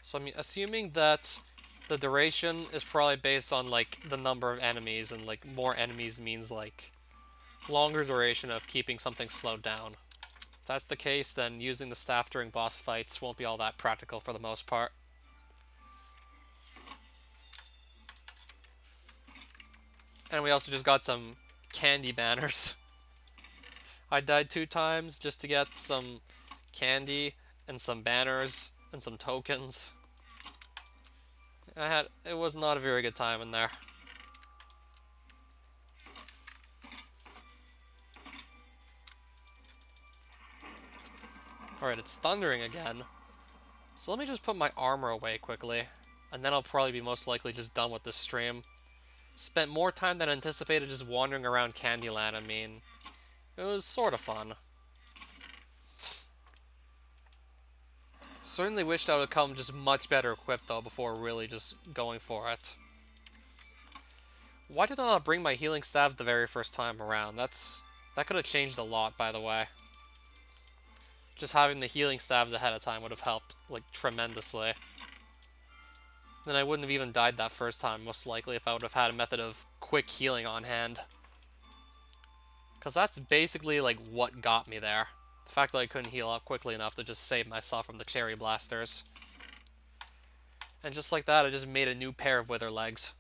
So I'm assuming that the duration is probably based on like the number of enemies, and like more enemies means like longer duration of keeping something slowed down. If that's the case, then using the staff during boss fights won't be all that practical for the most part. And we also just got some candy banners. I died 2 times just to get some candy and some banners and some tokens. It was not a very good time in there. Alright, it's thundering again. So let me just put my armor away quickly, and then I'll probably be most likely just done with this stream. Spent more time than anticipated just wandering around Candyland. I mean, it was sort of fun. Certainly wished I would have come just much better equipped though before really just going for it. Why did I not bring my healing staves the very first time around? That could have changed a lot, by the way. Just having the healing staves ahead of time would have helped, like, tremendously. Then I wouldn't have even died that first time, most likely, if I would have had a method of quick healing on hand. Because that's basically, like, what got me there. The fact that I couldn't heal up quickly enough to just save myself from the cherry blasters. And just like that, I just made a new pair of wither legs.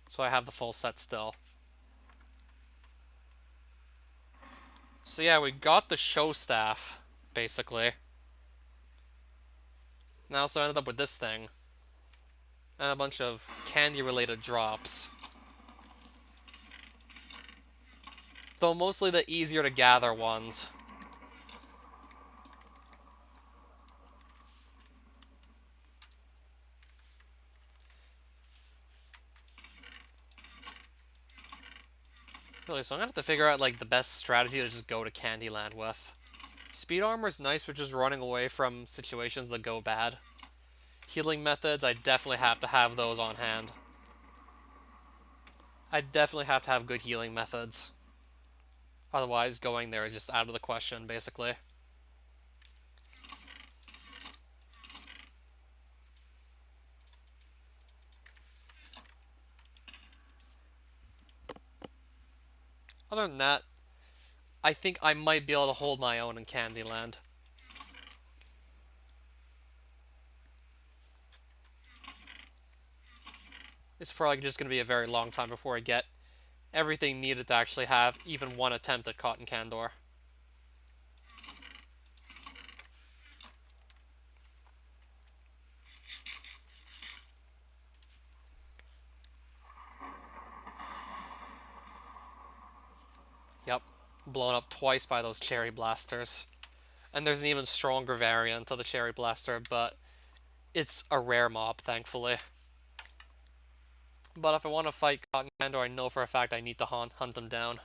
So I have the full set still. So yeah, we got the show staff, basically. And I also ended up with this thing. And a bunch of candy-related drops. Though mostly the easier to gather ones. Really, so I'm gonna have to figure out, like, the best strategy to just go to Candyland with. Speed armor's nice for just running away from situations that go bad. Healing methods, I definitely have to have those on hand. I definitely have to have good healing methods. Otherwise, going there is just out of the question, basically. Other than that, I think I might be able to hold my own in Candyland. It's probably just going to be a very long time before I get everything needed to actually have even one attempt at Cotton Candor. Yep, blown up twice by those cherry blasters. And there's an even stronger variant of the cherry blaster, but it's a rare mob, thankfully. But if I want to fight Cotton Candor, I know for a fact I need to hunt them down.